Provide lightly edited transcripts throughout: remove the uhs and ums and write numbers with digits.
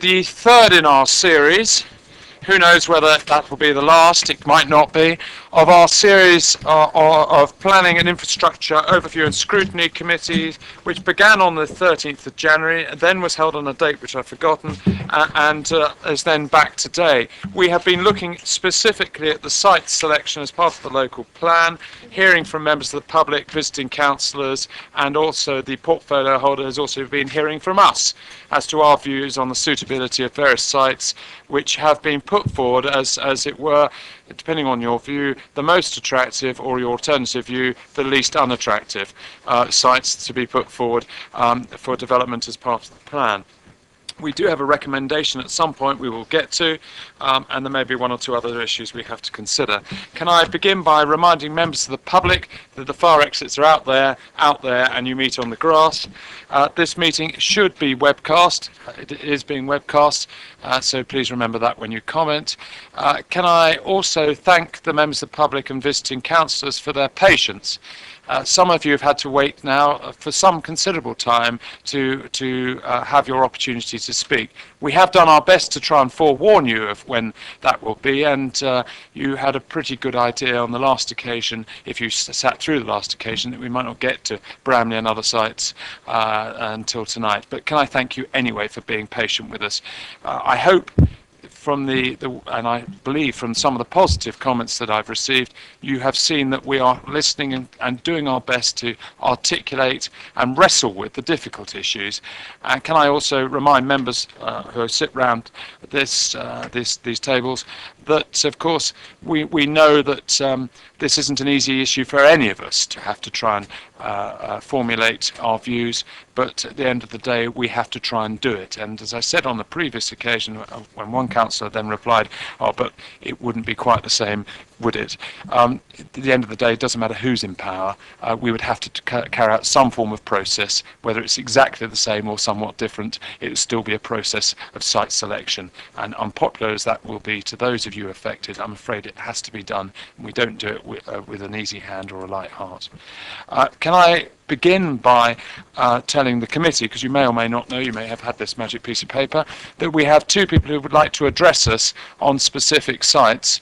The third in our series, who knows whether that will be the last, it might not be, of our series of planning and infrastructure overview and scrutiny committees, which began on the 13th of January, and then was held on a date which I've forgotten, and is then back today. We have been looking specifically at the site selection as part of the local plan, hearing from members of the public, visiting councillors, and also the portfolio holder has also been hearing from us as to our views on the suitability of various sites which have been put forward as it were, depending on your view, the most attractive, or your alternative view, the least unattractive sites to be put forward for development as part of the plan. We do have a recommendation at some point we will get to, and there may be one or two other issues we have to consider. Can I begin by reminding members of the public that the fire exits are out there, and you meet on the grass. This meeting should be webcast. It is being webcast, so please remember that when you comment. Can I also thank the members of the public and visiting councillors for their patience. Some of you have had to wait now for some considerable time to have your opportunity to speak. We have done our best to try and forewarn you of when that will be, and you had a pretty good idea on the last occasion, if you sat through the last occasion, that we might not get to Bramley and other sites until tonight. But can I thank you anyway for being patient with us. I hope from and I believe from some of the positive comments that I've received, you have seen that we are listening and doing our best to articulate and wrestle with the difficult issues. And can I also remind members who sit round these tables that, of course, we know that this isn't an easy issue for any of us to have to try and formulate our views, but at the end of the day we have to try and do it. And as I said on the previous occasion, when one councillor then replied, oh, but it wouldn't be quite the same, would it? At the end of the day, it doesn't matter who's in power. We would have to carry out some form of process, whether it's exactly the same or somewhat different. It would still be a process of site selection, and unpopular as that will be to those of you affected, I'm afraid it has to be done, and we don't do it with an easy hand or a light heart. Can I begin by telling the committee, because you may or may not know, you may have had this magic piece of paper, that we have two people who would like to address us on specific sites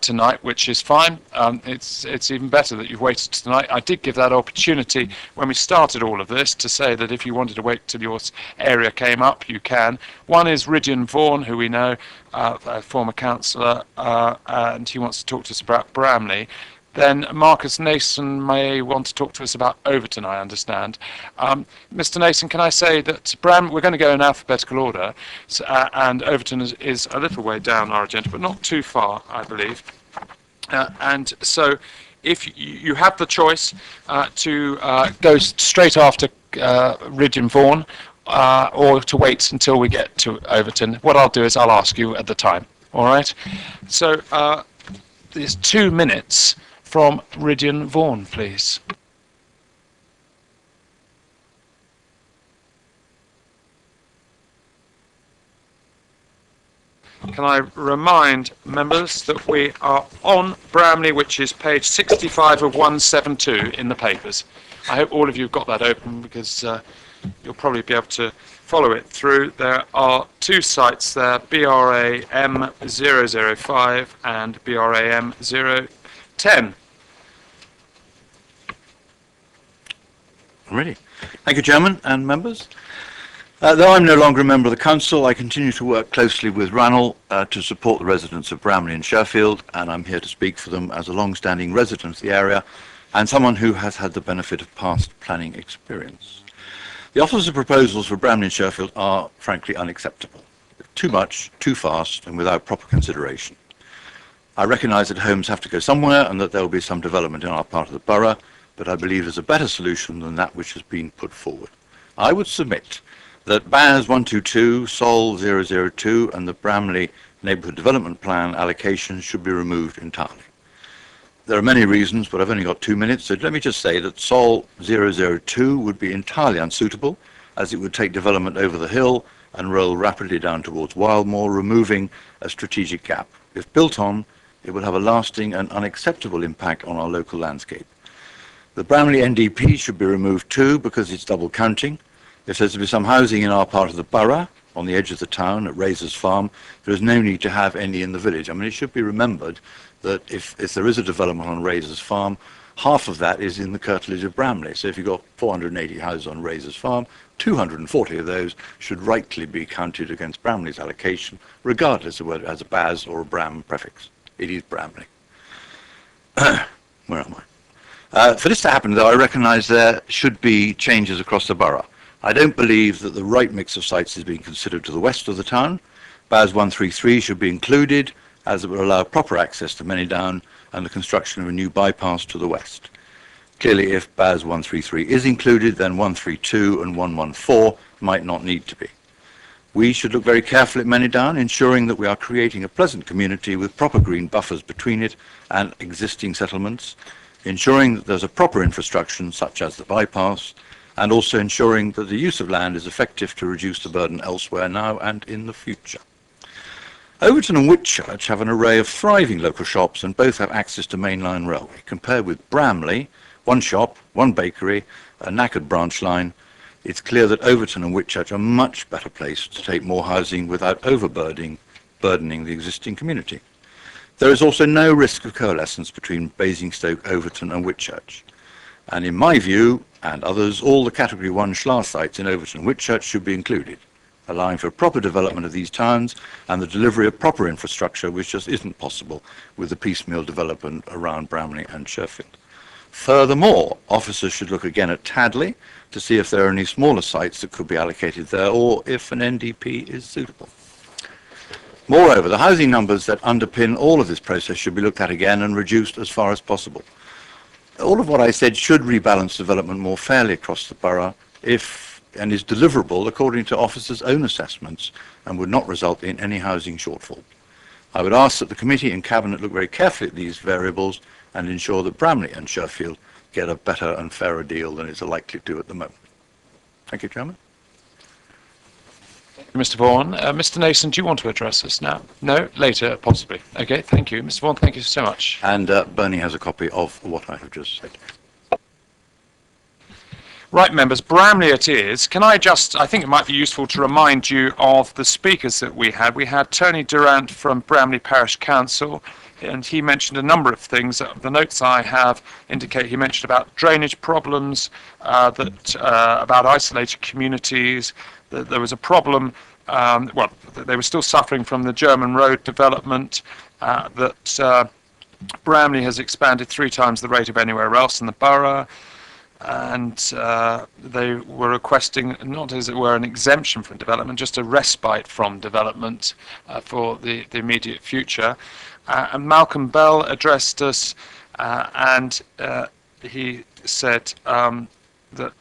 tonight, which is fine. It's even better that you've waited tonight. I did give that opportunity when we started all of this to say that if you wanted to wait till your area came up, you can. One is Ridian Vaughan, who we know, a former councillor, and he wants to talk to us about Bramley. Then Marcus Nason may want to talk to us about Overton, I understand. Mr. Nason, can I say that we're going to go in alphabetical order, and Overton is a little way down our agenda, but not too far, I believe. And so if you have the choice to go straight after Ridian Vaughan, or to wait until we get to Overton, what I'll do is I'll ask you at the time. All right? So there's 2 minutes from Ridian Vaughan, please. Can I remind members that we are on Bramley, which is page 65 of 172 in the papers. I hope all of you have got that open, because you'll probably be able to follow it through. There are two sites there, BRAM 005 and BRAM 010. Ready. Thank you, Chairman and members. Though I'm no longer a member of the Council, I continue to work closely with Ranel to support the residents of Bramley and Sheffield, and I'm here to speak for them as a long-standing resident of the area and someone who has had the benefit of past planning experience. The offers of proposals for Bramley and Sheffield are frankly unacceptable. Too much, too fast, and without proper consideration. I recognise that homes have to go somewhere and that there will be some development in our part of the borough, but I believe there's a better solution than that which has been put forward. I would submit that BAS 122, SOL 002 and the Bramley Neighbourhood Development Plan allocations should be removed entirely. There are many reasons, but I've only got 2 minutes, so let me just say that SOL 002 would be entirely unsuitable, as it would take development over the hill and roll rapidly down towards Wildmoor, removing a strategic gap. If built on, it would have a lasting and unacceptable impact on our local landscape. The Bramley NDP should be removed too, because it's double counting. If there's to be some housing in our part of the borough, on the edge of the town at Razor's Farm, there is no need to have any in the village. I mean, it should be remembered that if there is a development on Razor's Farm, half of that is in the curtilage of Bramley. So if you've got 480 houses on Razor's Farm, 240 of those should rightly be counted against Bramley's allocation, regardless of whether it has a Bas or a Bram prefix. It is Bramley. Where am I? For this to happen, though, I recognise there should be changes across the borough. I don't believe that the right mix of sites is being considered to the west of the town. Bas 133 should be included, as it will allow proper access to Manydown and the construction of a new bypass to the west. Clearly, if Bas 133 is included, then 132 and 114 might not need to be. We should look very carefully at Manydown, ensuring that we are creating a pleasant community with proper green buffers between it and existing settlements, ensuring that there's a proper infrastructure such as the bypass, and also ensuring that the use of land is effective to reduce the burden elsewhere now and in the future. Overton and Whitchurch have an array of thriving local shops and both have access to mainline railway. Compared with Bramley, one shop, one bakery, a knackered branch line, it's clear that Overton and Whitchurch are much better placed to take more housing without burdening the existing community. There is also no risk of coalescence between Basingstoke, Overton and Whitchurch. And in my view, and others, all the Category 1 Schlar sites in Overton and Whitchurch should be included, allowing for proper development of these towns and the delivery of proper infrastructure, which just isn't possible with the piecemeal development around Bramley and Sherfield. Furthermore, officers should look again at Tadley to see if there are any smaller sites that could be allocated there or if an NDP is suitable. Moreover, the housing numbers that underpin all of this process should be looked at again and reduced as far as possible. All of what I said should rebalance development more fairly across the borough and is deliverable according to officers' own assessments and would not result in any housing shortfall. I would ask that the committee and cabinet look very carefully at these variables and ensure that Bramley and Sherfield get a better and fairer deal than is likely to at the moment. Thank you, Chairman. Mr. Vaughan. Mr. Nason, do you want to address us now? No? Later, possibly. Okay, thank you. Mr. Vaughan, thank you so much. And Bernie has a copy of what I have just said. Right, members, Bramley it is. Can I think it might be useful to remind you of the speakers that we had. We had Tony Durant from Bramley Parish Council, and he mentioned a number of things. The notes I have indicate he mentioned about drainage problems, about isolated communities, that there was a problem, they were still suffering from the German road development, that Bramley has expanded 3 times the rate of anywhere else in the borough, and they were requesting, not as it were an exemption from development, just a respite from development for the immediate future. And Malcolm Bell addressed us, and he said that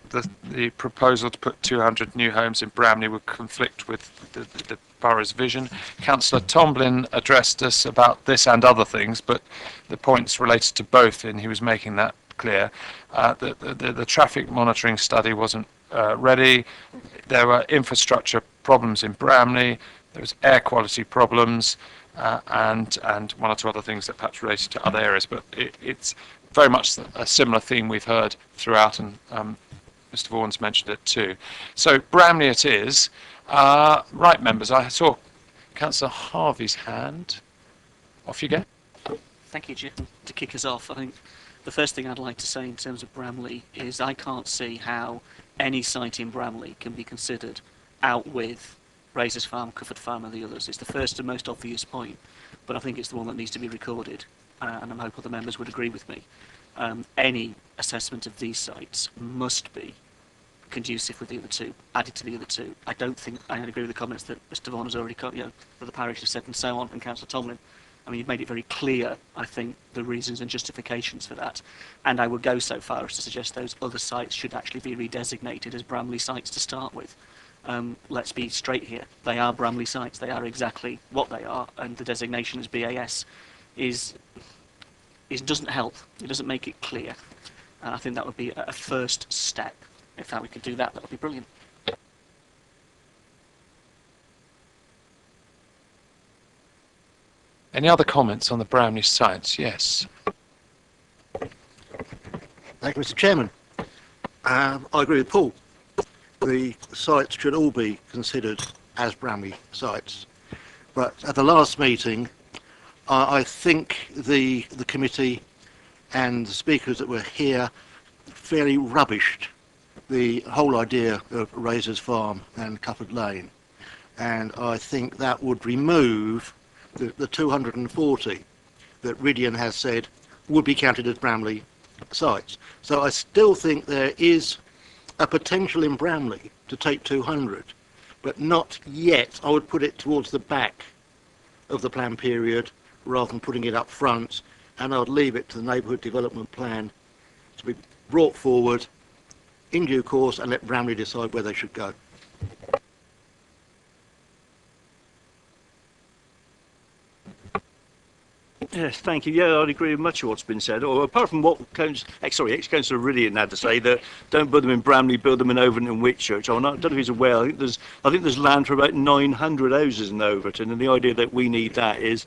the proposal to put 200 new homes in Bramley would conflict with the borough's vision. Councillor Tomblin addressed us about this and other things, but the points related to both, and he was making that clear. The traffic monitoring study wasn't ready. There were infrastructure problems in Bramley. There was air quality problems, and 1 or 2 other things that perhaps related to other areas. But it's very much a similar theme we've heard throughout, and Mr. Vaughan's mentioned it too. So Bramley it is. Right, members, I saw Councillor Harvey's hand. Off you go. Thank you, Jim. To kick us off, I think the first thing I'd like to say in terms of Bramley is I can't see how any site in Bramley can be considered out with Razor's Farm, Cufford Farm and the others. It's the first and most obvious point, but I think it's the one that needs to be recorded, and I hope other members would agree with me. Any assessment of these sites must be conducive with the other 2, added to the other 2. I don't think I agree with the comments that Mr. Vaughan has already, that the parish has said and so on, and Councillor Tomlin. I mean, you've made it very clear, I think, the reasons and justifications for that. And I would go so far as to suggest those other sites should actually be redesignated as Bramley sites to start with. Let's be straight here. They are Bramley sites. They are exactly what they are. And the designation as BAS doesn't help. It doesn't make it clear. And I think that would be a first step. If we could do that, that would be brilliant. Any other comments on the Bramley sites? Yes. Thank you, Mr. Chairman. I agree with Paul. The sites should all be considered as Bramley sites. But at the last meeting, I think the committee and the speakers that were here fairly rubbished the whole idea of Razors Farm and Cufford Lane. And I think that would remove the 240 that Ridian has said would be counted as Bramley sites. So I still think there is a potential in Bramley to take 200, but not yet. I would put it towards the back of the plan period rather than putting it up front, and I would leave it to the neighbourhood development plan to be brought forward in due course and let Bramley decide where they should go. Yes, thank you. Yeah, I'd agree with much of what's been said. Or apart from what ex-councillor Ridian had to say, that don't build them in Bramley, build them in Overton and Whitchurch. I don't know if he's aware. I think there's land for about 900 houses in Overton, and the idea that we need that it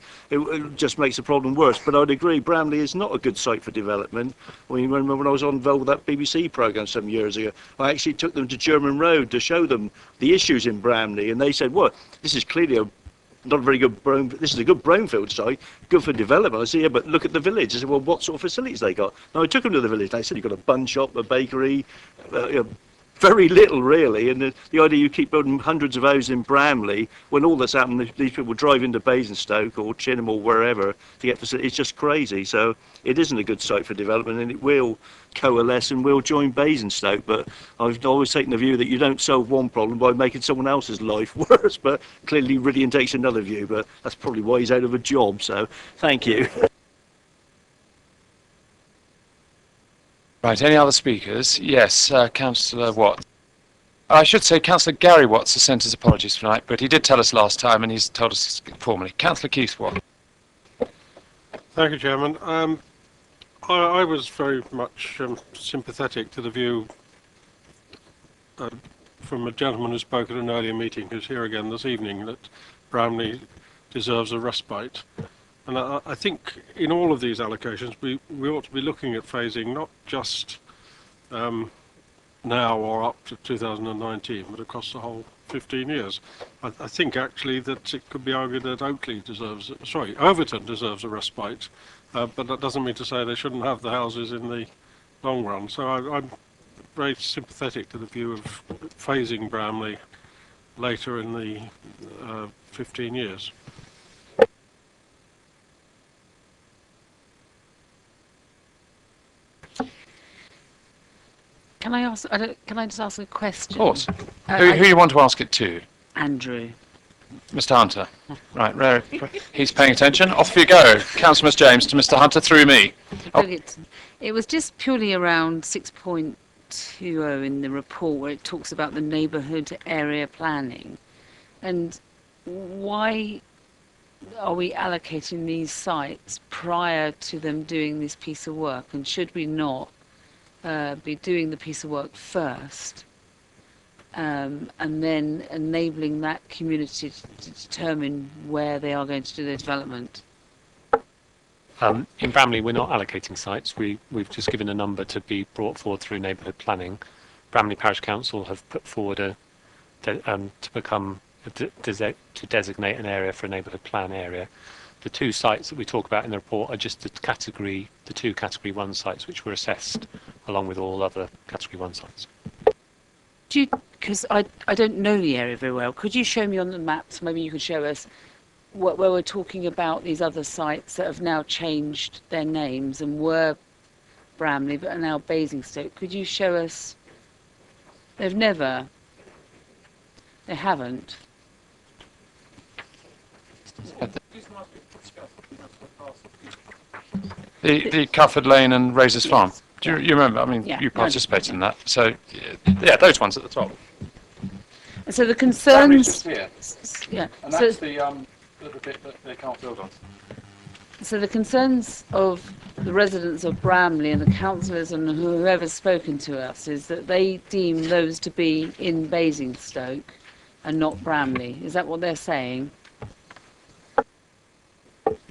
just makes the problem worse. But I'd agree, Bramley is not a good site for development. I mean, remember when I was involved with that BBC programme some years ago, I actually took them to German Road to show them the issues in Bramley, and they said, well, this is clearly not a very good this is a good brownfield site, good for development. I said, yeah, but look at the village. I said, well, what sort of facilities they got? Now, I took them to the village. They said, you've got a bun shop, a bakery, very little really. And the idea you keep building hundreds of houses in Bramley when all that's happened, these people drive into Basingstoke or Chinham or wherever to get facilities. It's just crazy. So it isn't a good site for development, and it will coalesce and will join Basingstoke. But I've always taken the view that you don't solve one problem by making someone else's life worse. But clearly Ridian takes another view, but that's probably why he's out of a job. So thank you. Right, any other speakers? Yes, Councillor Watts. I should say Councillor Gary Watts has sent his apologies tonight, but he did tell us last time and he's told us formally. Councillor Keith Watts. Thank you, Chairman. I was very much sympathetic to the view from a gentleman who spoke at an earlier meeting, who's here again this evening, that Bramley deserves a respite. And I think in all of these allocations, we ought to be looking at phasing not just now or up to 2019, but across the whole 15 years. I think actually that it could be argued that Overton deserves a respite, but that doesn't mean to say they shouldn't have the houses in the long run. So I'm very sympathetic to the view of phasing Bramley later in the 15 years. Can I ask? Can I just ask a question? Of course. Who you want to ask it to? Andrew. Mr. Hunter. Right, he's paying attention. Off you go. Councillor Miss James to Mr. Hunter through me. It was just purely around 6.20 in the report where it talks about the neighbourhood area planning, and why are we allocating these sites prior to them doing this piece of work, and should we not be doing the piece of work first, and then enabling that community to determine where they are going to do their development? In Bramley, we're not allocating sites. We've just given a number to be brought forward through neighbourhood planning. Bramley Parish Council have put forward to designate an area for a neighbourhood plan area. The two sites that we talk about in the report are just the two Category 1 sites which were assessed along with all other Category 1 sites. Because I don't know the area very well, could you show me on the maps, maybe you could show us, where we're talking about these other sites that have now changed their names and were Bramley but are now Basingstoke? Could you show us? They haven't. The Cufford Lane and Razors Farm. Do you remember? I mean, Yeah, you participated in that. So, yeah, those ones at the top. And so the concerns. Here. Yeah. And So, that's the bit that they can't build on. so the concerns of the residents of Bramley and the councillors and whoever's spoken to us is that they deem those to be in Basingstoke and not Bramley. Is that what they're saying?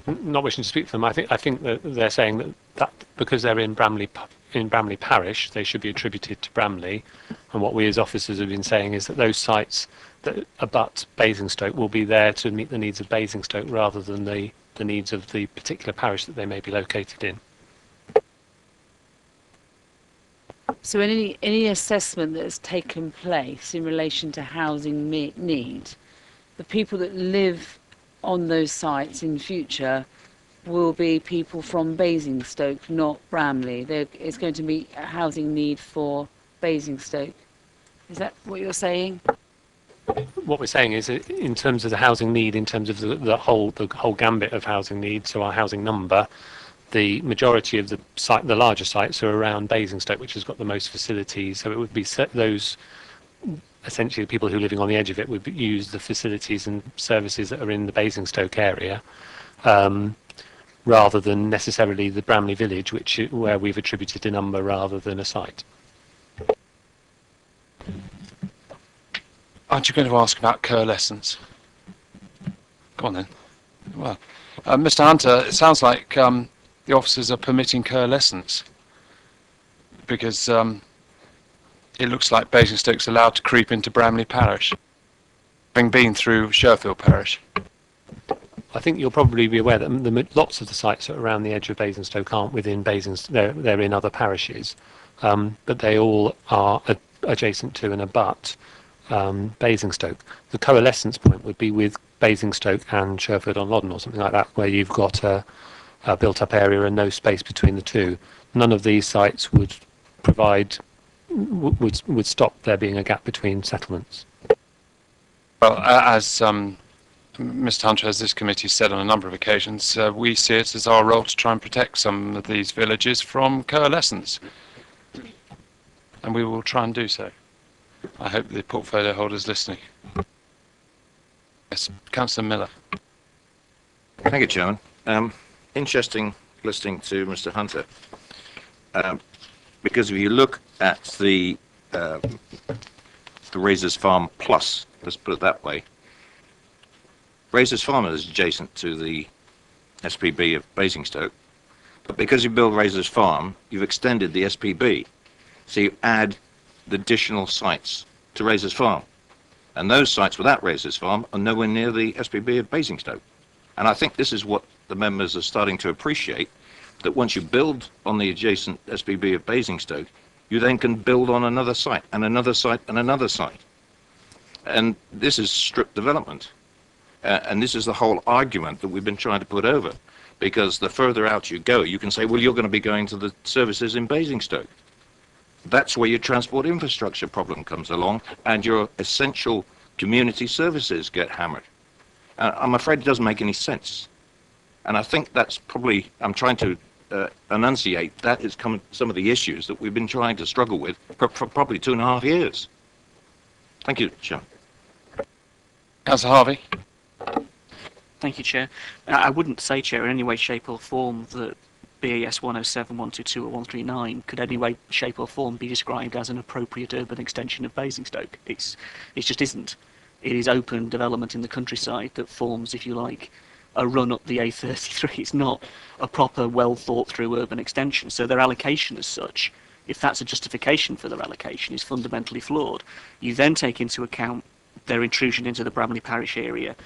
Not wishing to speak for them, I think that they're saying that because they're in Bramley Parish, they should be attributed to Bramley. And what we as officers have been saying is that those sites that abut Basingstoke will be there to meet the needs of Basingstoke rather than the needs of the particular parish that they may be located in. So any assessment that has taken place in relation to housing need, the people that live on those sites in future will be people from Basingstoke, not Bramley. It's going to be a housing need for Basingstoke. Is that what you're saying? What we're saying is, in terms of the housing need, in terms of the whole gambit of housing needs, so our housing number, the majority of the larger sites are around Basingstoke, which has got the most facilities. So it would be those, essentially the people who are living on the edge of it would use the facilities and services that are in the Basingstoke area, rather than necessarily the Bramley village, where we've attributed a number rather than a site. Aren't you going to ask about coalescence? Go on then. Well, Mr. Hunter, it sounds like the officers are permitting coalescence because it looks like Basingstoke's allowed to creep into Bramley Parish, having been through Sherfield Parish. I think you'll probably be aware that lots of the sites that are around the edge of Basingstoke aren't within Basingstoke, they're in other parishes, but they all are adjacent to and abut Basingstoke. The coalescence point would be with Basingstoke and Sherford on Loddon or something like that, where you've got a built-up area and no space between the two. None of these sites would stop there being a gap between settlements. Well, as Mr. Hunter, as this committee said on a number of occasions, we see it as our role to try and protect some of these villages from coalescence, and we will try and do so. I hope the portfolio holder's listening. Yes, Councillor Miller. Thank you, Chairman. Interesting listening to Mr. Hunter, because if you look at the Razors Farm Plus, let's put it that way, Razors Farm is adjacent to the SPB of Basingstoke, but because you build Razors Farm, you've extended the SPB, so you add the additional sites to Razors Farm, and those sites without Razors Farm are nowhere near the SPB of Basingstoke. And I think this is what the members are starting to appreciate, that once you build on the adjacent SPB of Basingstoke, you then can build on another site and another site and another site. And this is strip development. And this is the whole argument that we've been trying to put over, because the further out you go, you can say, well, you're going to be going to the services in Basingstoke. That's where your transport infrastructure problem comes along, and your essential community services get hammered. I'm afraid it doesn't make any sense. And I think that's probably, I'm trying to enunciate, that is some of the issues that we've been trying to struggle with for probably 2.5 years. Thank you, Chairman. Councillor Harvey. Thank you, Chair. I wouldn't say, Chair, in any way, shape or form that BAS 107, 122 or 139 could any way, shape or form be described as an appropriate urban extension of Basingstoke. It just isn't. It is open development in the countryside that forms, if you like, a run up the A33. It's not a proper, well thought through urban extension. So their allocation as such, if that's a justification for their allocation, is fundamentally flawed. You then take into account their intrusion into the Bramley parish area.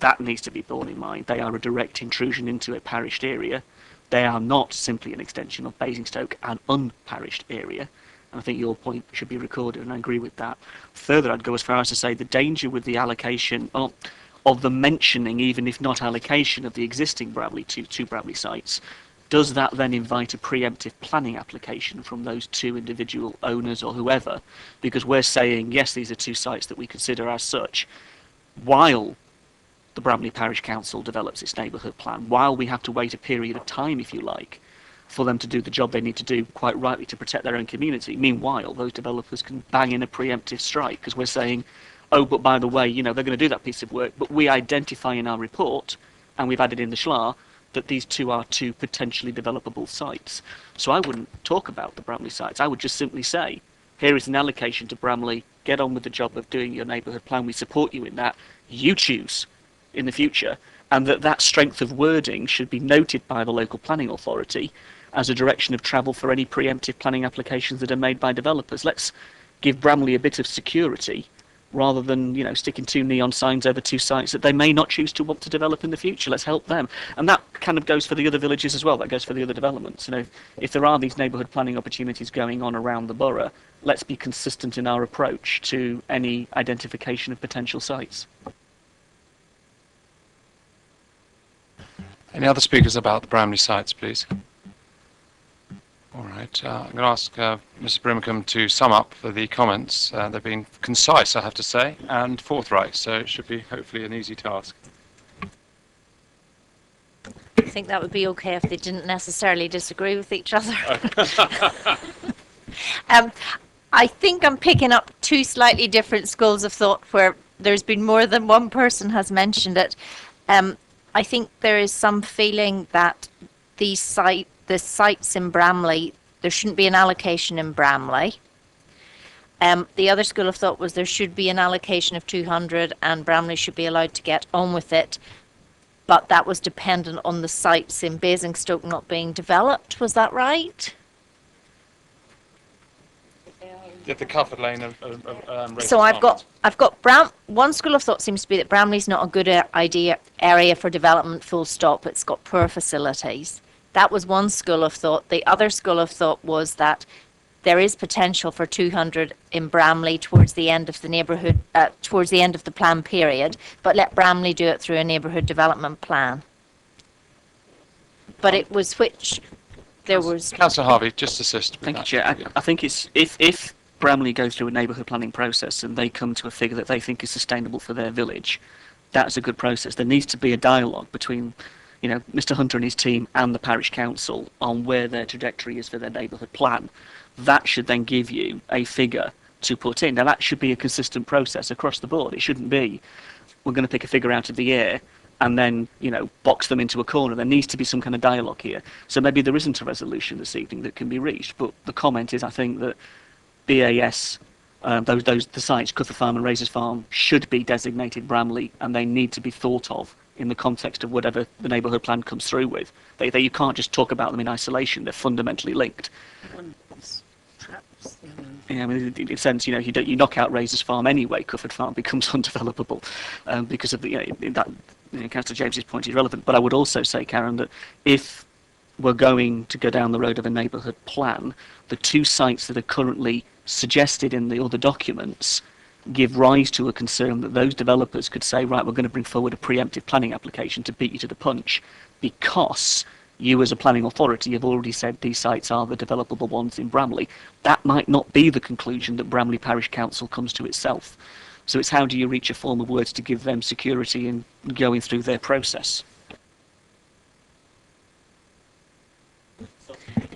That needs to be borne in mind. They are a direct intrusion into a parished area. They are not simply an extension of Basingstoke, an unparished area. And I think your point should be recorded, and I agree with that. Further, I'd go as far as to say the danger with the allocation of the mentioning, even if not allocation, of the existing two Bramley sites, does that then invite a preemptive planning application from those two individual owners or whoever? Because we're saying, yes, these are two sites that we consider as such, while the Bramley Parish Council develops its neighbourhood plan, while we have to wait a period of time, if you like, for them to do the job they need to do, quite rightly, to protect their own community. Meanwhile, those developers can bang in a preemptive strike, because we're saying, oh, but by the way, they're going to do that piece of work, but we identify in our report, and we've added in the SHLA, that these two are two potentially developable sites. So I wouldn't talk about the Bramley sites. I would just simply say, here is an allocation to Bramley, get on with the job of doing your neighbourhood plan, we support you in that, you choose in the future, and that strength of wording should be noted by the local planning authority as a direction of travel for any preemptive planning applications that are made by developers. Let's give Bramley a bit of security rather than, you know, sticking 2 neon signs over 2 sites that they may not choose to want to develop in the future. Let's help them. And that kind of goes for the other villages as well. That goes for the other developments. You know, if there are these neighbourhood planning opportunities going on around the borough, let's be consistent in our approach to any identification of potential sites. Any other speakers about the Bramley sites, please? All right, I'm going to ask Mrs. Brimacombe to sum up for the comments. They've been concise, I have to say, and forthright, so it should be hopefully an easy task. I think that would be okay if they didn't necessarily disagree with each other. I think I'm picking up 2 slightly different schools of thought where there's been more than one person has mentioned it. I think there is some feeling that the sites in Bramley, there shouldn't be an allocation in Bramley. The other school of thought was there should be an allocation of 200 and Bramley should be allowed to get on with it, but that was dependent on the sites in Basingstoke not being developed. Was that right? Yeah, the covered lane of So I've got one school of thought seems to be that Bramley's not a good area for development, full stop. It's got poor facilities. That was one school of thought. The other school of thought was that there is potential for 200 in Bramley towards the end of the neighbourhood, towards the end of the plan period, but let Bramley do it through a neighbourhood development plan. But it was which there was. Councillor Harvey, just assist. Thank you, Chair. I think it's if Bramley goes through a neighbourhood planning process and they come to a figure that they think is sustainable for their village, that's a good process. There needs to be a dialogue between, you know, Mr. Hunter and his team and the parish council on where their trajectory is for their neighbourhood plan. That should then give you a figure to put in. Now that should be a consistent process across the board. It shouldn't be, we're going to pick a figure out of the air and then, you know, box them into a corner. There needs to be some kind of dialogue here. So maybe there isn't a resolution this evening that can be reached, but the comment is, I think that BAS, the sites, Cuthert Farm and Razors Farm, should be designated Bramley, and they need to be thought of in the context of whatever the neighbourhood plan comes through with. You can't just talk about them in isolation. They're fundamentally linked. Yeah, I mean, in a sense, you know, you knock out Razors Farm anyway, Cuthert Farm becomes undevelopable because of the, Councillor James's point is relevant. But I would also say, Karen, that if we're going to go down the road of a neighbourhood plan, the 2 sites that are currently suggested in the other documents give rise to a concern that those developers could say, right, we're going to bring forward a preemptive planning application to beat you to the punch because you as a planning authority have already said these sites are the developable ones in Bramley. That might not be the conclusion that Bramley Parish Council comes to itself. So it's how do you reach a form of words to give them security in going through their process.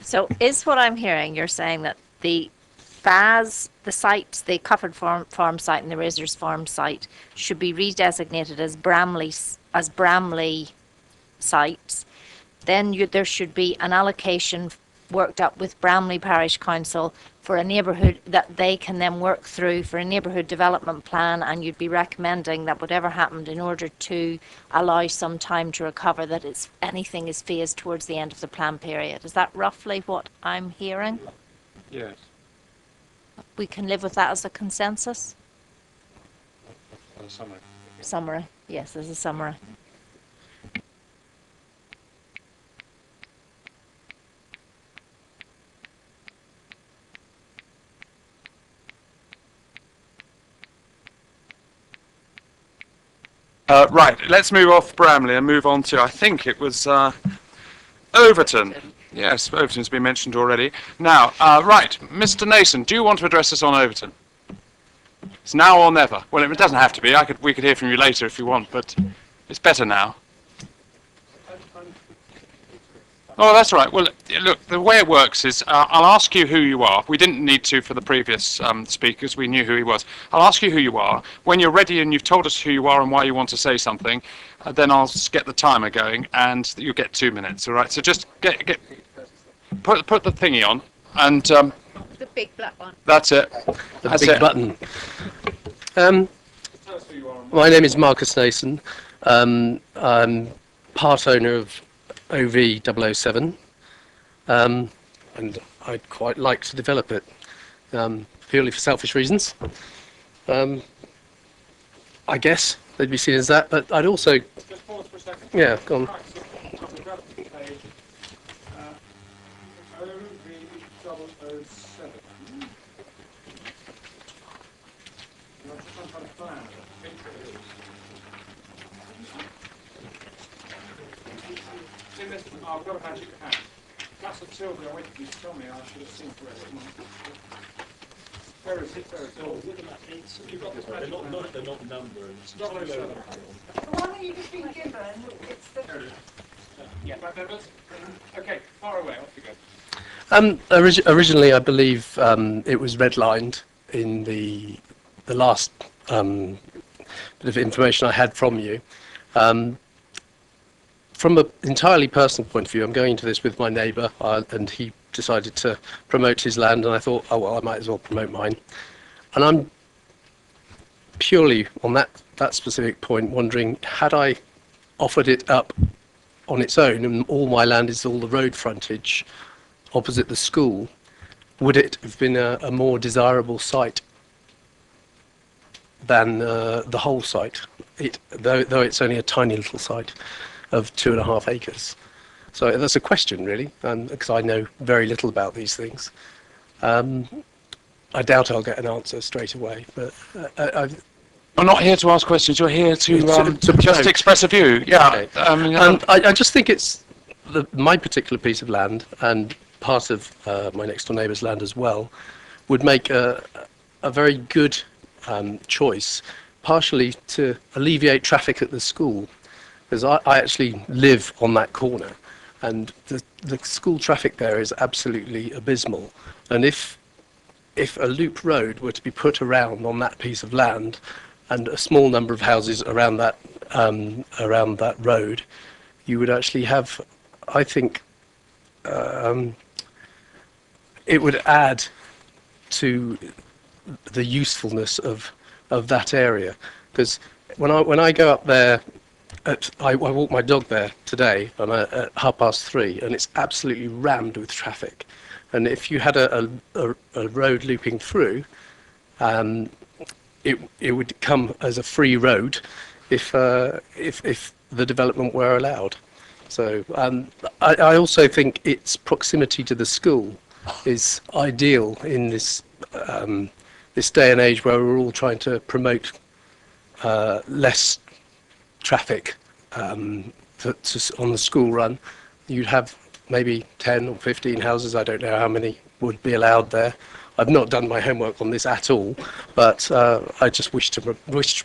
So is what I'm hearing, you're saying that the FAS, the sites, the Cuthert Farm site and the Razors Farm site should be redesignated as Bramley sites. Then there should be an allocation worked up with Bramley Parish Council for a neighbourhood that they can then work through for a neighbourhood development plan, and you'd be recommending that whatever happened in order to allow some time to recover, that anything is phased towards the end of the plan period. Is that roughly what I'm hearing? Yes. We can live with that as a consensus? Summary. Summary. Yes, there's a summary. Right, let's move off Bramley and move on to, I think it was Overton. Yes, Overton's been mentioned already. Now, right, Mr. Nason, do you want to address us on Overton? It's now or never. Well, it doesn't have to be. We could hear from you later if you want, but it's better now. Oh, that's right. Well, look, the way it works is I'll ask you who you are. We didn't need to for the previous speakers. We knew who he was. I'll ask you who you are. When you're ready and you've told us who you are and why you want to say something, then I'll just get the timer going and you'll get 2 minutes, all right? So just put the thingy on and... the big black one. That's it. The That's big it. button. My name is Marcus Nason. I'm part owner of OV007, and I'd quite like to develop it, purely for selfish reasons. I guess they'd be seen as that, but I'd also, Just pause for a second. yeah, go on. Right, so I'll pick up the page. OV007. And I've just some kind of plan of it. I think it is. See this? Oh, I've got a magic hat. That's a Sylvia waiting for you to tell me I should have seen for it. Where is it? Where is it? You've got this magic hat. They're not numbered. 007. The one that you've just been given, it's the... There it is. Yeah, right members? Okay, far away, off you go. Originally, I believe it was redlined in the last bit of information I had from you. From an entirely personal point of view, I'm going into this with my neighbour, and he decided to promote his land, and I thought, oh well, I might as well promote mine. And I'm purely on that specific point wondering, had I offered it up on its own, and all my land is all the road frontage opposite the school, would it have been a more desirable site than the whole site? Though it's only a tiny little site of 2.5 acres. So that's a question, really, because I know very little about these things. I doubt I'll get an answer straight away, but You're not here to ask questions, you're here to To just promote. express a view. Yeah. Okay. And I just think it's my particular piece of land, and part of my next door neighbour's land as well, would make a very good choice, partially to alleviate traffic at the school, because I actually live on that corner, and the school traffic there is absolutely abysmal. And if a loop road were to be put around on that piece of land, and a small number of houses around that road, you would actually have, I think, it would add to the usefulness of that area. Because when I go up there, I walk my dog there today at 3:30, and it's absolutely rammed with traffic. And if you had a road looping through, it would come as a free road if the development were allowed. So I also think its proximity to the school is ideal in this this day and age where we're all trying to promote less traffic on the school run. You'd have maybe 10 or 15 houses. I don't know how many would be allowed there. I've not done my homework on this at all, but I just wish to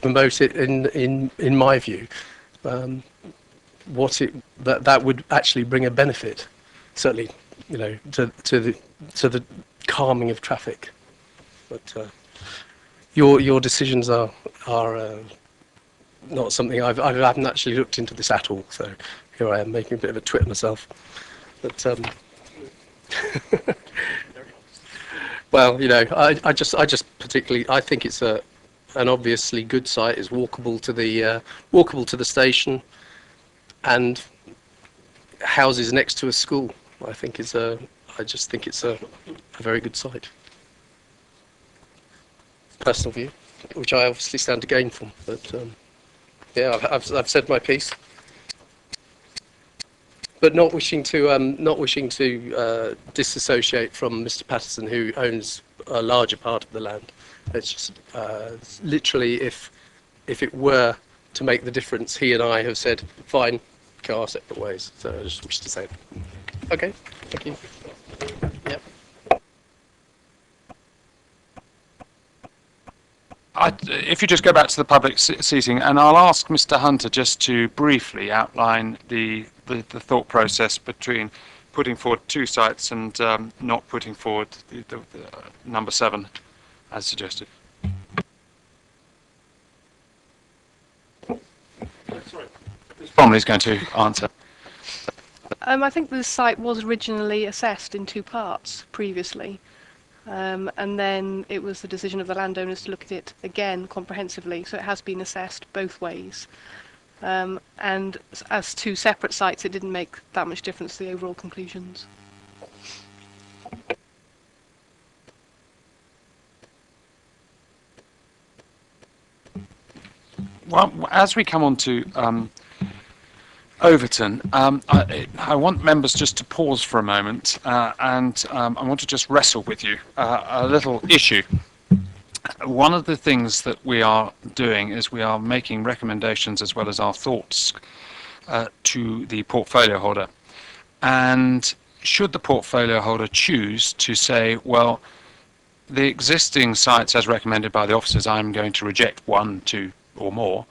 promote it in my view. That would actually bring a benefit, certainly, to the calming of traffic. But your decisions are not something I haven't actually looked into this at all. So here I am making a bit of a twit myself. But well, I just particularly, I think it's an obviously good site. It's walkable to the station, and houses next to a school. I just think it's a very good site. Personal view, which I obviously stand to gain from. But yeah, I've said my piece. But not wishing to disassociate from Mr. Patterson, who owns a larger part of the land. It's just literally, if it were to make the difference, he and I have said, fine, go our separate ways. So I just wish to say that. Okay, thank you. Yep. If you just go back to the public seating, and I'll ask Mr. Hunter just to briefly outline the thought process between putting forward 2 sites and not putting forward the number 7 as suggested. Sorry, Bromley's going to answer. I think the site was originally assessed in 2 parts previously, and then it was the decision of the landowners to look at it again comprehensively, so it has been assessed both ways. And as 2 separate sites, it didn't make that much difference to the overall conclusions. well, as we come on to Overton, I want members just to pause for a moment, and I want to just wrestle with you a little issue. One of the things that we are doing is we are making recommendations as well as our thoughts to the portfolio holder. And should the portfolio holder choose to say, well, the existing sites as recommended by the officers, I'm going to reject 1, 2 or more,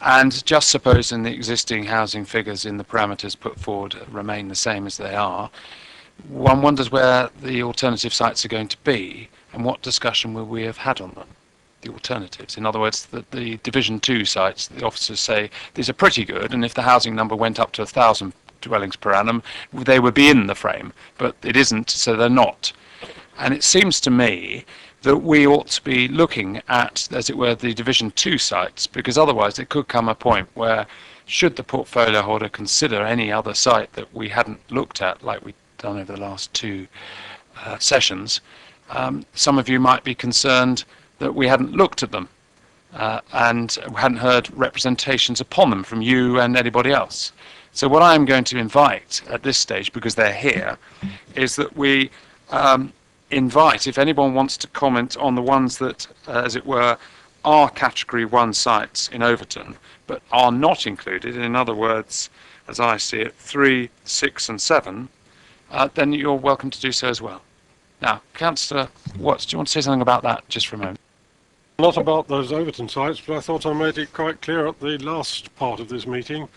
and just supposing the existing housing figures in the parameters put forward remain the same as they are, one wonders where the alternative sites are going to be and what discussion will we have had on them, the alternatives. In other words, the Division 2 sites, the officers say these are pretty good, and if the housing number went up to 1,000 dwellings per annum, they would be in the frame, but it isn't, so they're not. And it seems to me that we ought to be looking at, as it were, the Division 2 sites, because otherwise it could come a point where, should the portfolio holder consider any other site that we hadn't looked at, like we've done over the last 2 sessions, some of you might be concerned that we hadn't looked at them and hadn't heard representations upon them from you and anybody else. So what I'm going to invite at this stage, because they're here, is that we invite, if anyone wants to comment on the ones that, as it were, are Category 1 sites in Overton, but are not included, in other words, as I see it, 3, 6 and 7, then you're welcome to do so as well. Now, Councillor Watts, do you want to say something about that just for a moment? Not about those Overton sites, but I thought I made it quite clear at the last part of this meeting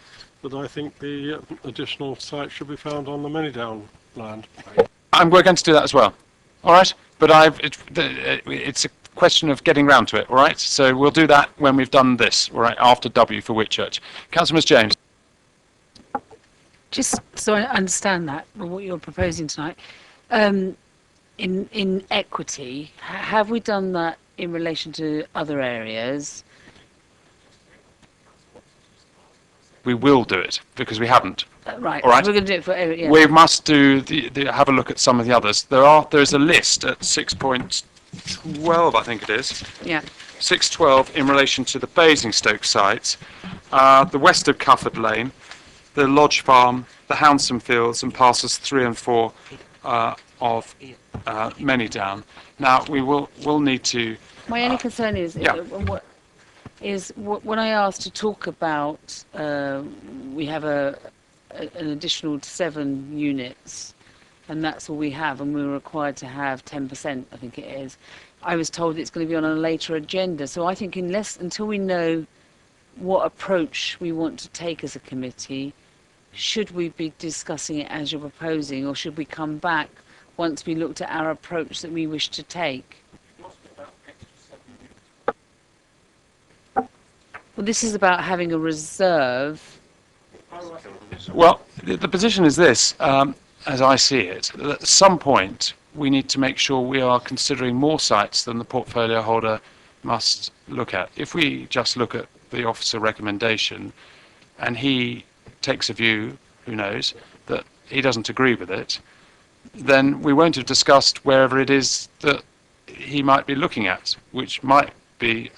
that I think the additional sites should be found on the Manydown land. And we're going to do that as well. All right? But it's a question of getting round to it, all right? So we'll do that when we've done this, all right, after W for Whitchurch. Councillor James. Just so I understand that, what you're proposing tonight, in equity, have we done that in relation to other areas? We will do it, because we haven't. Right, All right. we're going to do it for yeah. We must do have a look at some of the others. There's a list at 6.12, I think it is. Yeah. 6.12 in relation to the Basingstoke sites, the west of Cufford Lane, the Lodge Farm, the Hounsome Fields, and parcels 3 and 4 of Manydown. Now we'll need to. My only concern is when I asked to talk about we have an additional 7 units, and that's all we have, and we were required to have 10%, I think it is. I was told it's going to be on a later agenda, so I think until we know what approach we want to take as a committee, should we be discussing it as you're proposing, or should we come back once we looked at our approach that we wish to take? Well, this is about having a reserve. Well, the position is this, as I see it, that at some point we need to make sure we are considering more sites than the portfolio holder must look at. If we just look at the officer recommendation and he takes a view, who knows, that he doesn't agree with it, then we won't have discussed wherever it is that he might be looking at, which might be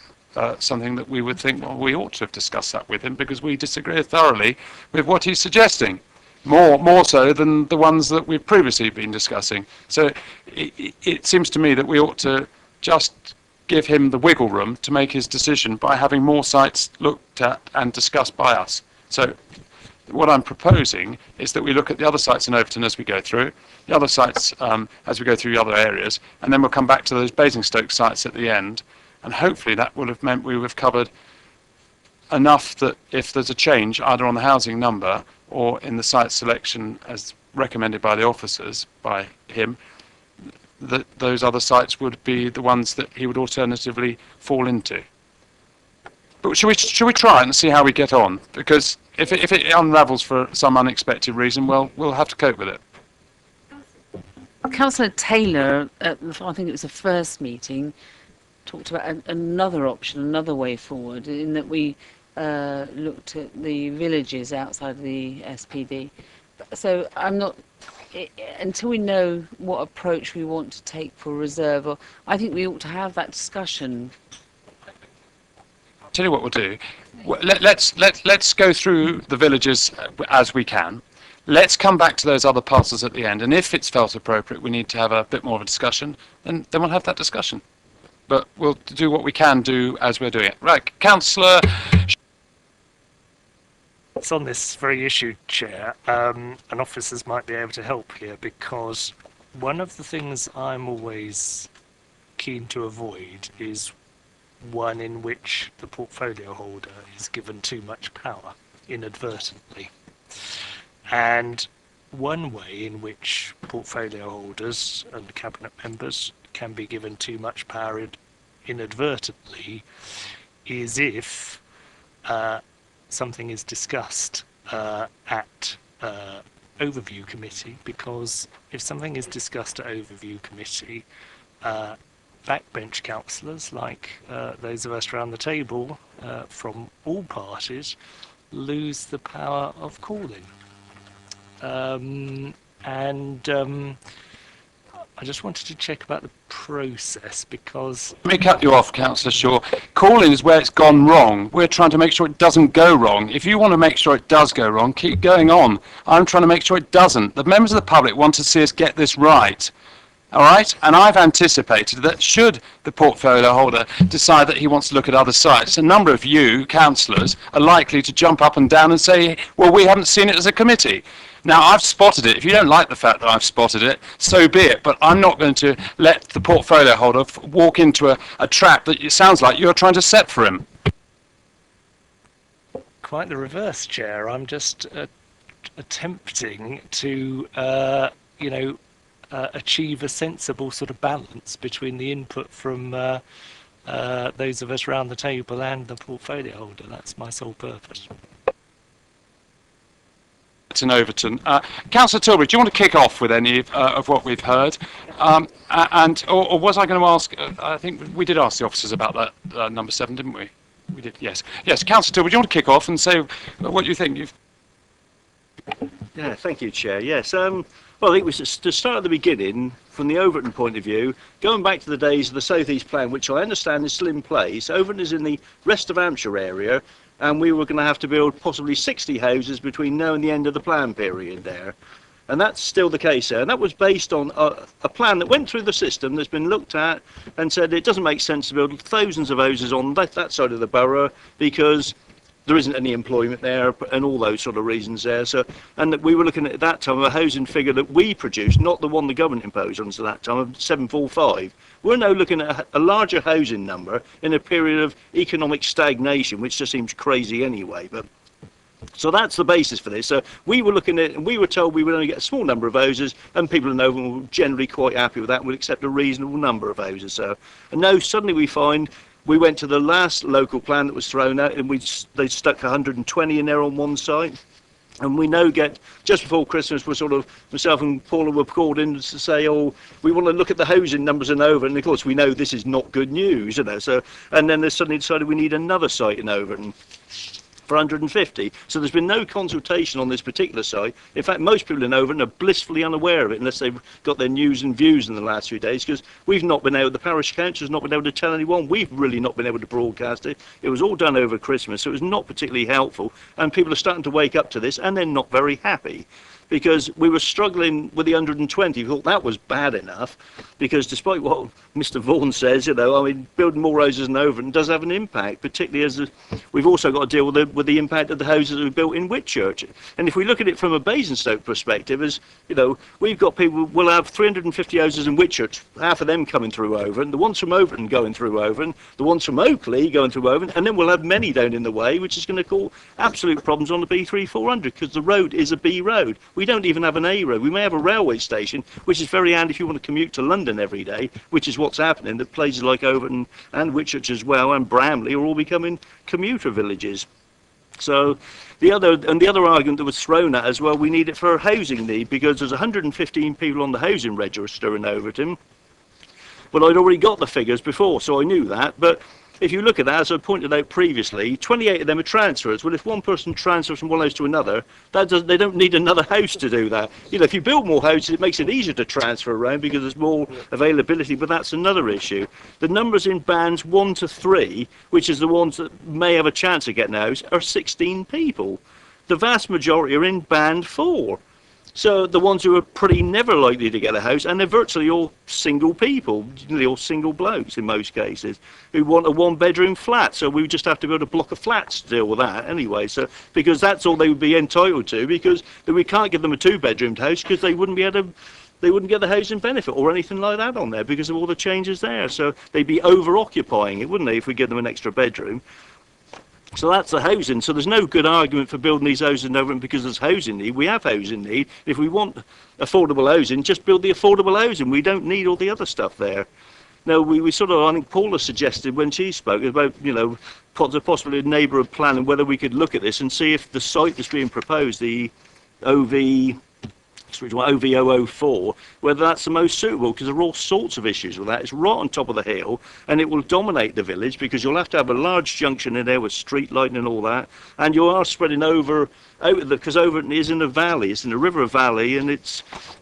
something that we would think, well, we ought to have discussed that with him because we disagree thoroughly with what he's suggesting, more so than the ones that we've previously been discussing. So it seems to me that we ought to just give him the wiggle room to make his decision by having more sites looked at and discussed by us. So what I'm proposing is that we look at the other sites in Overton as we go through, the other sites as we go through the other areas, and then we'll come back to those Basingstoke sites at the end. And hopefully that will have meant we would have covered enough that if there's a change either on the housing number or in the site selection as recommended by the officers, by him, that those other sites would be the ones that he would alternatively fall into. But should we try it and see how we get on? Because if it unravels for some unexpected reason, well, we'll have to cope with it. Councillor Taylor, I think it was the first meeting, talked about another option, another way forward, in that we looked at the villages outside of the SPD. So until we know what approach we want to take for reserve, I think we ought to have that discussion. Tell you what we'll do. Let's go through the villages as we can. Let's come back to those other parcels at the end, and if it's felt appropriate, we need to have a bit more of a discussion, then we'll have that discussion. But we'll do what we can do as we're doing it. Right, Councillor. It's on this very issue, Chair, and officers might be able to help here, because one of the things I'm always keen to avoid is one in which the portfolio holder is given too much power inadvertently. And one way in which portfolio holders and cabinet members can be given too much power inadvertently is if something is discussed at overview committee, because if something is discussed at overview committee, backbench councillors, like those of us around the table from all parties, lose the power of calling. I just wanted to check about the process, because... Let me cut you off, Councillor Shaw. Calling is where it's gone wrong. We're trying to make sure it doesn't go wrong. If you want to make sure it does go wrong, keep going on. I'm trying to make sure it doesn't. The members of the public want to see us get this right. All right? And I've anticipated that should the portfolio holder decide that he wants to look at other sites, a number of you, councillors, are likely to jump up and down and say, well, we haven't seen it as a committee. Now, I've spotted it. If you don't like the fact that I've spotted it, so be it. But I'm not going to let the portfolio holder walk into a trap that it sounds like you're trying to set for him. Quite the reverse, Chair. I'm just attempting to, achieve a sensible sort of balance between the input from those of us around the table and the portfolio holder. That's my sole purpose. In Overton. Councillor Tilbury, do you want to kick off with any of what we've heard? Or was I going to ask, I think we did ask the officers about that number 7, didn't we? We did, yes. Yes, Councillor Tilbury, do you want to kick off and say what you think? Yeah, thank you, Chair. Yes, well, I think we should to start at the beginning, from the Overton point of view, going back to the days of the South East Plan, which I understand is still in place. Overton is in the rest of Hampshire area, and we were going to have to build possibly 60 houses between now and the end of the plan period there. And that's still the case there. And that was based on a plan that went through the system, that's been looked at and said it doesn't make sense to build thousands of houses on that side of the borough, because there isn't any employment there and all those sort of reasons there. So, and we were looking at that time a housing figure that we produced, not the one the government imposed on us at that time, of 745. We're now looking at a larger housing number in a period of economic stagnation, which just seems crazy anyway. But so that's the basis for this. So we were looking at, and we were told we would only get a small number of houses, and people in Overton were generally quite happy with that and would accept a reasonable number of houses. So, and now suddenly we find we went to the last local plan that was thrown out, and they stuck 120 in there on one site. And we now get, just before Christmas, we're sort of, myself and Paula were called in to say, oh, we want to look at the housing numbers in Overton. And of course, we know this is not good news, you know. So, and then they suddenly decided we need another site in Overton for 150. So there's been no consultation on this particular site. In fact, most people in Overton are blissfully unaware of it, unless they've got their news and views in the last few days, because we've not been able, the parish council has not been able to tell anyone. We've really not been able to broadcast it. It was all done over Christmas, so it was not particularly helpful. And people are starting to wake up to this, and they're not very happy, because we were struggling with the 120. We thought that was bad enough, because despite what Mr. Vaughan says, you know, I mean, building more houses in Overton does have an impact, particularly as we've also got to deal with the impact of the houses that we built in Whitchurch. And if we look at it from a Basingstoke perspective, as you know, we've got people, we'll have 350 houses in Whitchurch, half of them coming through Overton, the ones from Overton going through Overton, the ones from Oakley going through Overton, and then we'll have many down in the way, which is going to cause absolute problems on the B3400, because the road is a B road. We don't even have an A road. We may have a railway station, which is very handy if you want to commute to London every day, which is what's happening, that places like Overton and Whitchurch as well and Bramley are all becoming commuter villages. So the other argument that was thrown at as well, we need it for a housing need, because there's 115 people on the housing register in Overton. Well, I'd already got the figures before, so I knew that, but if you look at that, as I pointed out previously, 28 of them are transfers. Well, if one person transfers from one house to another, they don't need another house to do that. You know, if you build more houses, it makes it easier to transfer around because there's more availability, but that's another issue. The numbers in bands 1 to 3, which is the ones that may have a chance of getting a house, are 16 people. The vast majority are in band 4. So the ones who are pretty never likely to get a house, and they're virtually all single people, nearly all single blokes in most cases, who want a one-bedroom flat. So we would just have to build a block of flats to deal with that anyway. So because that's all they would be entitled to, because we can't give them a two-bedroomed house because they wouldn't be able to. They wouldn't get the housing benefit or anything like that on there because of all the changes there. So they'd be over-occupying it, wouldn't they, if we give them an extra bedroom? So that's the housing. So there's no good argument for building these houses in Overton because there's housing need. We have housing need. If we want affordable housing, just build the affordable housing. We don't need all the other stuff there. Now, we sort of, I think Paula suggested when she spoke about, you know, possibly a neighbourhood plan and whether we could look at this and see if the site that's being proposed, the OV004, whether that's the most suitable, because there are all sorts of issues with that. It's right on top of the hill, and it will dominate the village because you'll have to have a large junction in there with street lighting and all that, and you are spreading because Overton is in a valley, it's in a river valley, and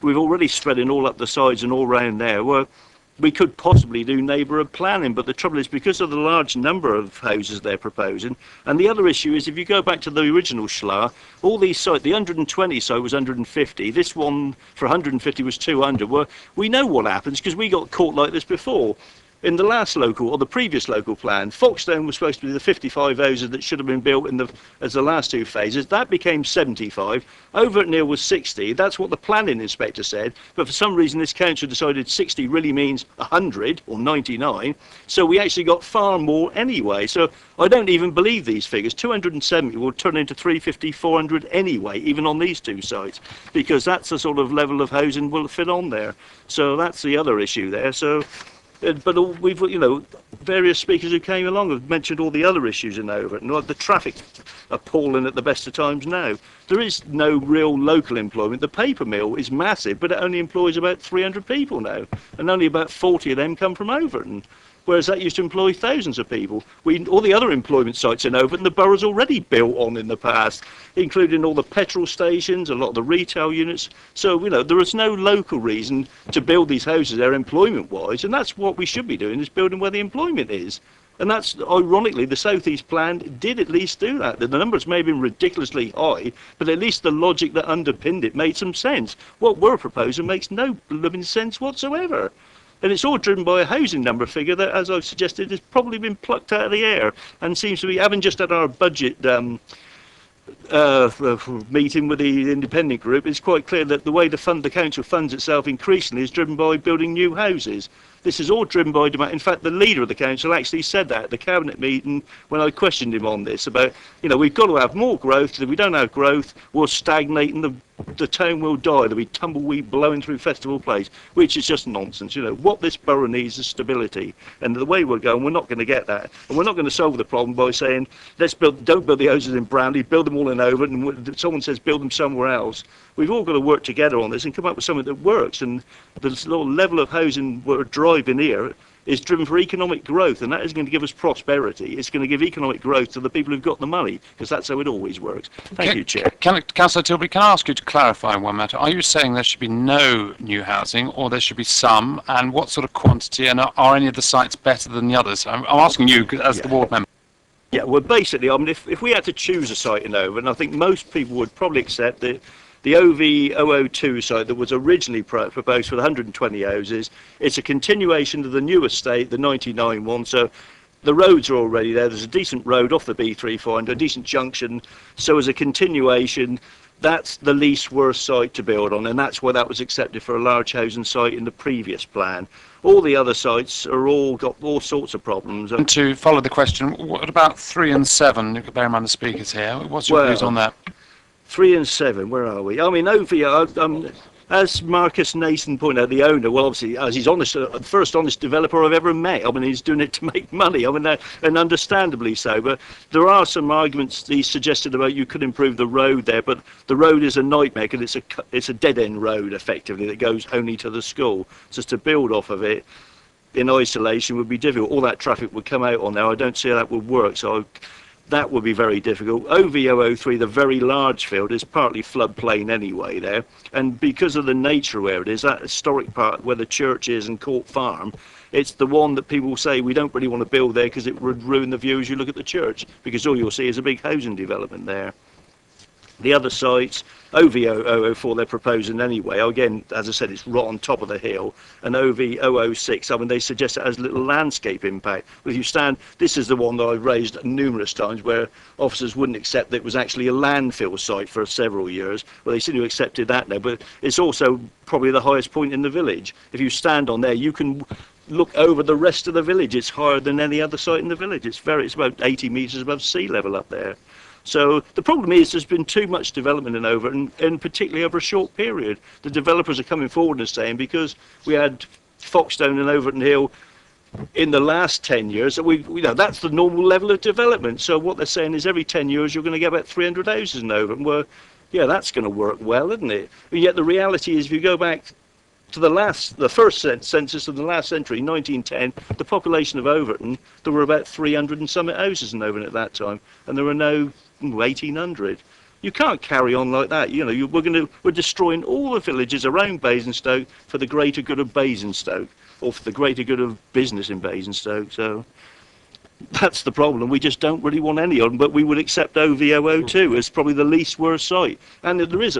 we've already spreading all up the sides and all round there. Well, we could possibly do neighbourhood planning, but the trouble is because of the large number of houses they're proposing, and the other issue is if you go back to the original SLA, all these sites, the 120 site was 150, this one for 150 was 200. Well, we know what happens because we got caught like this before. In the last local, or the previous local plan, Foxstone was supposed to be the 55 houses that should have been built as the last two phases. That became 75. Overton Hill was 60. That's what the planning inspector said. But for some reason, this council decided 60 really means 100 or 99. So we actually got far more anyway. So I don't even believe these figures. 270 will turn into 350, 400 anyway, even on these two sites, because that's the sort of level of housing will fit on there. So that's the other issue there. So. But we've, you know, various speakers who came along have mentioned all the other issues in Overton. Like the traffic appalling at the best of times now. There is no real local employment. The paper mill is massive, but it only employs about 300 people now, and only about 40 of them come from Overton. Whereas that used to employ thousands of people. All the other employment sites in Overton, the borough's already built on in the past, including all the petrol stations, a lot of the retail units. So, you know, there is no local reason to build these houses there employment-wise, and that's what we should be doing, is building where the employment is. And that's, ironically, the South East Plan did at least do that. The numbers may have been ridiculously high, but at least the logic that underpinned it made some sense. What we're proposing makes no blooming sense whatsoever. And it's all driven by a housing number figure that, as I've suggested, has probably been plucked out of the air and seems to be, having just had our budget meeting with the independent group, it's quite clear that the way the council funds itself increasingly is driven by building new houses. This is all driven by demand. In fact, the leader of the council actually said that at the cabinet meeting when I questioned him on this about, you know, we've got to have more growth, because if we don't have growth, we'll stagnate and the town will die. There'll be tumbleweed blowing through Festival Place, which is just nonsense. You know, what this borough needs is stability, and the way we're going, we're not going to get that. And we're not going to solve the problem by saying, don't build the houses in Brownlee, build them all in Overton, and someone says build them somewhere else. We've all got to work together on this and come up with something that works, and the level of housing we're driving here is driven for economic growth, and that is going to give us prosperity. It's going to give economic growth to the people who've got the money, because that's how it always works. Thank you, Chair. Councillor Tilbury, can I ask you to clarify one matter? Are you saying there should be no new housing, or there should be some, and what sort of quantity, and are any of the sites better than the others? I'm asking you as the ward member. Yeah, well, basically, I mean, if we had to choose a site in Overton, I think most people would probably accept that the OV002 site that was originally proposed for the 120 houses, it's a continuation of the new estate, the 99 one, so the roads are already there. There's a decent road off the B340, a decent junction, so as a continuation, that's the least worst site to build on, and that's why that was accepted for a large housing site in the previous plan. All the other sites are all got all sorts of problems. And to follow the question, what about 3 and 7? Bear in mind the speakers here. What's your views on that? 3 and 7, where are we? I mean, as Marcus Nason pointed out, the owner, well, obviously, as he's honest, the first honest developer I've ever met. I mean, he's doing it to make money. I mean, and understandably so. But there are some arguments he suggested about you could improve the road there, but the road is a nightmare because it's a dead-end road, effectively, that goes only to the school. Just to build off of it, in isolation would be difficult. All that traffic would come out on there. I don't see how that would work. So that would be very difficult. OV003, the very large field, is partly floodplain anyway there. And because of the nature where it is, that historic part where the church is and Court Farm, it's the one that people say we don't really want to build there because it would ruin the view as you look at the church, because all you'll see is a big housing development there. The other sites, OV004, they're proposing anyway. Again, as I said, it's right on top of the hill. And OV006, I mean, they suggest it has little landscape impact. But if you stand, this is the one that I've raised numerous times where officers wouldn't accept that it was actually a landfill site for several years. Well, they seem to have accepted that now. But it's also probably the highest point in the village. If you stand on there, you can look over the rest of the village. It's higher than any other site in the village. It's about 80 metres above sea level up there. So the problem is there's been too much development in Overton, and particularly over a short period. The developers are coming forward and saying because we had Foxstone and Overton Hill in the last 10 years, that that's the normal level of development. So what they're saying is every 10 years you're going to get about 300 houses in Overton. Well, yeah, that's going to work well, isn't it? But yet the reality is if you go back to the first census of the last century, 1910, the population of Overton, there were about 300 and some houses in Overton at that time, and there were no 1,800. You can't carry on like that. You know, we're destroying all the villages around Basingstoke for the greater good of Basingstoke, or for the greater good of business in Basingstoke. So that's the problem. We just don't really want any of them, but we would accept OV002 as probably the least worst site. And there is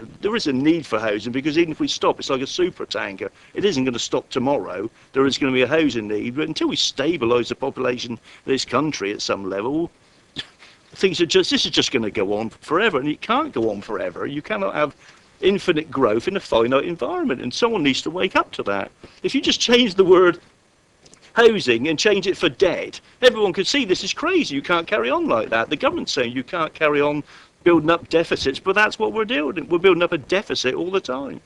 a need for housing, because even if we stop, it's like a super tanker. It isn't going to stop tomorrow. There is going to be a housing need, but until we stabilise the population of this country at some level, this is just going to go on forever, and it can't go on forever. You cannot have infinite growth in a finite environment, and someone needs to wake up to that. If you just change the word housing and change it for debt, everyone could see this is crazy. You can't carry on like that. The government's saying you can't carry on building up deficits, but that's what we're doing. We're building up a deficit all the time.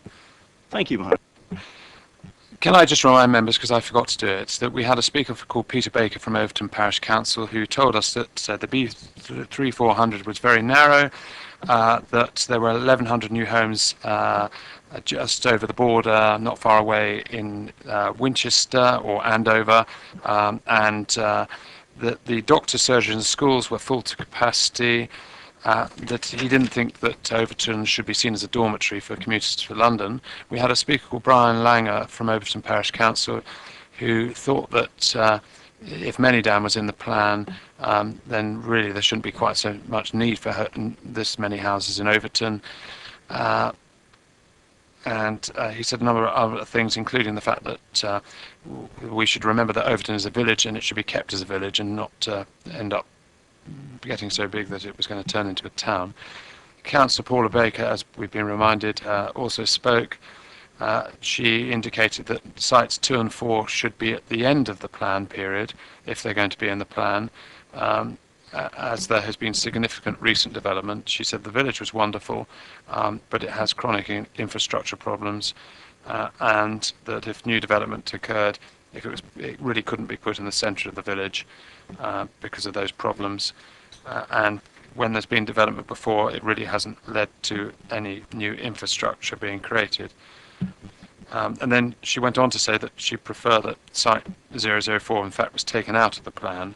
Thank you, Mark. Can I just remind members, because I forgot to do it, that we had a speaker called Peter Baker from Overton Parish Council who told us that the B3400 was very narrow, that there were 1,100 new homes just over the border, not far away in Winchester or Andover, and that the doctors, surgeons and schools were full to capacity, that he didn't think that Overton should be seen as a dormitory for commuters to London. We had a speaker called Brian Langer from Overton Parish Council who thought that if Manydown was in the plan, then really there shouldn't be quite so much need for this many houses in Overton. And he said a number of other things, including the fact that we should remember that Overton is a village and it should be kept as a village and not end up getting so big that it was going to turn into a town. Councillor Paula Baker, as we've been reminded, also spoke. She indicated that sites 2 and 4 should be at the end of the plan period, if they're going to be in the plan, as there has been significant recent development. She said the village was wonderful, but it has chronic infrastructure problems, and that if new development occurred, it really couldn't be put in the centre of the village because of those problems. And when there's been development before, it really hasn't led to any new infrastructure being created. And then she went on to say that she preferred that site 004 in fact was taken out of the plan.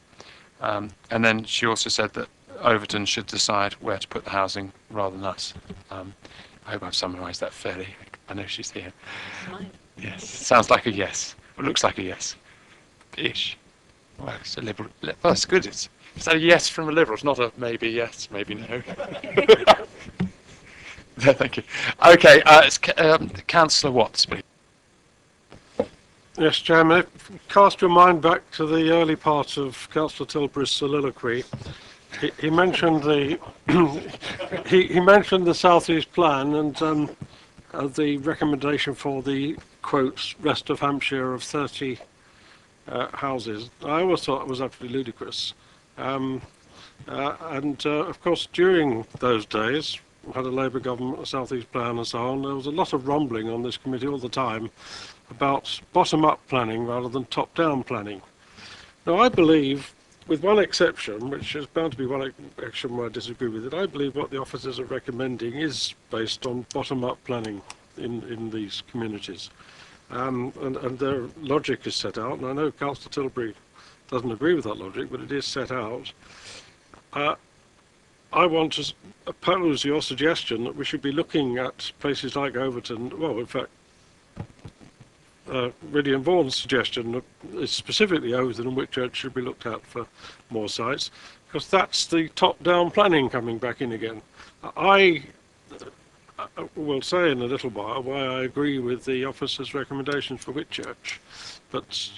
And then she also said that Overton should decide where to put the housing rather than us. I hope I've summarised that fairly. I know she's here. Yes, sounds like a yes. It looks like a yes. Ish. Well, it's a liberal. Well, that's good. It's a yes from a liberal. It's not a maybe yes, maybe no. No, thank you. Okay, it's Councillor Watts, please. Yes, Chairman. Cast your mind back to the early part of Councillor Tilbury's soliloquy. He mentioned the he mentioned the South East Plan and the recommendation for the quotes rest of Hampshire of 30 houses. I always thought it was absolutely ludicrous. And of course, during those days, we had a Labour government, a South East Plan and so on. There was a lot of rumbling on this committee all the time about bottom-up planning rather than top-down planning. Now, I believe, with one exception, which is bound to be one exception where I disagree with it, I believe what the officers are recommending is based on bottom-up planning in these communities. and their logic is set out, and I know Councillor Tilbury doesn't agree with that logic, but it is set out. I want to oppose your suggestion that we should be looking at places like Overton. Well, in fact, Ridley and Vaughan's suggestion is specifically Overton and Whitchurch should be looked at for more sites, because that's the top-down planning coming back in again. I will say in a little while why I agree with the officer's recommendations for Whitchurch, but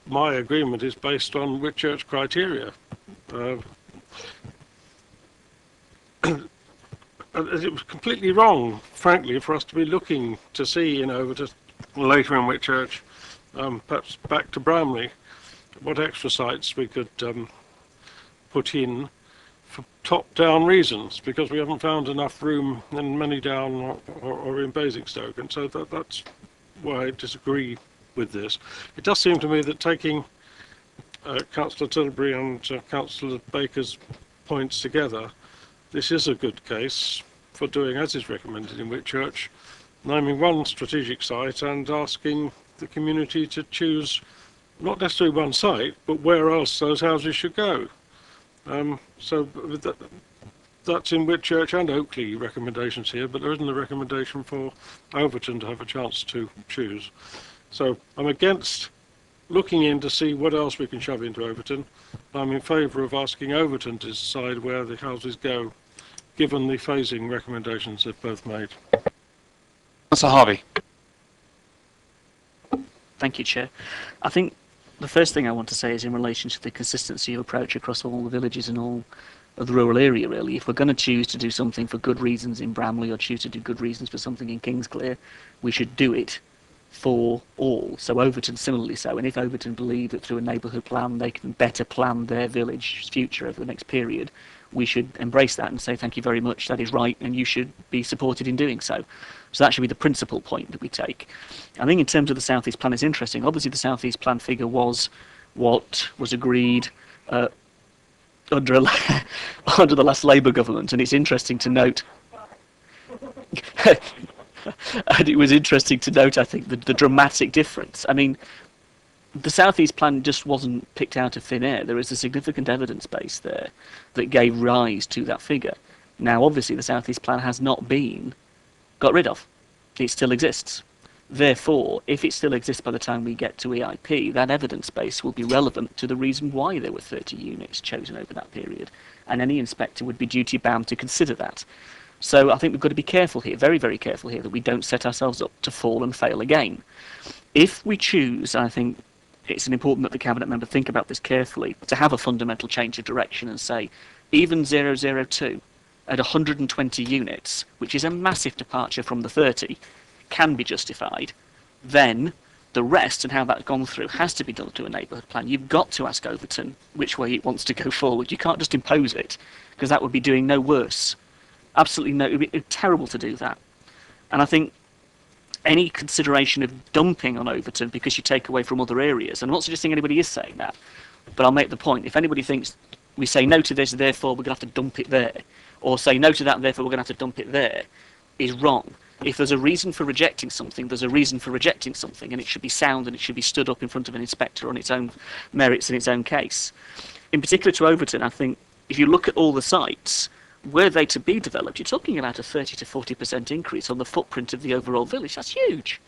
my agreement is based on Whitchurch criteria. It was completely wrong, frankly, for us to be looking to see in Overton, later in Whitchurch, perhaps back to Bramley, what extra sites we could put in for top-down reasons, because we haven't found enough room in Manydown or in Basingstoke, and so that's why I disagree with this. It does seem to me that taking Councillor Tilbury and Councillor Baker's points together, this is a good case for doing as is recommended in Whitchurch, naming one strategic site and asking the community to choose not necessarily one site, but where else those houses should go. So that's in Whitchurch and Oakley recommendations here, but there isn't a recommendation for Overton to have a chance to choose. So I'm against looking in to see what else we can shove into Overton. I'm in favour of asking Overton to decide where the houses go, given the phasing recommendations they've both made. Councillor Harvey. Thank you, Chair. I think the first thing I want to say is in relation to the consistency of approach across all the villages and all of the rural area, really. If we're going to choose to do something for good reasons in Bramley or choose to do good reasons for something in Kingsclear, we should do it for all. So Overton similarly so. And if Overton believe that through a neighbourhood plan they can better plan their village's future over the next period, we should embrace that and say thank you very much, that is right, and you should be supported in doing so. So that should be the principal point that we take. I think in terms of the South East Plan, it's interesting. Obviously the South East Plan figure was what was agreed under the last Labour government, and it's interesting to note and it was interesting to note, I think, the dramatic difference. I mean, the South East Plan just wasn't picked out of thin air. There is a significant evidence base there that gave rise to that figure. Now, obviously, the South East Plan has not been got rid of. It still exists. Therefore, if it still exists by the time we get to EIP, that evidence base will be relevant to the reason why there were 30 units chosen over that period, and any inspector would be duty-bound to consider that. So I think we've got to be careful here, very, very careful here, that we don't set ourselves up to fall and fail again. If we choose, I think it's important that the Cabinet member think about this carefully, to have a fundamental change of direction and say, even 002 at 120 units, which is a massive departure from the 30, can be justified, then the rest and how that's gone through has to be done through a neighbourhood plan. You've got to ask Overton which way it wants to go forward. You can't just impose it, because that would be doing no worse. Absolutely no, it would be terrible to do that. And I think any consideration of dumping on Overton because you take away from other areas, and I'm not suggesting anybody is saying that, but I'll make the point, if anybody thinks we say no to this, therefore we're going to have to dump it there, or say no to that, therefore we're going to have to dump it there, is wrong. If there's a reason for rejecting something, there's a reason for rejecting something, and it should be sound and it should be stood up in front of an inspector on its own merits in its own case. In particular to Overton, I think if you look at all the sites, were they to be developed, you're talking about a 30 to 40% increase on the footprint of the overall village. That's huge.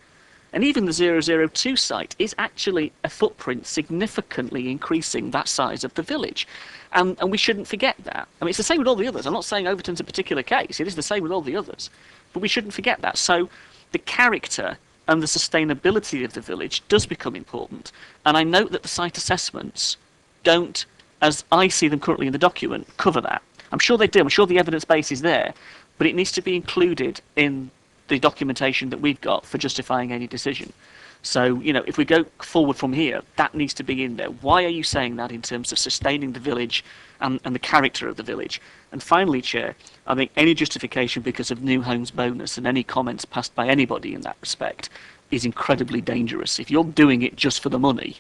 And even the 002 site is actually a footprint significantly increasing that size of the village. And we shouldn't forget that. I mean, it's the same with all the others. I'm not saying Overton's a particular case. It is the same with all the others. But we shouldn't forget that. So the character and the sustainability of the village does become important. And I note that the site assessments don't, as I see them currently in the document, cover that. I'm sure they do. I'm sure the evidence base is there. But it needs to be included in the documentation that we've got for justifying any decision. So, you know, if we go forward from here, that needs to be in there. Why are you saying that in terms of sustaining the village and the character of the village? And finally, Chair, I think any justification because of new homes bonus and any comments passed by anybody in that respect is incredibly dangerous. If you're doing it just for the money,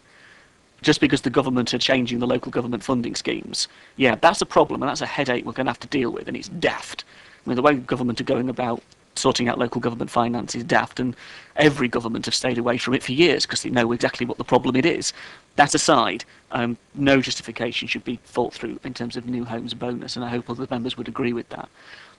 just because the government are changing the local government funding schemes, yeah, that's a problem and that's a headache we're going to have to deal with, and it's daft. I mean, the way government are going about sorting out local government finance is daft, and every government have stayed away from it for years because they know exactly what the problem it is. That aside, no justification should be thought through in terms of new homes bonus, and I hope other members would agree with that.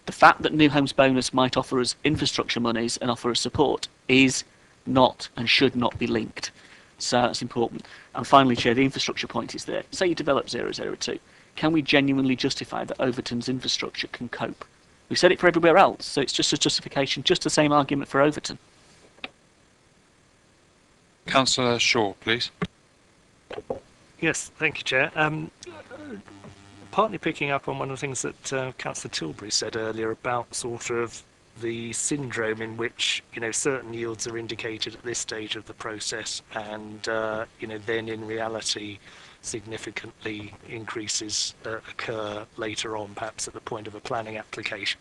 The fact that new homes bonus might offer us infrastructure monies and offer us support is not and should not be linked. So that's important. And finally, Chair, the infrastructure point is there. Say you develop 002. Can we genuinely justify that Overton's infrastructure can cope? We've said it for everywhere else, so it's just a justification, just the same argument for Overton. Councillor Shaw, please. Yes, thank you, Chair. Partly picking up on one of the things that Councillor Tilbury said earlier about sort of the syndrome in which, you know, certain yields are indicated at this stage of the process, and you know, then in reality significantly increases occur later on, perhaps at the point of a planning application.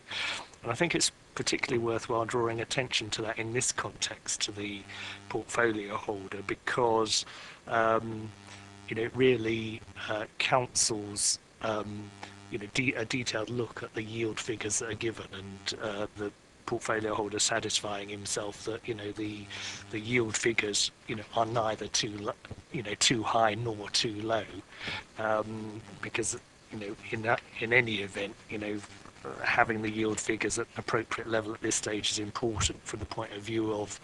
And I think it's particularly worthwhile drawing attention to that in this context to the portfolio holder, because you know, it really counsels you know, a detailed look at the yield figures that are given, and the portfolio holder satisfying himself that, you know, the yield figures, you know, are neither too high nor too low, because, you know, in any event, you know, having the yield figures at an appropriate level at this stage is important from the point of view of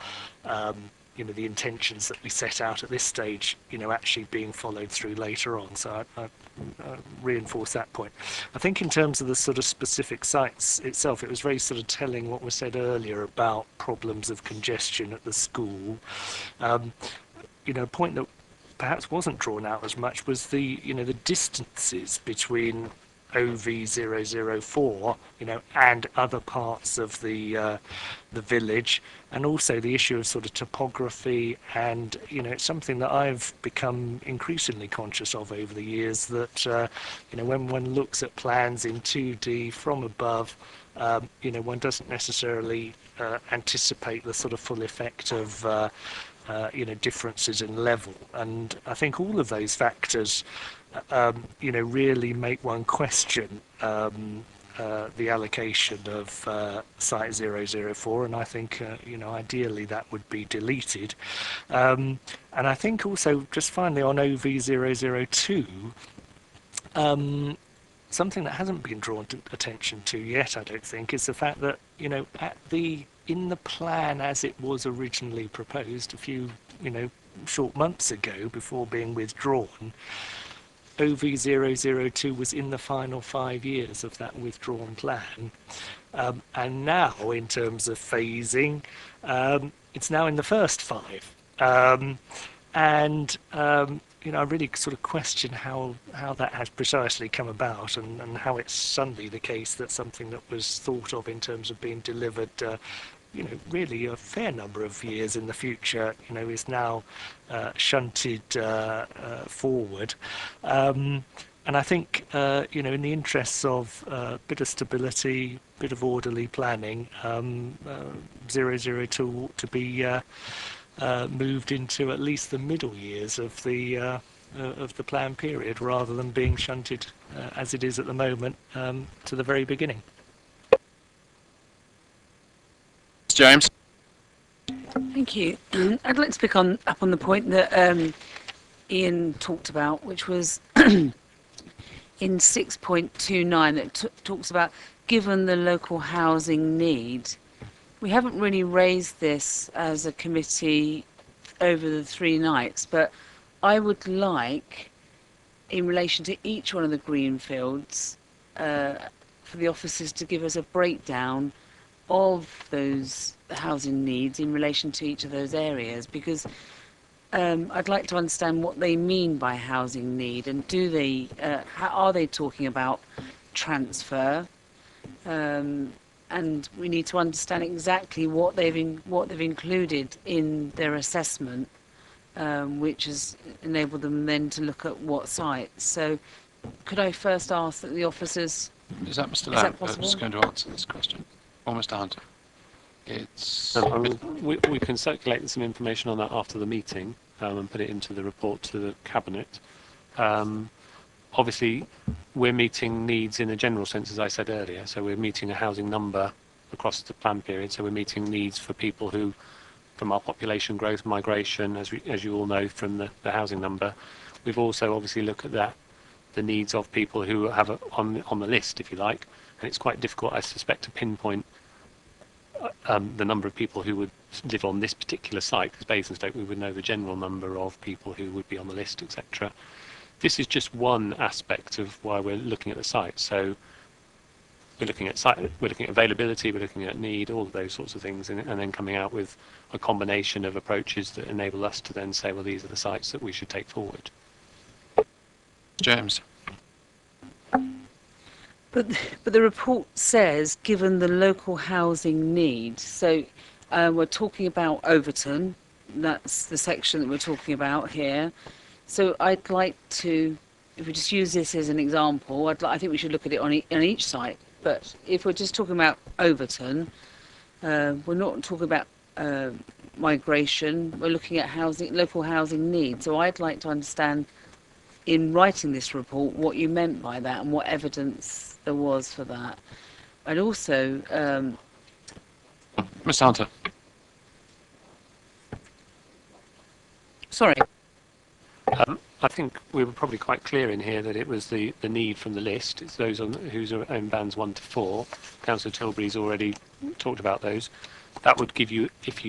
you know, the intentions that we set out at this stage, you know, actually being followed through later on. So I reinforce that point. I think in terms of the sort of specific sites itself, it was very sort of telling what was said earlier about problems of congestion at the school. You know, a point that perhaps wasn't drawn out as much was the, you know, the distances between OV004, you know, and other parts of the village, and also the issue of sort of topography. And, you know, it's something that I've become increasingly conscious of over the years, that you know, when one looks at plans in 2D from above, you know, one doesn't necessarily anticipate the sort of full effect of you know, differences in level. And I think all of those factors you know, really make one question the allocation of site 004, and I think you know, ideally that would be deleted. And I think also, just finally on OV002, something that hasn't been drawn attention to yet, I don't think, is the fact that, you know, in the plan as it was originally proposed a few, you know, short months ago before being withdrawn, OV002 was in the final 5 years of that withdrawn plan, and now in terms of phasing, it's now in the first 5, and you know, I really sort of question how that has precisely come about, and how it's suddenly the case that something that was thought of in terms of being delivered you know, really a fair number of years in the future, you know, is now shunted forward. And I think, you know, in the interests of a bit of stability, bit of orderly planning, 002 ought to be moved into at least the middle years of the plan period, rather than being shunted as it is at the moment to the very beginning. James. Thank you. I'd like to pick up on the point that Ian talked about, which was in 6.29 that talks about given the local housing need. We haven't really raised this as a committee over the 3 nights, but I would like, in relation to each one of the greenfields, for the officers to give us a breakdown of those housing needs in relation to each of those areas, because I'd like to understand what they mean by housing need, and do they are they talking about transfer, and we need to understand exactly what they've included in their assessment, which has enabled them then to look at what sites. So could I first ask that the officers... Is that Mr. Is Lamb that possible? who's going to answer this question? Or Mr. Hunter? It's... We can circulate some information on that after the meeting, and put it into the report to the Cabinet. Obviously, we're meeting needs in a general sense, as I said earlier, so we're meeting a housing number across the plan period. So we're meeting needs for people who, from our population growth, migration, as you all know from the housing number. We've also obviously looked at that, the needs of people who have on the list, if you like, and it's quite difficult, I suspect, to pinpoint the number of people who would live on this particular site. Because Basingstoke, we would know the general number of people who would be on the list, etc. This is just one aspect of why we're looking at the site. So we're looking at availability, we're looking at need, all of those sorts of things, and then coming out with a combination of approaches that enable us to then say, well, these are the sites that we should take forward. James. But the report says, given the local housing need, so we're talking about Overton, that's the section that we're talking about here. So I'd like to, if we just use this as an example, I think we should look at it on each site. But if we're just talking about Overton, we're not talking about migration, we're looking at local housing needs. So I'd like to understand, in writing this report, what you meant by that and what evidence there was for that. And also, Mr. Hunter. sorry. I think we were probably quite clear in here that it was the need from the list. It's those who's own bands 1 to 4. Councillor Tilbury's already talked about those. That would give you, if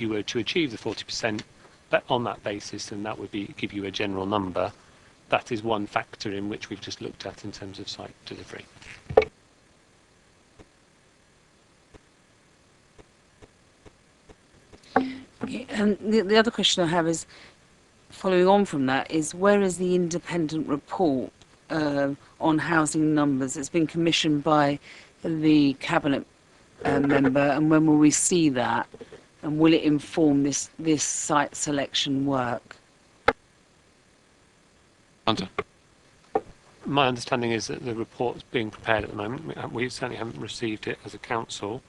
you were to achieve the 40%, but on that basis, then that would give you a general number. That is one factor in which we've just looked at in terms of site delivery. Okay, and the other question I have is, following on from that, is where is the independent report on housing numbers? It's been commissioned by the cabinet member, and when will we see that? And will it inform this site selection work? Hunter. My understanding is that the report's being prepared at the moment. We certainly haven't received it as a council.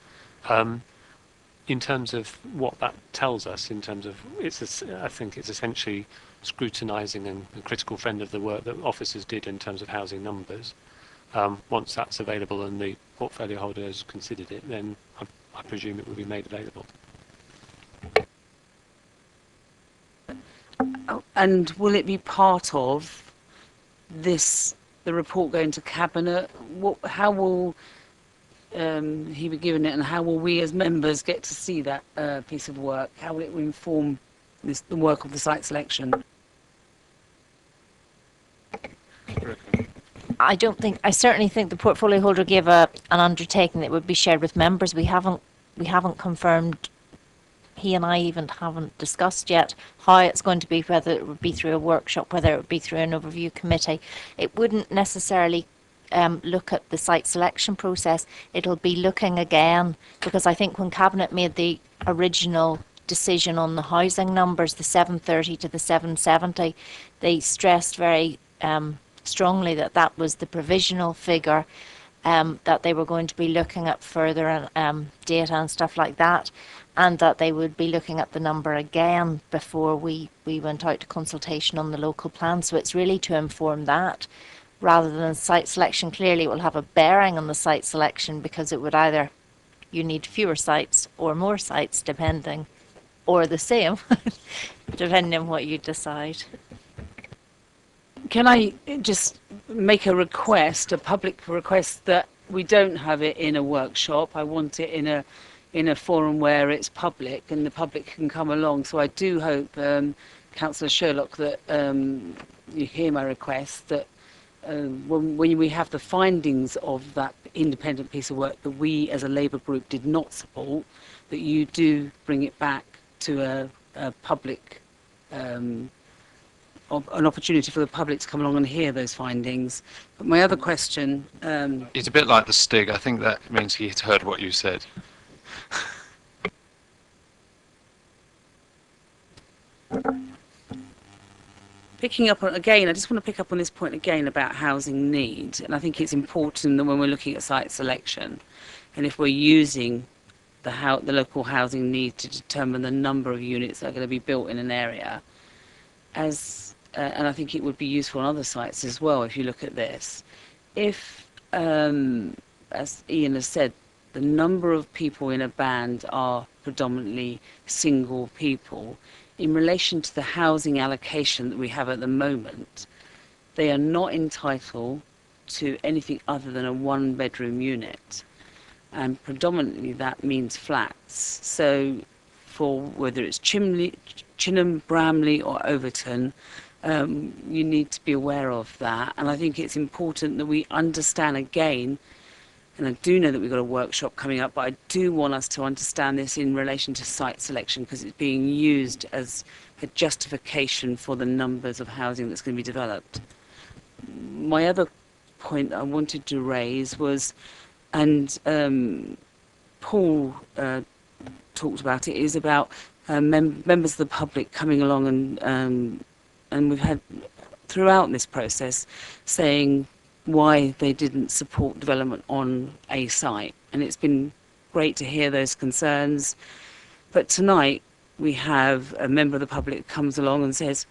In terms of what that tells us, in terms of I think it's essentially scrutinising and a critical friend of the work that officers did in terms of housing numbers. Once that's available and the portfolio holder has considered it, then I presume it will be made available. Oh, and will it be part of the report going to cabinet? How will he be given it, and how will we as members get to see that piece of work? How will it inform the work of the site selection? I certainly think the portfolio holder gave an undertaking that would be shared with members. We haven't confirmed, he and I even haven't discussed yet how it's going to be, whether it would be through a workshop, whether it would be through an overview committee. It wouldn't necessarily look at the site selection process. It'll be looking again, because I think when Cabinet made the original decision on the housing numbers, the 730 to the 770, they stressed very strongly that that was the provisional figure, that they were going to be looking at further data and stuff like that, and that they would be looking at the number again before we went out to consultation on the local plan. So it's really to inform that, rather than site selection. Clearly it will have a bearing on the site selection, because it would either, you need fewer sites or more sites, depending, or the same, depending on what you decide. Can I just make a request, a public request, that we don't have it in a workshop? I want it in a forum where it's public and the public can come along. So I do hope, Councillor Sherlock, that you hear my request, that when we have the findings of that independent piece of work that we as a Labour group did not support, that you do bring it back to a public, an opportunity for the public to come along and hear those findings. But my other question... It's a bit like the Stig. I think that means he's heard what you said. Picking up on, again, I just want to pick up on this point again about housing need, and I think it's important that when we're looking at site selection, and if we're using the local housing need to determine the number of units that are going to be built in an area, and I think it would be useful on other sites as well if you look at this. If, as Ian has said, the number of people in a band are predominantly single people. In relation to the housing allocation that we have at the moment, they are not entitled to anything other than a one-bedroom unit. And predominantly that means flats. So for whether it's Chinham, Bramley or Overton, you need to be aware of that. And I think it's important that we understand again, and I do know that we've got a workshop coming up, but I do want us to understand this in relation to site selection, because it's being used as a justification for the numbers of housing that's going to be developed. My other point I wanted to raise was, and Paul talked about it, is about members of the public coming along, and we've had throughout this process saying why they didn't support development on a site, and it's been great to hear those concerns. But tonight we have a member of the public that comes along and says,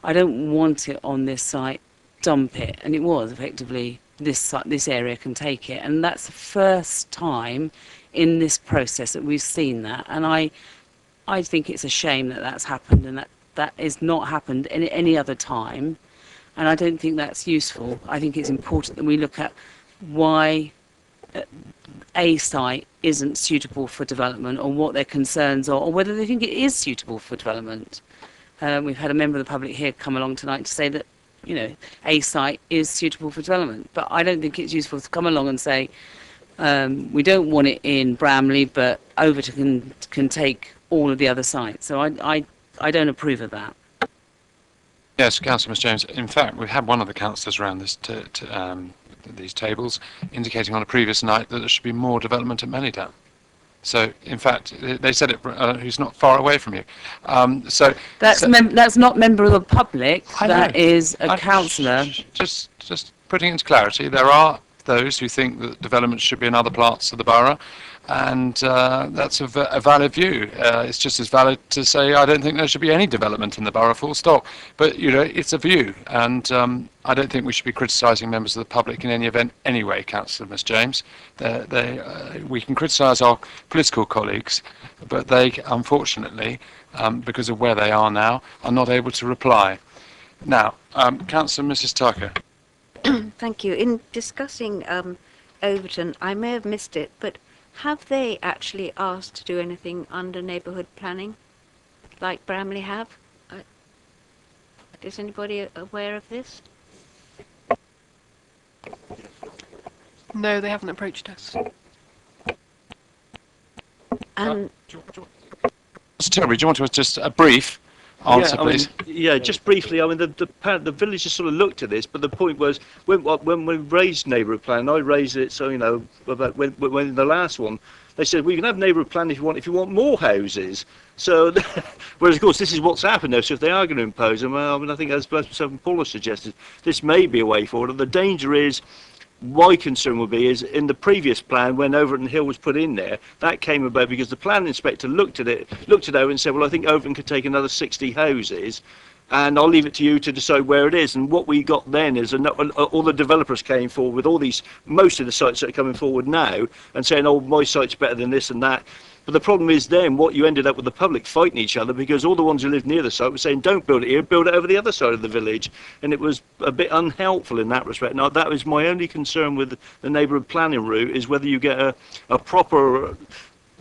I don't want it on this site, dump it. And it was effectively this area can take it, and that's the first time in this process that we've seen that. And I think it's a shame that that's happened, and that has not happened any other time. And I don't think that's useful. I think it's important that we look at why a site isn't suitable for development, or what their concerns are, or whether they think it is suitable for development. We've had a member of the public here come along tonight to say that, you know, a site is suitable for development. But I don't think it's useful to come along and say, we don't want it in Bramley, but Overton can take all of the other sites. So I don't approve of that. Yes, Councillor Ms James. In fact, we've had one of the councillors around this these tables indicating on a previous night that there should be more development at Manydown. So, in fact, they said it. Who's not far away from you. That's not member of the public. That is a councillor. Just putting it into clarity, there are those who think that development should be in other parts of the borough, and that's a valid view. It's just as valid to say I don't think there should be any development in the borough, full stop. But, you know, it's a view, and I don't think we should be criticising members of the public in any event anyway, Councillor Ms James. We can criticise our political colleagues, but they, unfortunately, because of where they are now, are not able to reply. Now, Councillor Mrs Tucker. Thank you. In discussing Overton, I may have missed it, but have they actually asked to do anything under neighbourhood planning, like Bramley have? Is anybody aware of this? No, they haven't approached us. And Mr Tilbury, do you want to just a brief answer, please? Just briefly. I mean, the village just sort of looked at this, but the point was when we raised neighbourhood plan, I raised it. So, you know, about when the last one, they said, well, you can have neighbourhood plan if you want more houses. So, whereas of course this is what's happened now. So if they are going to impose them, I mean, I think as Paul has suggested, this may be a way forward. And the danger is, my concern would be, is in the previous plan when Overton Hill was put in there, that came about because the planning inspector looked at it and said, well, I think Overton could take another 60 houses, and I'll leave it to you to decide where it is. And what we got then is all the developers came forward with all these, most of the sites that are coming forward now, and saying, oh, my site's better than this and that. But the problem is then what you ended up with the public fighting each other, because all the ones who lived near the site were saying, don't build it here, build it over the other side of the village. And it was a bit unhelpful in that respect. Now, that was my only concern with the neighbourhood planning route, is whether you get a proper,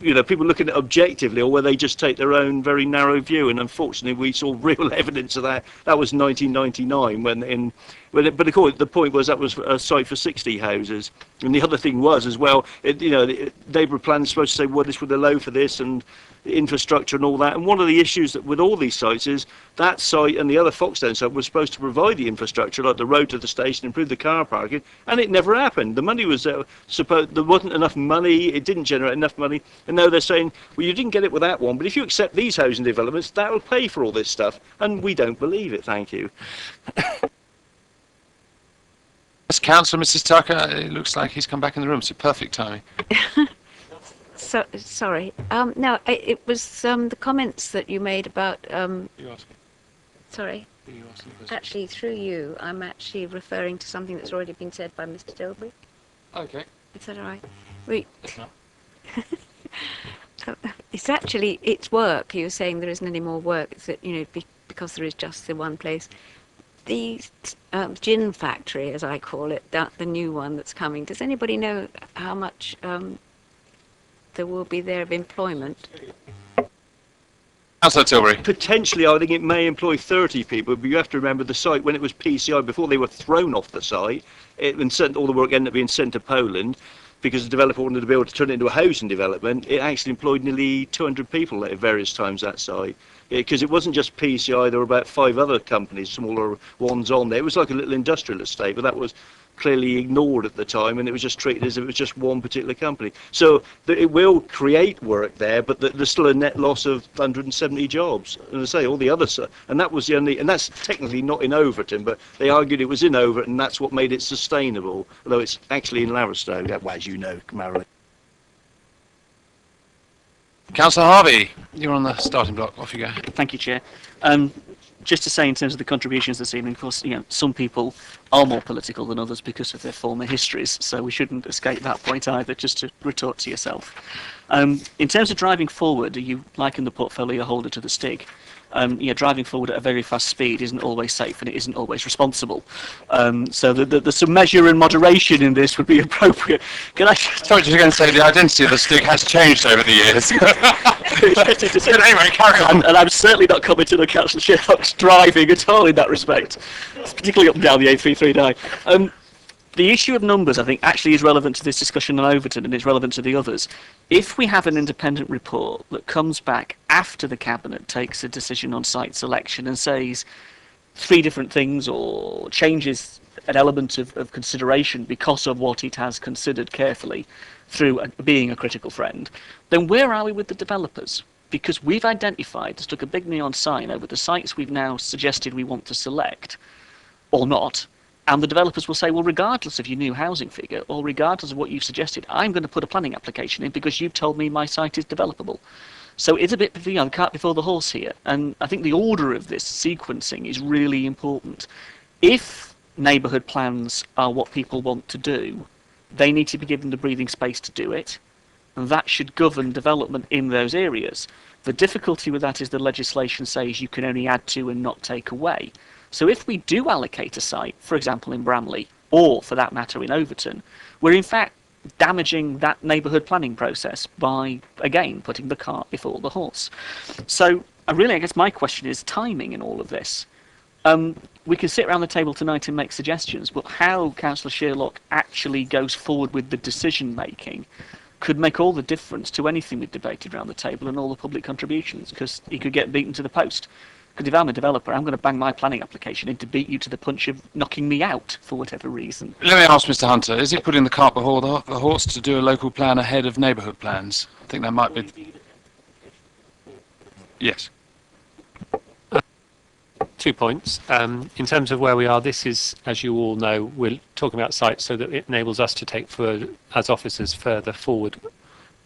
you know, people looking at it objectively, or whether they just take their own very narrow view. And unfortunately, we saw real evidence of that. That was 1999 but of course, the point was that was a site for 60 houses. And the other thing was as well, the neighbourhood plan is supposed to say, well, this would allow for this and infrastructure and all that. And one of the issues that with all these sites is that site and the other Foxdown site was supposed to provide the infrastructure, like the road to the station, improve the car parking, and it never happened. The money was there wasn't enough money, it didn't generate enough money, and now they're saying, well, you didn't get it with that one, but if you accept these housing developments, that will pay for all this stuff. And we don't believe it. Thank you. Yes, Councillor Mrs Tucker, it looks like he's come back in the room, so perfect timing. Sorry. No, it was the comments that you made about. You asking? Sorry. Actually, through you, I'm actually referring to something that's already been said by Mr. Dilbury. Okay. Is that all right? Yes, ma'am. It's actually, it's work. You were saying there isn't any more work. It's that, because there is just the one place. The gin factory, as I call it, the new one that's coming, does anybody know how much there will be there of employment? Councillor Tilbury. Potentially, I think it may employ 30 people, but you have to remember the site, when it was PCI, before they were thrown off the site, all the work ended up being sent to Poland, because the developer wanted to be able to turn it into a housing development. It actually employed nearly 200 people at various times that site. Because it wasn't just PCI, there were about 5 other companies, smaller ones on there. It was like a little industrial estate, but that was clearly ignored at the time, and it was just treated as if it was just one particular company. So it will create work there, but there's still a net loss of 170 jobs. And I say, all the others, and that was the only, and that's technically not in Overton, but they argued it was in Overton, and that's what made it sustainable, although it's actually in Laverstow, well, as you know, Marilyn. Councillor Harvey, you're on the starting block. Off you go. Thank you, Chair. Just to say, in terms of the contributions this evening, of course, some people are more political than others because of their former histories, so we shouldn't escape that point either, just to retort to yourself. In terms of driving forward, you liken the portfolio holder to the stick. Driving forward at a very fast speed isn't always safe and it isn't always responsible. So there's some measure and moderation in this would be appropriate. Can I? Sorry, just going to say the identity of the stick has changed over the years. Anyway, carry on. And I'm certainly not commenting on Councillor Sherlock's driving at all in that respect, particularly up and down the A339. The issue of numbers, I think, actually is relevant to this discussion on Overton, and it's relevant to the others. If we have an independent report that comes back after the Cabinet takes a decision on site selection and says 3 different things or changes an element of consideration because of what it has considered carefully through being a critical friend, then where are we with the developers? Because we've identified, stuck a big neon sign over the sites we've now suggested we want to select, or not, and the developers will say, well, regardless of your new housing figure, or regardless of what you've suggested, I'm going to put a planning application in because you've told me my site is developable. So it's a bit, the cart before the horse here. And I think the order of this sequencing is really important. If neighbourhood plans are what people want to do, they need to be given the breathing space to do it. And that should govern development in those areas. The difficulty with that is the legislation says you can only add to and not take away. So if we do allocate a site, for example in Bramley, or for that matter in Overton, we're in fact damaging that neighbourhood planning process by, again, putting the cart before the horse. So I guess my question is timing in all of this. We can sit around the table tonight and make suggestions, but how Councillor Sherlock actually goes forward with the decision making could make all the difference to anything we've debated around the table and all the public contributions, because he could get beaten to the post. Because if I'm a developer, I'm going to bang my planning application in to beat you to the punch of knocking me out for whatever reason. Let me ask Mr. Hunter, is it putting the cart before the horse to do a local plan ahead of neighbourhood plans? I think that might be... Yes. 2 points. In terms of where we are, this is, as you all know, we're talking about sites so that it enables us to take further, as officers, further forward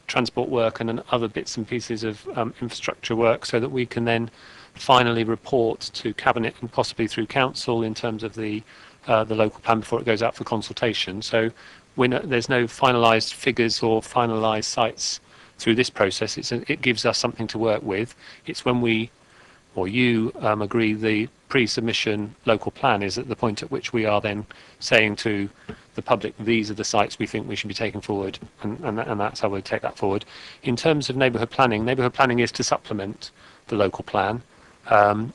transport work and other bits and pieces of infrastructure work, so that we can then finally report to Cabinet and possibly through Council in terms of the local plan before it goes out for consultation. So there's no finalised figures or finalised sites through this process. It gives us something to work with. It's when we, or you, agree the pre-submission local plan is at the point at which we are then saying to the public, these are the sites we think we should be taking forward, and that's how we'll take that forward. In terms of neighbourhood planning is to supplement the local plan.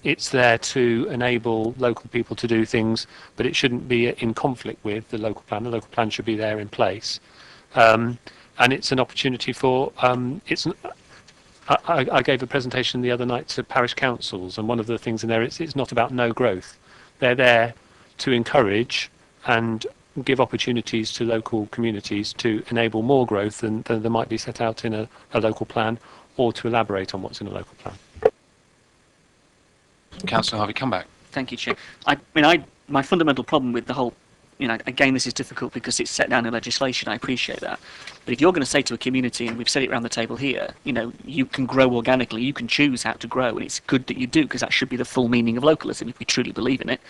It's there to enable local people to do things, but it shouldn't be in conflict with the local plan. The local plan should be there in place. And it's an opportunity for... I gave a presentation the other night to parish councils, and one of the things in there, it's not about no growth. They're there to encourage and give opportunities to local communities to enable more growth than there might be set out in a local plan, or to elaborate on what's in a local plan. Councillor Harvey, come back. Thank you, Chair. My fundamental problem with the whole, again, this is difficult because it's set down in legislation, I appreciate that. But if you're going to say to a community, and we've said it around the table here, you can grow organically, you can choose how to grow, and it's good that you do, because that should be the full meaning of localism if we truly believe in it.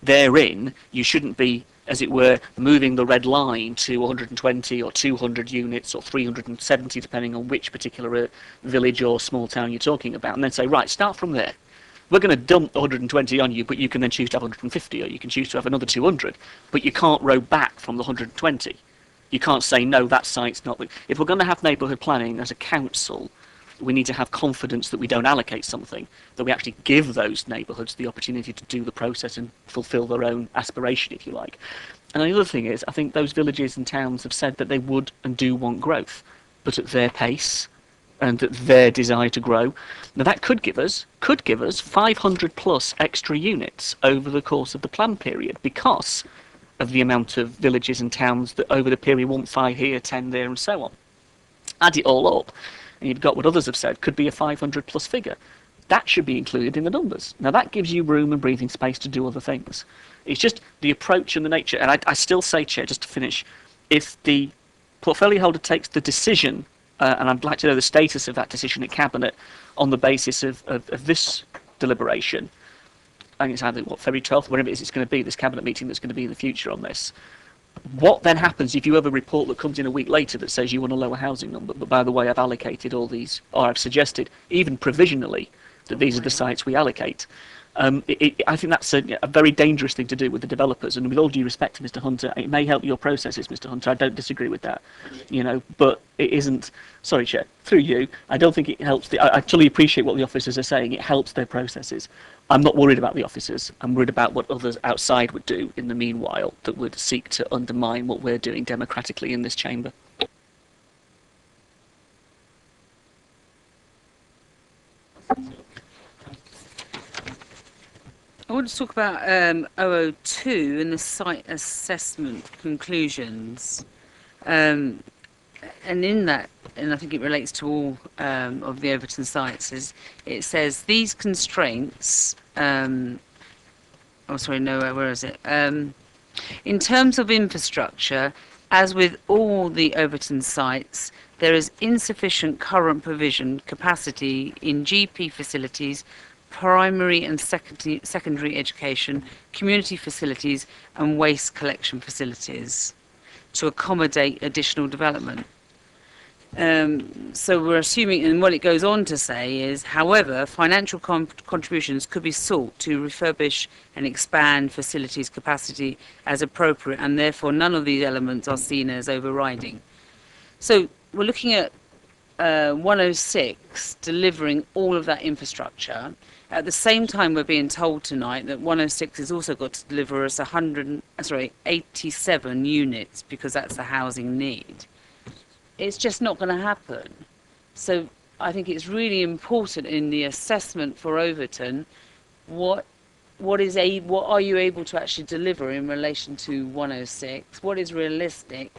Therein, you shouldn't be as it were, moving the red line to 120 or 200 units or 370, depending on which particular village or small town you're talking about, and then say, right, start from there. We're going to dump 120 on you, but you can then choose to have 150, or you can choose to have another 200, but you can't row back from the 120. You can't say, no, that site's not... If we're going to have neighbourhood planning as a council, we need to have confidence that we don't allocate something, that we actually give those neighbourhoods the opportunity to do the process and fulfil their own aspiration, if you like. And the other thing is, I think those villages and towns have said that they would and do want growth, but at their pace and at their desire to grow. Now that could give us 500 plus extra units over the course of the plan period, because of the amount of villages and towns that over the period want 5 here, 10 there, and so on. Add it all up, and you've got what others have said could be a 500 plus figure. That should be included in the numbers. Now that gives you room and breathing space to do other things. It's just the approach and the nature. And I still say, Chair, just to finish, if the portfolio holder takes the decision, and I'd like to know the status of that decision at Cabinet on the basis of this deliberation, I think it's either, February 12th, whenever it is it's going to be, this Cabinet meeting that's going to be in the future on this. What then happens if you have a report that comes in a week later that says you want a lower housing number, but by the way, I've allocated all these, or I've suggested, even provisionally, that these are the sites we allocate? I think that's a very dangerous thing to do with the developers, and with all due respect to Mr. Hunter, it may help your processes, Mr. Hunter, I don't disagree with that, but it isn't, sorry Chair, through you, I don't think it helps, I totally appreciate what the officers are saying, it helps their processes. I'm not worried about the officers, I'm worried about what others outside would do in the meanwhile that would seek to undermine what we're doing democratically in this chamber. I want to talk about 002 and the site assessment conclusions. And in that, and I think it relates to all of the Overton sites, it says these constraints, where is it? In terms of infrastructure, as with all the Overton sites, there is insufficient current provision capacity in GP facilities, primary and secondary education, community facilities and waste collection facilities to accommodate additional development. So we're assuming, and what it goes on to say is, however, financial contributions could be sought to refurbish and expand facilities capacity as appropriate, and therefore none of these elements are seen as overriding. So we're looking at 106 delivering all of that infrastructure. At the same time, we're being told tonight that 106 has also got to deliver us 87 units because that's the housing need. It's just not going to happen. So I think it's really important in the assessment for Overton, what are you able to actually deliver in relation to 106? What is realistic?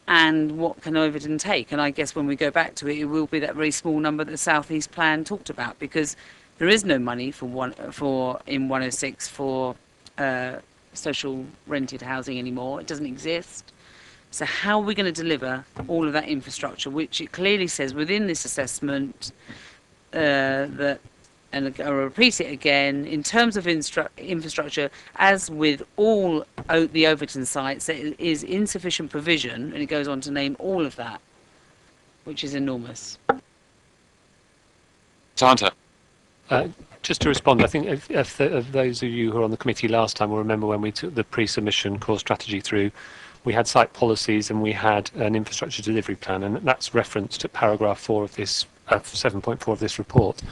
And what can Overton take? And I guess when we go back to it, it will be that very small number that the South East Plan talked about, because there is no money in 106 for social rented housing anymore. It doesn't exist. So how are we going to deliver all of that infrastructure, which it clearly says within this assessment that, and I'll repeat it again, in terms of infrastructure, as with all the Overton sites, there is insufficient provision, and it goes on to name all of that, which is enormous. Hunter. Just to respond, I think if those of you who were on the committee last time will remember when we took the pre-submission core strategy through, we had site policies and we had an infrastructure delivery plan, and that's referenced at paragraph 4 of this, 7.4 of this report.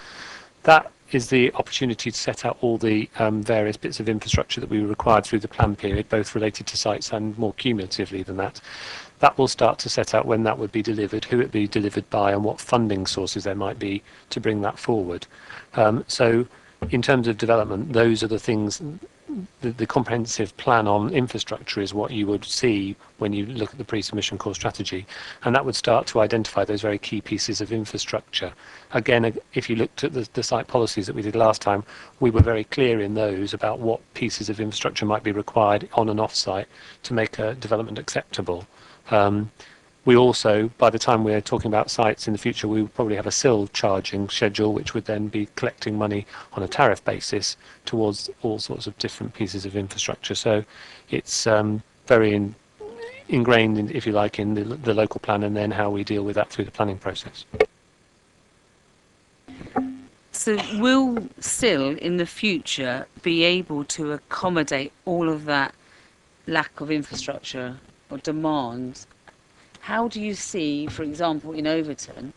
That is the opportunity to set out all the various bits of infrastructure that we required through the plan period, both related to sites and more cumulatively than that. That will start to set out when that would be delivered, who it would be delivered by, and what funding sources there might be to bring that forward. So in terms of development, those are the things, the comprehensive plan on infrastructure is what you would see when you look at the pre-submission core strategy, and that would start to identify those very key pieces of infrastructure. Again, if you looked at the site policies that we did last time, we were very clear in those about what pieces of infrastructure might be required on and off site to make a development acceptable. We also, by the time we're talking about sites in the future, we will probably have a SIL charging schedule, which would then be collecting money on a tariff basis towards all sorts of different pieces of infrastructure. So it's very ingrained, in, if you like, in the local plan, and then how we deal with that through the planning process. So will SIL in the future be able to accommodate all of that lack of infrastructure or demand? How do you see, for example, in Overton,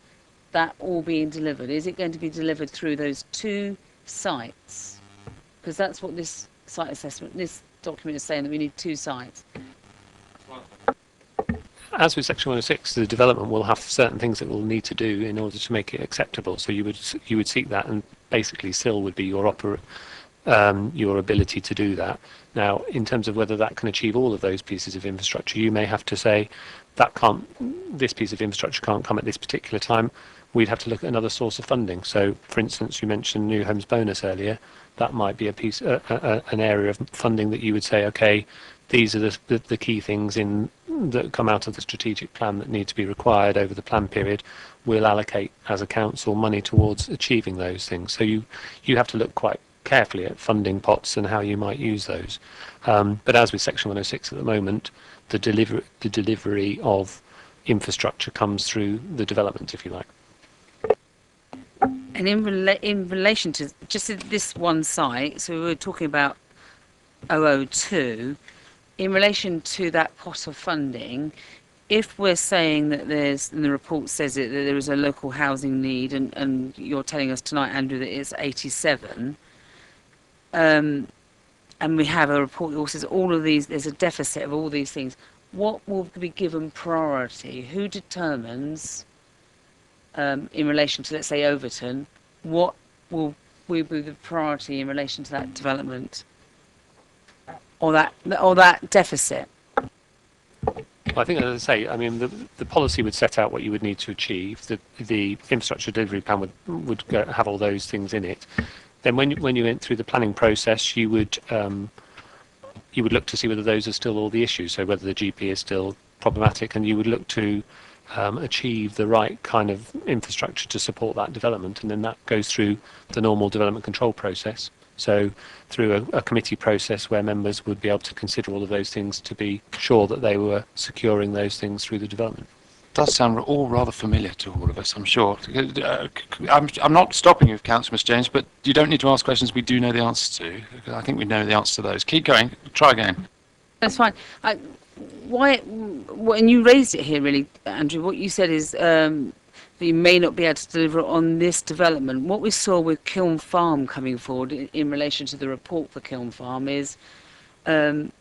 that all being delivered? Is it going to be delivered through those 2 sites? Because that's what this site assessment, this document is saying, that we need 2 sites. As with Section 106, the development will have certain things that we'll need to do in order to make it acceptable. So you would seek that, and basically SIL would be your ability to do that. Now, in terms of whether that can achieve all of those pieces of infrastructure, you may have to say this piece of infrastructure can't come at this particular time. We'd have to look at another source of funding. So, for instance, you mentioned New Homes Bonus earlier. That might be an area of funding that you would say, okay, these are the key things that come out of the strategic plan that need to be required over the plan period. We'll allocate as a council money towards achieving those things. So you have to look quite carefully at funding pots and how you might use those. But as with Section 106 at the moment, the delivery of infrastructure comes through the development, if you like. And in relation to just this one site, so we were talking about 002, in relation to that pot of funding, if we're saying that there's, and the report says it, that there is a local housing need, and you're telling us tonight, Andrew, that it's 87, and we have a report that also says all of these, there's a deficit of all these things, what will be given priority? Who determines, in relation to, let's say, Overton, what will be the priority in relation to that development or that deficit? Well, I think, as I say, I mean, the policy would set out what you would need to achieve. The infrastructure delivery plan would have all those things in it. Then, when you went through the planning process, you would look to see whether those are still all the issues. So whether the GP is still problematic, and you would look to achieve the right kind of infrastructure to support that development, and then that goes through the normal development control process. So through a committee process where members would be able to consider all of those things to be sure that they were securing those things through the development. Does sound all rather familiar to all of us, I'm sure. I'm not stopping you, Councillor Miss James, but you don't need to ask questions we do know the answer to. I think we know the answer to those. Keep going. Try again. That's fine. And you raised it here, really, Andrew. What you said is that you may not be able to deliver on this development. What we saw with Kiln Farm coming forward in relation to the report for Kiln Farm is Kiln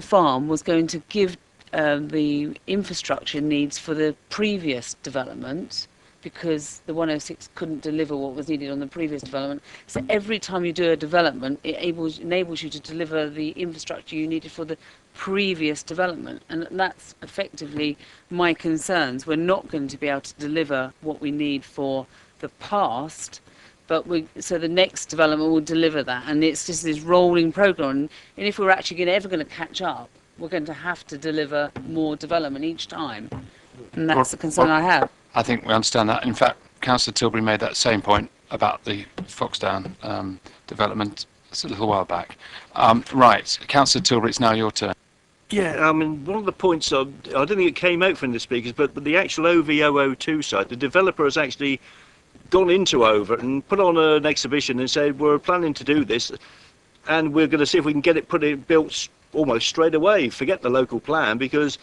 Farm was going to give the infrastructure needs for the previous development, because the 106 couldn't deliver what was needed on the previous development. So every time you do a development, it enables you to deliver the infrastructure you needed for the previous development. And that's effectively my concerns. We're not going to be able to deliver what we need for the past, but so the next development will deliver that. And it's just this rolling programme. And if we're actually ever going to catch up, we're going to have to deliver more development each time. And that's the concern I have. I think we understand that. In fact, Councillor Tilbury made that same point about the Foxdown development a little while back. Right, Councillor Tilbury, it's now your turn. Yeah, I mean, one of the points, I don't think it came out from the speakers, but the actual OV002 site, the developer has actually gone into Overton and put on an exhibition and said, we're planning to do this, and we're going to see if we can get it built almost straight away. Forget the local plan, because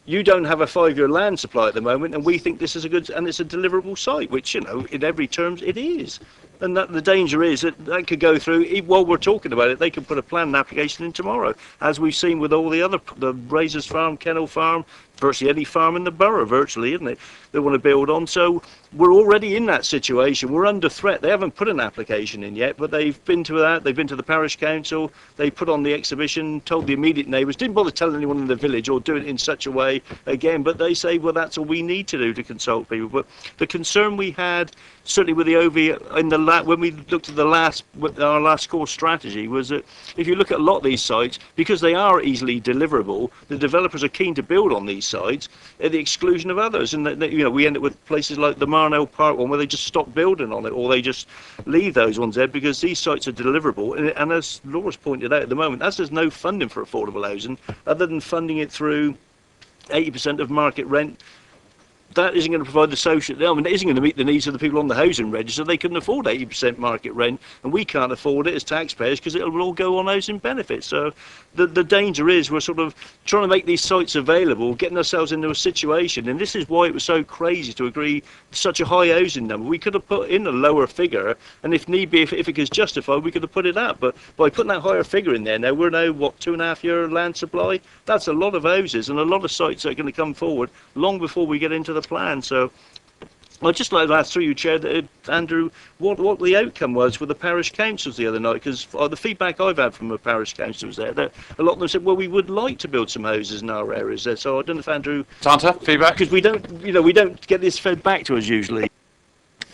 you don't have a 5-year land supply at the moment, and we think this is and it's a deliverable site, which, you know, in every terms it is. And that the danger is that could go through, while we're talking about it, they can put a planning application in tomorrow, as we've seen with all the Razors Farm, Kennel Farm, virtually any farm in the borough, virtually, isn't it? they want to build on. So we're already in that situation. We're under threat. They haven't put an application in yet, but they've been to that. They've been to the parish council. They put on the exhibition, told the immediate neighbours, didn't bother telling anyone in the village or do it in such a way again. But they say, well, that's all we need to do to consult people. But the concern we had, certainly with the OV in the when we looked at our last core strategy, was that if you look at a lot of these sites, because they are easily deliverable, the developers are keen to build on these sites at the exclusion of others, and that, you know, we end up with places like the Marnell Park one where they just stop building on it, or they just leave those ones there because these sites are deliverable. And as Laura's pointed out at the moment, as there's no funding for affordable housing other than funding it through 80% of market rent, that isn't going to provide the social, I mean, it isn't going to meet the needs of the people on the housing register. They couldn't afford 80% market rent, and we can't afford it as taxpayers because it'll all go on housing benefits. So the danger is we're sort of trying to make these sites available, getting ourselves into a situation, and this is why it was so crazy to agree such a high housing number. We could have put in a lower figure, and if need be, if it was justified, we could have put it up. But by putting that higher figure in there now, we're now, what, 2.5 year land supply? That's a lot of houses and a lot of sites that are going to come forward long before we get into the plan. So I'd just like to ask through you, Chair, Andrew, what the outcome was with the parish councils the other night, because the feedback I've had from the parish councils there, that a lot of them said, well, we would like to build some houses in our areas there. So I don't know if Andrew... Santa, feedback? Because we don't get this fed back to us usually.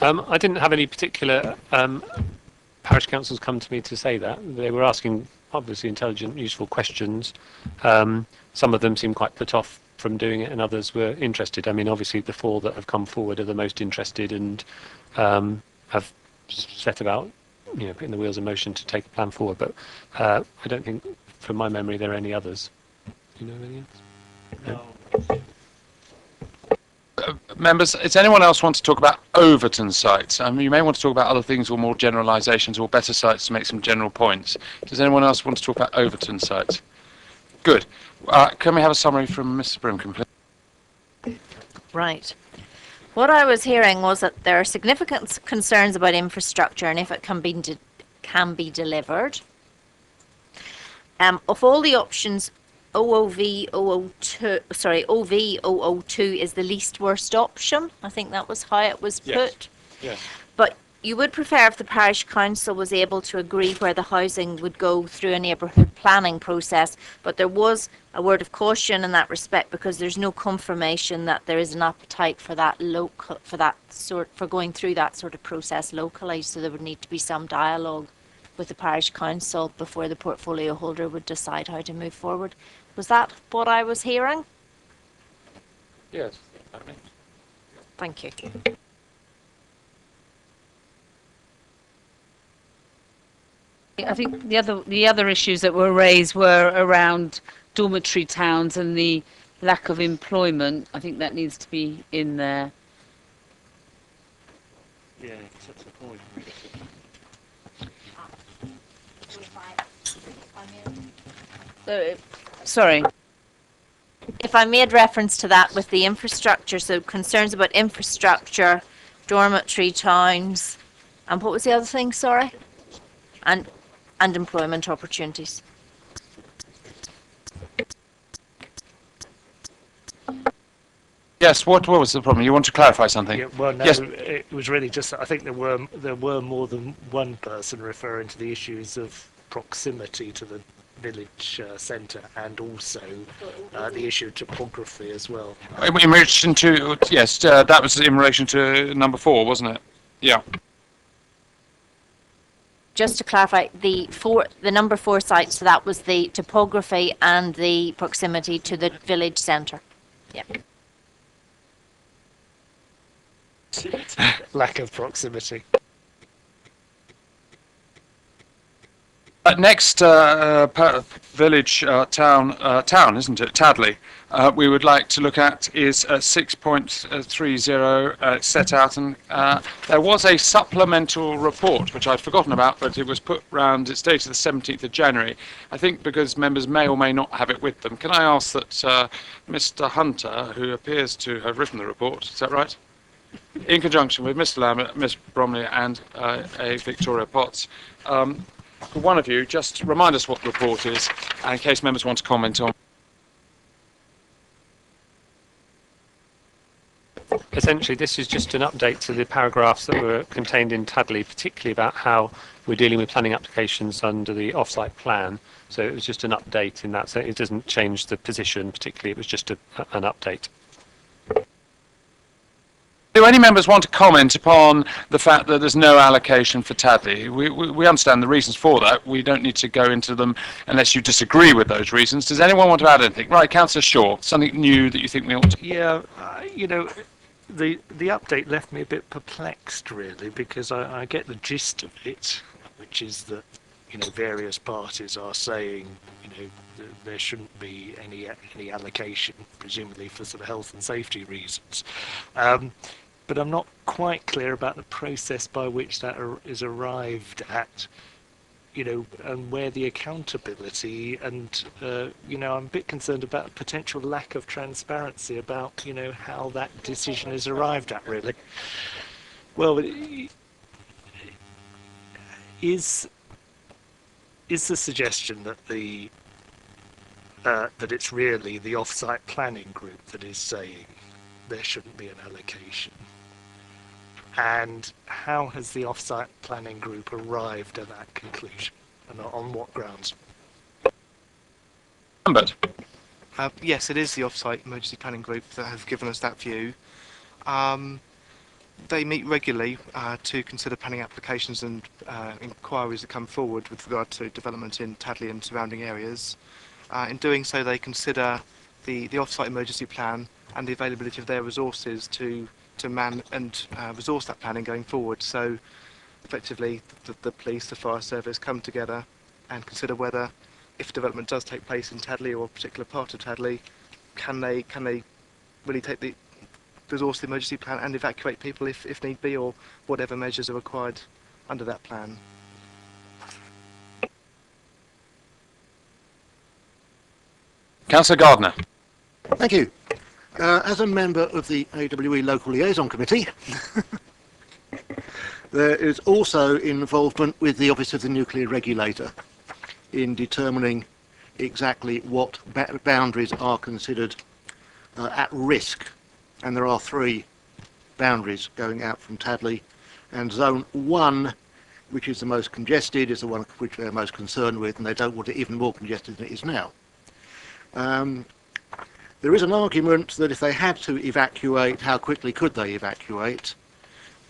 I didn't have any particular parish councils come to me to say that. They were asking obviously intelligent, useful questions. Some of them seemed quite put off from doing it, and others were interested. I mean, obviously the 4 that have come forward are the most interested and have set about, you know, putting the wheels in motion to take a plan forward. But I don't think, from my memory, there are any others. Do you know any others? No. Members, does anyone else want to talk about Overton sites? You may want to talk about other things or more generalisations or better sites to make some general points. Does anyone else want to talk about Overton sites? Good. Can we have a summary from Mrs. Brimkin, please? Right. What I was hearing was that there are significant concerns about infrastructure and if it can be delivered. Of all the options, OV 002 is the least worst option. I think that was how it was put. Yes. But you would prefer if the parish council was able to agree where the housing would go through a neighbourhood planning process, but there was a word of caution in that respect because there's no confirmation that there is an appetite for that for going through that sort of process locally. So there would need to be some dialogue with the parish council before the portfolio holder would decide how to move forward. Was that what I was hearing? Yes. Thank you. I think the other issues that were raised were around dormitory towns and the lack of employment. I think that needs to be in there. Yeah, that's the point. Sorry. If I made reference to that with the infrastructure, so concerns about infrastructure, dormitory towns, and what was the other thing, sorry? And employment opportunities. Yes, what was the problem? You want to clarify something? Yeah, well, no, yes. It was really just, I think there were more than one person referring to the issues of proximity to the village centre and also the issue of topography as well. In relation to, yes, that was in relation to number 4, wasn't it? Yeah. Just to clarify, the number 4 sites, so that was the topography and the proximity to the village centre. Yeah. Lack of proximity. Next village town, isn't it? Tadley. We would like to look at is 6.30 set out, and there was a supplemental report which I'd forgotten about, but it was put round. It's dated the 17th of January. I think because members may or may not have it with them. Can I ask that Mr. Hunter, who appears to have written the report, is that right? In conjunction with Mr. Lambert, Miss Bromley, and a Victoria Potts. One of you, just remind us what the report is, in case members want to comment on. essentially, this is just an update to the paragraphs that were contained in Tadley, particularly about how we're dealing with planning applications under the off-site plan. So it was just an update in that, so it doesn't change the position particularly, it was just an update. Do any members want to comment upon the fact that there's no allocation for Tadley? We understand the reasons for that. We don't need to go into them unless you disagree with those reasons. Does anyone want to add anything? Right, Councillor Shaw, something new that you think we ought to... Yeah, you know, the update left me a bit perplexed, really, because I get the gist of it, which is that, you know, various parties are saying, you know, there shouldn't be any allocation, presumably for sort of health and safety reasons. But I'm not quite clear about the process by which that is arrived at, you know, and where the accountability and, you know, I'm a bit concerned about a potential lack of transparency about, you know, how that decision is arrived at, really. Well, is the suggestion that that it's really the off-site planning group that is saying there shouldn't be an allocation? And how has the off-site planning group arrived at that conclusion, and on what grounds? Yes, it is the off-site emergency planning group that has given us that view. They meet regularly to consider planning applications and inquiries that come forward with regard to development in Tadley and surrounding areas. In doing so, they consider the off-site emergency plan and the availability of their resources to man and resource that planning going forward. So effectively the police, the fire service come together and consider whether, if development does take place in Tadley or a particular part of Tadley, can they really take the resource the emergency plan and evacuate people if need be, or whatever measures are required under that plan. Councillor Gardner. Thank you. As a member of the AWE Local Liaison Committee, there is also involvement with the Office of the Nuclear Regulator in determining exactly what boundaries are considered at risk. And there are 3 boundaries going out from Tadley, and Zone 1, which is the most congested, is the one which they're most concerned with, and they don't want it even more congested than it is now. There is an argument that if they had to evacuate, how quickly could they evacuate?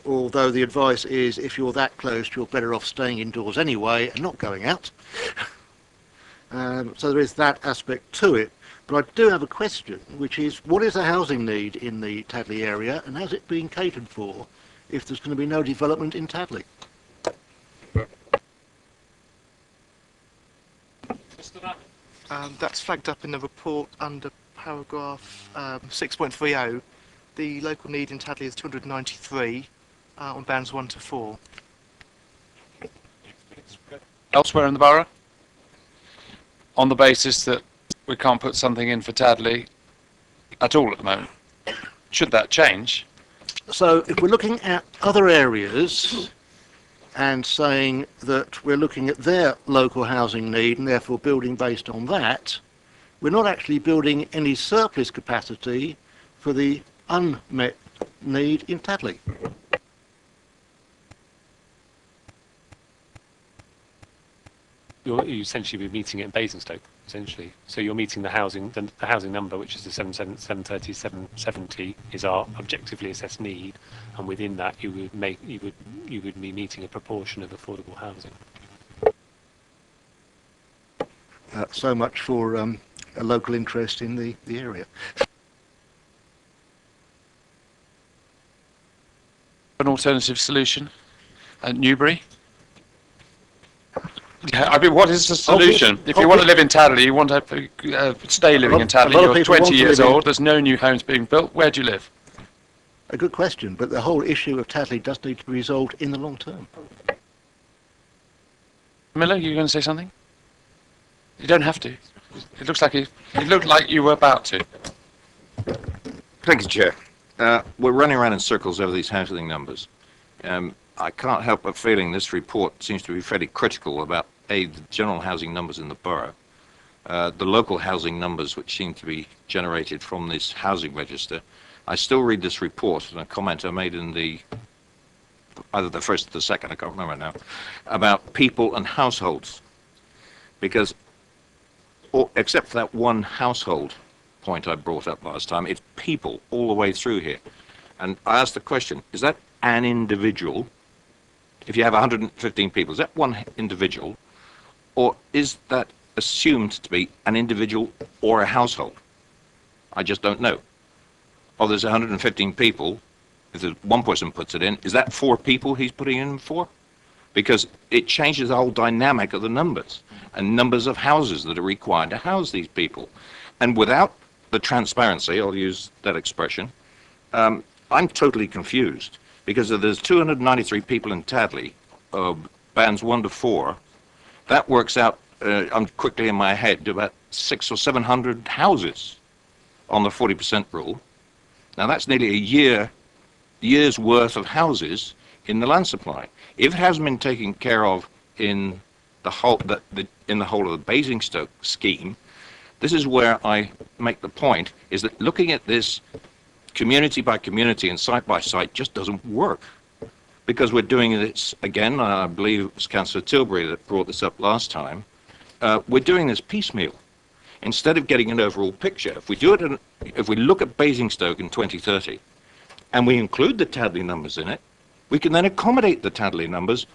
Although the advice is, if you're that close, you're better off staying indoors anyway and not going out. So there is that aspect to it. But I do have a question, which is, what is the housing need in the Tadley area, and has it been catered for if there's going to be no development in Tadley? That's flagged up in the report under paragraph 6.30. The local need in Tadley is 293 on bands 1 to 4. Elsewhere in the borough? On the basis that we can't put something in for Tadley at all at the moment. Should that change? So if we're looking at other areas and saying that we're looking at their local housing need and therefore building based on that, we're not actually building any surplus capacity for the unmet need in Tadley. You essentially be meeting it in Basingstoke, essentially. So you're meeting the housing number, which is the 730, 770, is our objectively assessed need, and within that you would be meeting a proportion of affordable housing. So much for a local interest in the area. An alternative solution at Newbury? Yeah, I mean, what is the solution? If you want to live in Tadley, you want to stay living in Tadley, you're 20 years old, there's no new homes being built, where do you live? A good question, but the whole issue of Tadley does need to be resolved in the long term. Miller, you going to say something? You don't have to. It looks like it looked like you were about to. Thank you, Chair. We're running around in circles over these housing numbers. I can't help but feeling this report seems to be fairly critical about, A, the general housing numbers in the borough, the local housing numbers which seem to be generated from this housing register, I still read this report and a comment I made in either the first or the second, I can't remember now, about people and households. Because, except for that one household point I brought up last time, it's people all the way through here. And I asked the question, is that an individual? If you have 115 people, is that one individual? Or is that assumed to be an individual or a household? I just don't know. Or there's 115 people, if there's one person puts it in, is that 4 people he's putting in for? Because it changes the whole dynamic of the numbers and numbers of houses that are required to house these people. And without the transparency, I'll use that expression, I'm totally confused. Because if there's 293 people in Tadley, bands 1 to 4, that works out, I'm quickly in my head, to about 600 or 700 houses on the 40% rule. Now that's nearly a year's worth of houses in the land supply. If it hasn't been taken care of in the whole in the whole of the Basingstoke scheme, this is where I make the point, is that looking at this community by community and site by site just doesn't work. Because we're doing this, again, I believe it was Councillor Tilbury that brought this up last time, we're doing this piecemeal. Instead of getting an overall picture, if we look at Basingstoke in 2030, and we include the Tadley numbers in it, we can then accommodate the Tadley numbers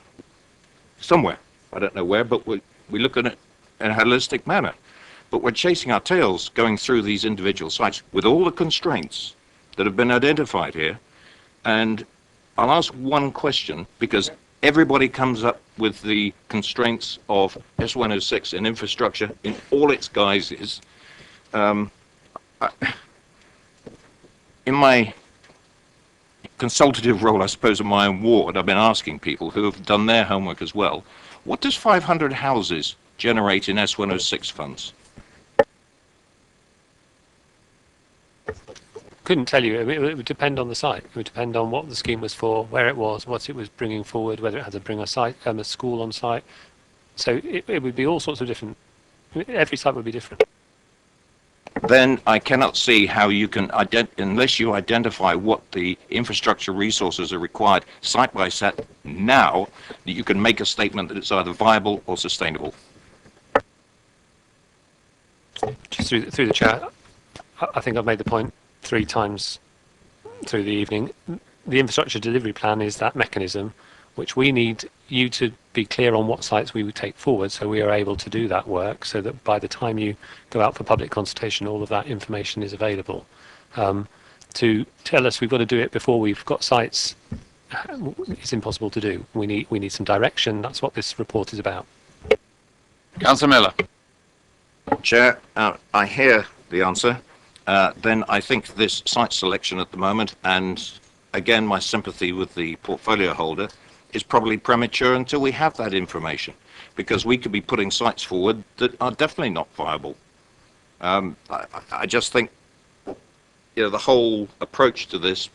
somewhere. I don't know where, but we look at it in a holistic manner. But we're chasing our tails going through these individual sites with all the constraints that have been identified here. And I'll ask one question, because everybody comes up with the constraints of S106 and infrastructure in all its guises. In my consultative role, I suppose, in my own ward, I've been asking people who have done their homework as well, what does 500 houses generate in S106 funds? Couldn't tell you. It would depend on the site. It would depend on what the scheme was for, where it was, what it was bringing forward, whether it had to bring a school on site. So it would be all sorts of different. Every site would be different. Then I cannot see how you can, unless you identify what the infrastructure resources are required site by site now, that you can make a statement that it's either viable or sustainable. Just through the chat, I think I've made the point 3 times through the evening. The infrastructure delivery plan is that mechanism which we need you to be clear on what sites we would take forward, so we are able to do that work, so that by the time you go out for public consultation, all of that information is available. To tell us we've got to do it before we've got sites, it's impossible to do. We need some direction. That's what this report is about. Councillor Miller. Chair, I hear the answer. Then I think this site selection at the moment, and again my sympathy with the portfolio holder, is probably premature until we have that information, because we could be putting sites forward that are definitely not viable. I just think, the whole approach to this,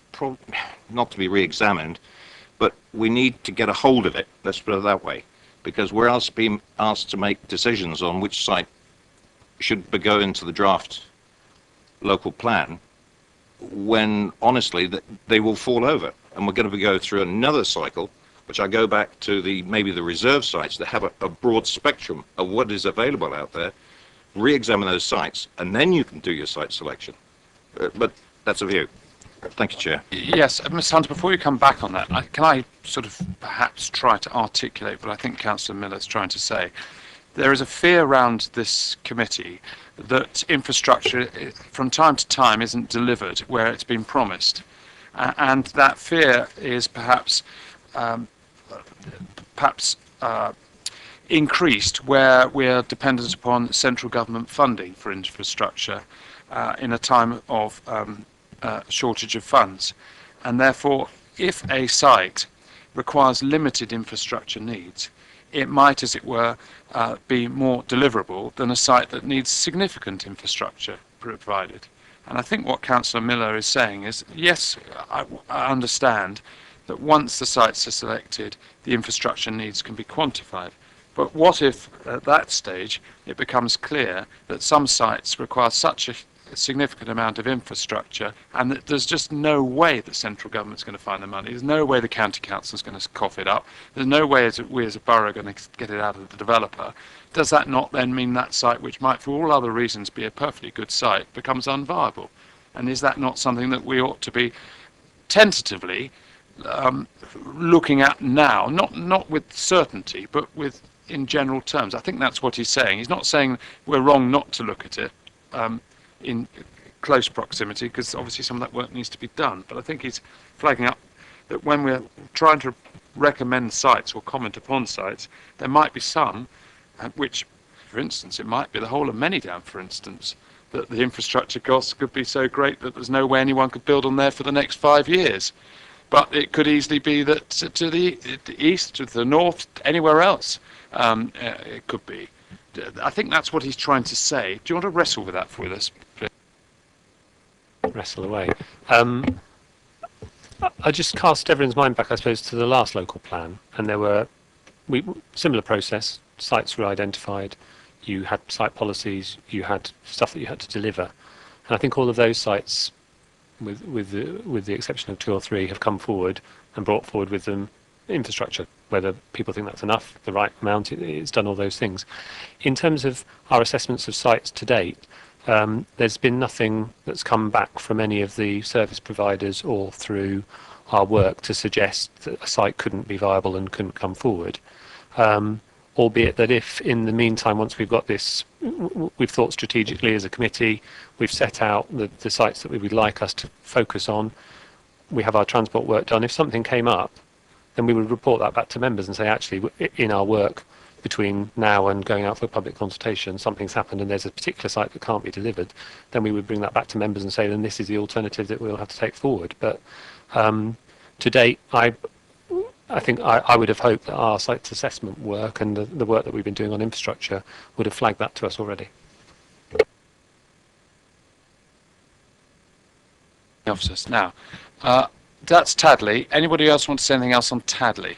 not to be re-examined, but we need to get a hold of it, let's put it that way, because we're being asked to make decisions on which site should go into the draft local plan, when honestly they will fall over, and we're going to go through another cycle, which I go back to maybe the reserve sites that have a broad spectrum of what is available out there, re-examine those sites, and then you can do your site selection. But that's a view. Thank you, Chair. Yes, Mr. Hunter, before you come back on that, can I sort of perhaps try to articulate what I think Councillor Miller's trying to say? There is a fear around this committee that infrastructure from time to time isn't delivered where it's been promised. And that fear is perhaps increased where we are dependent upon central government funding for infrastructure in a time of shortage of funds. And therefore, if a site requires limited infrastructure needs, it might, as it were, be more deliverable than a site that needs significant infrastructure provided. And I think what Councillor Miller is saying is, yes, I understand that once the sites are selected, the infrastructure needs can be quantified. But what if, at that stage, it becomes clear that some sites require such a a significant amount of infrastructure, and that there's just no way the central government's going to find the money. There's no way the county council's going to cough it up. There's no way we as a borough are going to get it out of the developer. Does that not then mean that site, which might for all other reasons be a perfectly good site, becomes unviable? And is that not something that we ought to be tentatively looking at now, not with certainty, but with in general terms? I think that's what he's saying. He's not saying we're wrong not to look at it in close proximity, because obviously some of that work needs to be done. But I think he's flagging up that when we're trying to recommend sites or comment upon sites, there might be some which, for instance, it might be the whole of Manydown, for instance, that the infrastructure costs could be so great that there's no way anyone could build on there for the next 5 years. But it could easily be that to the east, to the north, anywhere else, it could be. I think that's what he's trying to say. Do you want to wrestle with that with us, please? Wrestle away. I just cast everyone's mind back, I suppose, to the last local plan, and there were similar process. Sites were identified. You had site policies. You had stuff that you had to deliver, and I think all of those sites, with the exception of 2 or 3, have come forward and brought forward with them infrastructure. Whether people think that's enough, the right amount, it's done all those things. In terms of our assessments of sites to date, there's been nothing that's come back from any of the service providers or through our work to suggest that a site couldn't be viable and couldn't come forward. Albeit that if in the meantime, once we've got this, we've thought strategically as a committee, we've set out the sites that we would like us to focus on, we have our transport work done. If something came up, then we would report that back to members and say, actually, in our work between now and going out for public consultation, something's happened and there's a particular site that can't be delivered, then we would bring that back to members and say, then this is the alternative that we'll have to take forward. But to date, I think I would have hoped that our site assessment work and the work that we've been doing on infrastructure would have flagged that to us already. Officers. Now, that's Tadley. Anybody else want to say anything else on Tadley?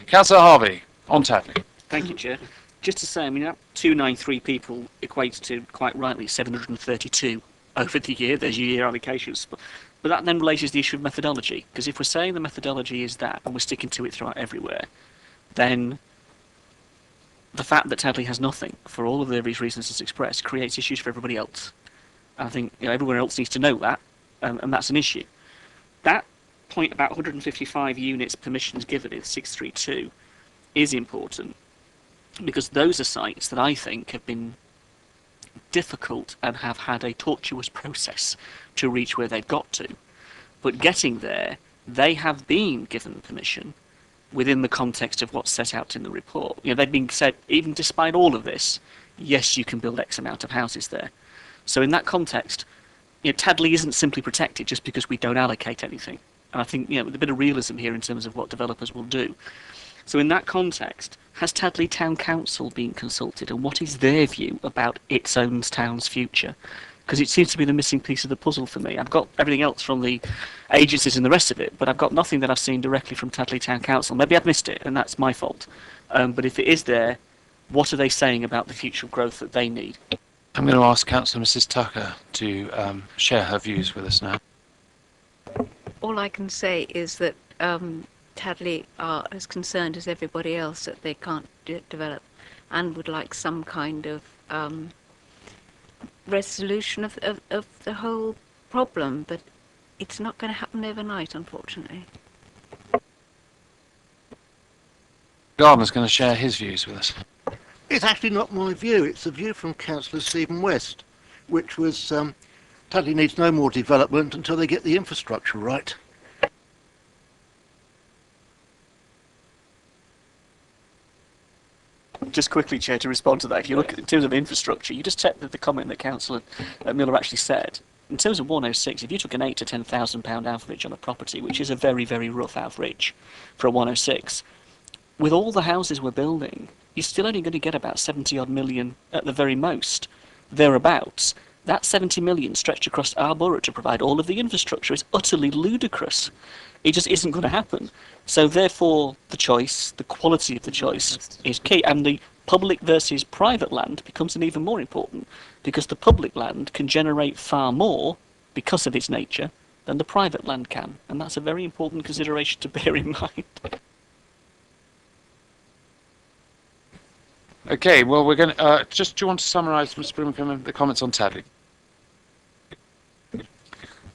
Councillor Harvey, on Tadley. Thank you, Chair. Just to say, I mean, that 293 people equates to, quite rightly, 732 over the year. There's your year allocations. But that then relates to the issue of methodology, because if we're saying the methodology is that, and we're sticking to it throughout everywhere, then the fact that Tadley has nothing, for all of the reasons it's expressed, creates issues for everybody else. And I think everyone else needs to know that, and that's an issue. That point about 155 units permissions given in 632 is important, because those are sites that I think have been difficult and have had a tortuous process to reach where they've got to. But getting there, they have been given permission within the context of what's set out in the report. You know, they've been said, even despite all of this, yes, you can build X amount of houses there. So in that context, Tadley isn't simply protected just because we don't allocate anything. And I think, with a bit of realism here in terms of what developers will do. So in that context, has Tadley Town Council been consulted, and what is their view about its own town's future? Because it seems to be the missing piece of the puzzle for me. I've got everything else from the agencies and the rest of it, but I've got nothing that I've seen directly from Tadley Town Council. Maybe I've missed it, and that's my fault. But if it is there, what are they saying about the future growth that they need? I'm going to ask Councillor Mrs Tucker to share her views with us now. All I can say is that Tadley are as concerned as everybody else that they can't develop, and would like some kind of resolution of the whole problem, but it's not going to happen overnight, unfortunately. Gardner's going to share his views with us. It's actually not my view, it's the view from Councillor Stephen West, which was Tadley needs no more development until they get the infrastructure right. Just quickly, Chair, to respond to that, if you look at in terms of infrastructure, you just check the comment that Councillor Miller actually said. In terms of 106, if you took an £8,000 to £10,000 average on a property, which is a very, very rough average for a 106, with all the houses we're building, you're still only going to get about 70 odd million at the very most, thereabouts. that 70 million stretched across our borough to provide all of the infrastructure is utterly ludicrous. It just isn't going to happen. So therefore, the choice, the quality of the choice is key, and the public versus private land becomes an even more important, because the public land can generate far more because of its nature than the private land can, and that's a very important consideration to bear in mind. Okay, well, we're going to just. Do you want to summarise, Mr. Brimacombe, the comments on Tadley?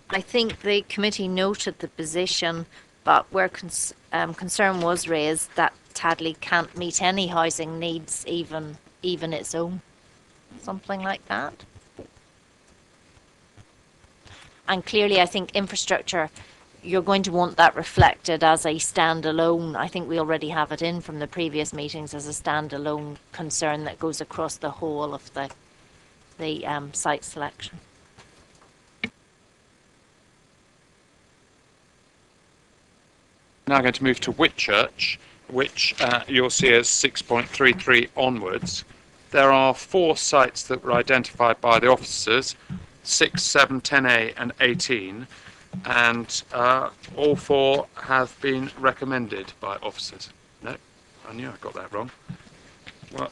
I think the committee noted the position, but where concern was raised that Tadley can't meet any housing needs, even its own, something like that. And clearly, I think infrastructure, you're going to want that reflected as a standalone. I think we already have it in from the previous meetings as a standalone concern that goes across the whole of the site selection. Now going to move to Whitchurch, which you'll see as 6.33 onwards. There are 4 sites that were identified by the officers, 6, 7, 10A and 18, and all 4 have been recommended by officers. No, I knew I got that wrong.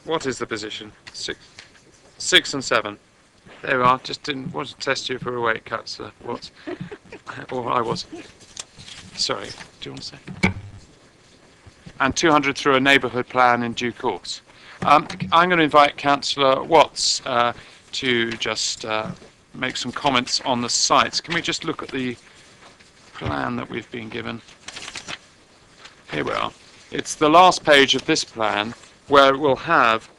What is the position? 6 and 7. There we are. Just didn't want to test you if we were awake, Councillor Watts. Or I was. Sorry, do you want to say? And 200 through a neighbourhood plan in due course. I'm going to invite Councillor Watts to just make some comments on the sites. Can we just look at the plan that we've been given? Here we are. It's the last page of this plan where it will have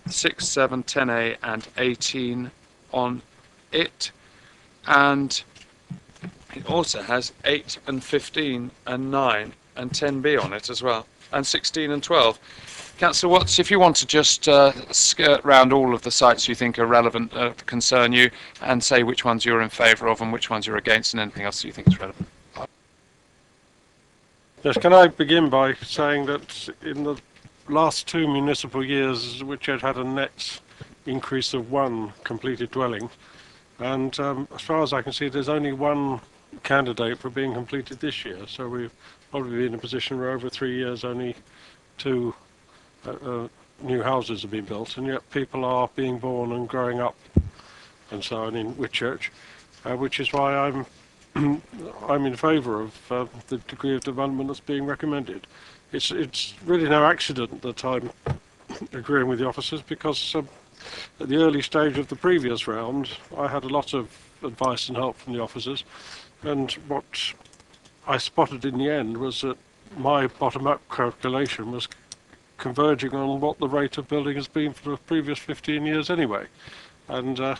6, 7, 10A and 18 on it. And it also has 8 and 15 and 9 and 10B on it as well, and 16 and 12. Councillor Watts, if you want to just skirt round all of the sites you think are relevant, concern you, and say which ones you're in favour of and which ones you're against, and anything else you think is relevant. Yes, can I begin by saying that in the last 2 municipal years, Whitchurch had a net increase of 1 completed dwelling, and as far as I can see, there's only 1 candidate for being completed this year, so we've probably been in a position where over 3 years only 2 new houses have been built, and yet people are being born and growing up and so on in Whitchurch, which is why I'm in favour of the degree of development that's being recommended. It's really no accident that I'm agreeing with the officers, because at the early stage of the previous round I had a lot of advice and help from the officers, and what I spotted in the end was that my bottom-up calculation was converging on what the rate of building has been for the previous 15 years anyway, and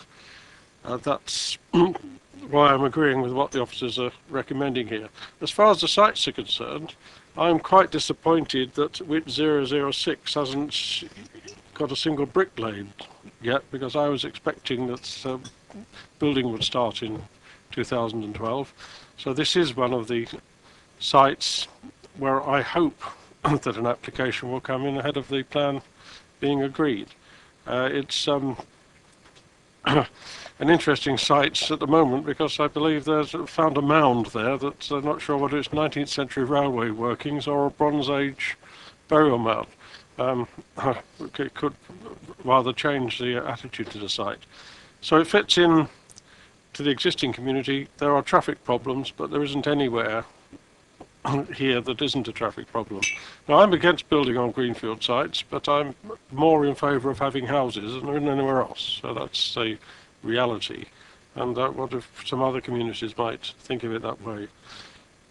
that's why I'm agreeing with what the officers are recommending here. As far as the sites are concerned, I'm quite disappointed that WIT 006 hasn't got a single brick laid yet, because I was expecting that building would start in 2012. So this is one of the sites where I hope that an application will come in ahead of the plan being agreed. It's an interesting site at the moment, because I believe there's found a mound there that I'm not sure whether it's 19th century railway workings or a Bronze Age burial mound. It could rather change the attitude to the site. So it fits in to the existing community. There are traffic problems, but there isn't anywhere here that isn't a traffic problem. Now, I'm against building on greenfield sites, but I'm more in favour of having houses than anywhere else. So that's a reality. And what if some other communities might think of it that way?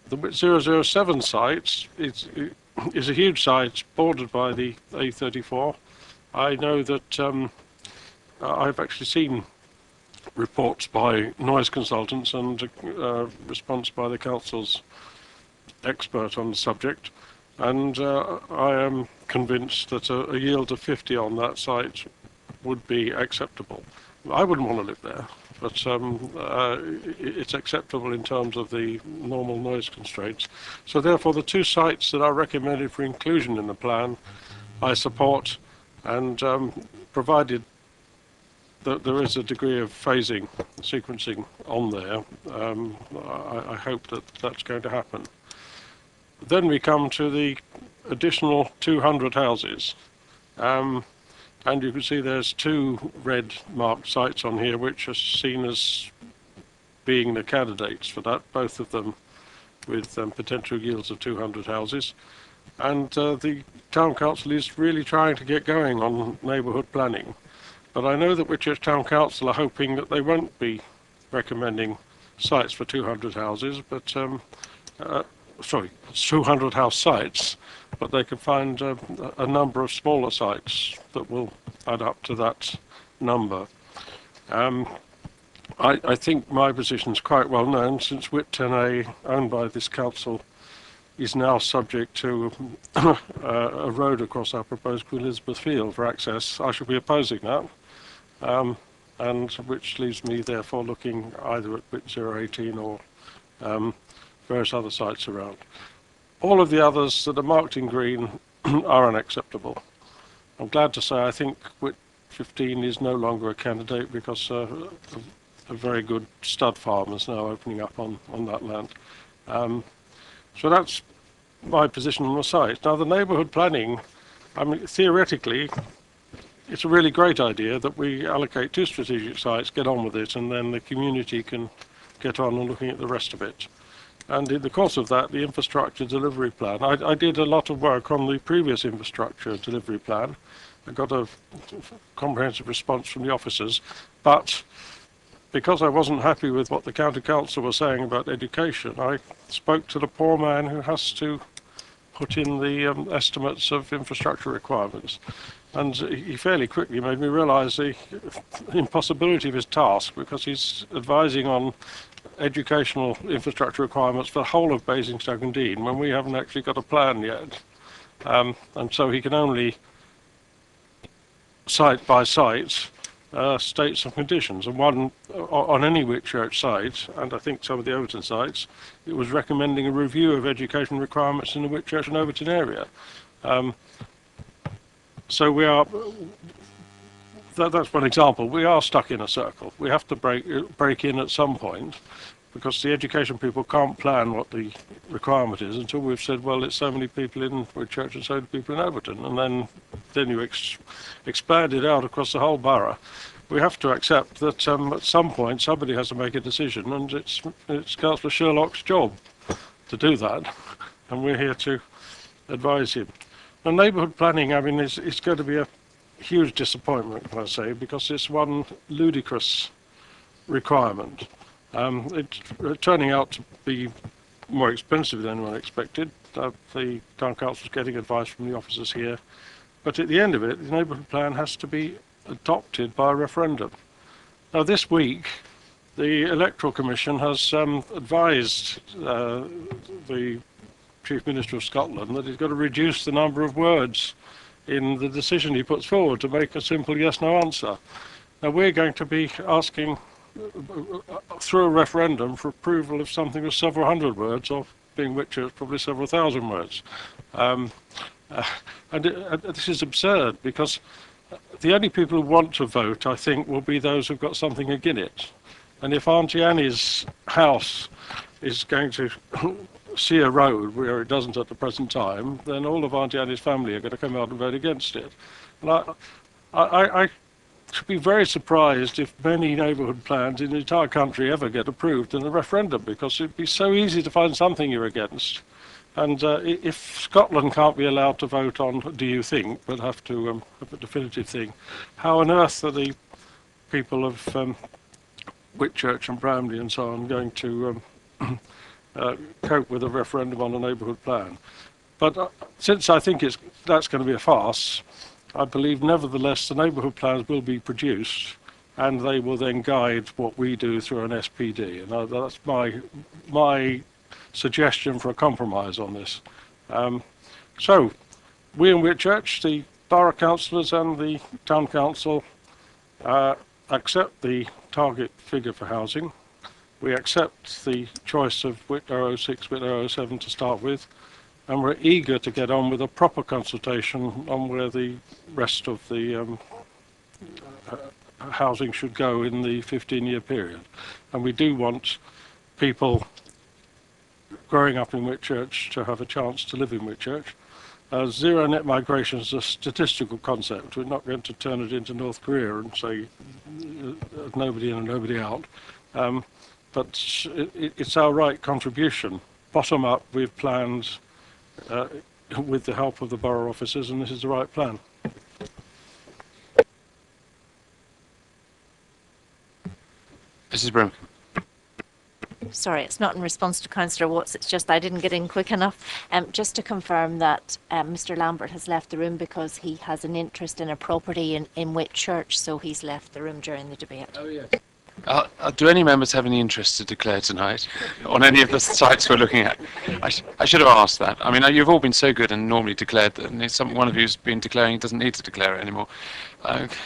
The 007 site is a huge site bordered by the A34. I know that I've actually seen reports by noise consultants and response by the council's expert on the subject, and I am convinced that a yield of 50 on that site would be acceptable. I wouldn't want to live there, but it's acceptable in terms of the normal noise constraints. So therefore the 2 sites that are recommended for inclusion in the plan I support, and provided there is a degree of phasing, sequencing on there. I hope that that's going to happen. Then we come to the additional 200 houses. And you can see there's 2 red marked sites on here which are seen as being the candidates for that, both of them with potential yields of 200 houses. And the Town Council is really trying to get going on neighbourhood planning. But I know that Whitchurch Town Council are hoping that they won't be recommending sites for 200 houses, but 200 house sites, but they can find a number of smaller sites that will add up to that number. I think my position is quite well known, since Whit 10A, owned by this council, is now subject to a road across our proposed Queen Elizabeth Field for access. I shall be opposing that, and which leaves me therefore looking either at Whit 018 or various other sites around. All of the others that are marked in green are unacceptable. I'm glad to say I think Whit 15 is no longer a candidate, because a very good stud farm is now opening up on that land. So that's my position on the site. Now, the neighbourhood planning, I mean, theoretically, it's a really great idea that we allocate 2 strategic sites, get on with it, and then the community can get on and looking at the rest of it. And in the course of that, the infrastructure delivery plan. I did a lot of work on the previous infrastructure delivery plan. I got a comprehensive response from the officers, but because I wasn't happy with what the county council was saying about education, I spoke to the poor man who has to put in the estimates of infrastructure requirements. And he fairly quickly made me realise the impossibility of his task, because he's advising on educational infrastructure requirements for the whole of Basingstoke and Deane when we haven't actually got a plan yet. And so he can only, site by site, state some conditions. And one, on any Whitchurch site, and I think some of the Overton sites, it was recommending a review of education requirements in the Whitchurch and Overton area. So we are, that's one example. We are stuck in a circle. We have to break in at some point, because the education people can't plan what the requirement is until we've said, well, it's so many people in Whitchurch and so many people in Overton, and then you expand it out across the whole borough. We have to accept that at some point somebody has to make a decision, and it's Councillor Sherlock's job to do that, and we're here to advise him. And neighbourhood planning, I mean, it's going to be a huge disappointment, can I say, because it's one ludicrous requirement. It's turning out to be more expensive than anyone expected. The Town Council is getting advice from the officers here. But at the end of it, the neighbourhood plan has to be adopted by a referendum. Now, this week, the Electoral Commission has advised the Chief Minister of Scotland that he's got to reduce the number of words in the decision he puts forward to make a simple yes-no answer. Now, we're going to be asking through a referendum for approval of something with several hundred words, or being Whitchurch, probably several thousand words. And this is absurd, because the only people who want to vote, I think, will be those who've got something against it. And if Auntie Annie's house is going to see a road where it doesn't at the present time, then all of Auntie Annie's family are going to come out and vote against it. And I should be very surprised if many neighbourhood plans in the entire country ever get approved in a referendum, because it'd be so easy to find something you're against. And if Scotland can't be allowed to vote on do you think, but have to have a definitive thing, how on earth are the people of Whitchurch and Bramley and so on going to cope with a referendum on a neighbourhood plan? But since I think that's going to be a farce, I believe nevertheless the neighbourhood plans will be produced, and they will then guide what we do through an SPD. And that's my suggestion for a compromise on this. So we in Whitchurch, the borough councillors and the town council, accept the target figure for housing. We accept the choice of Whit 006, Whit 007 to start with, and we're eager to get on with a proper consultation on where the rest of the housing should go in the 15-year period. And we do want people growing up in Whitchurch to have a chance to live in Whitchurch. Zero net migration is a statistical concept. We're not going to turn it into North Korea and say nobody in and nobody out. But it's our right contribution. Bottom up, we've planned with the help of the borough officers, and this is the right plan. Mrs. Brimkin. Sorry, it's not in response to Councillor Watts, it's just I didn't get in quick enough. Just to confirm that Mr. Lambert has left the room because he has an interest in a property in Whitchurch, so he's left the room during the debate. Oh, yes. Do any members have any interest to declare tonight on any of the sites we're looking at? I should have asked that. I mean, you've all been so good and normally declared that, and one of you's been declaring doesn't need to declare it anymore.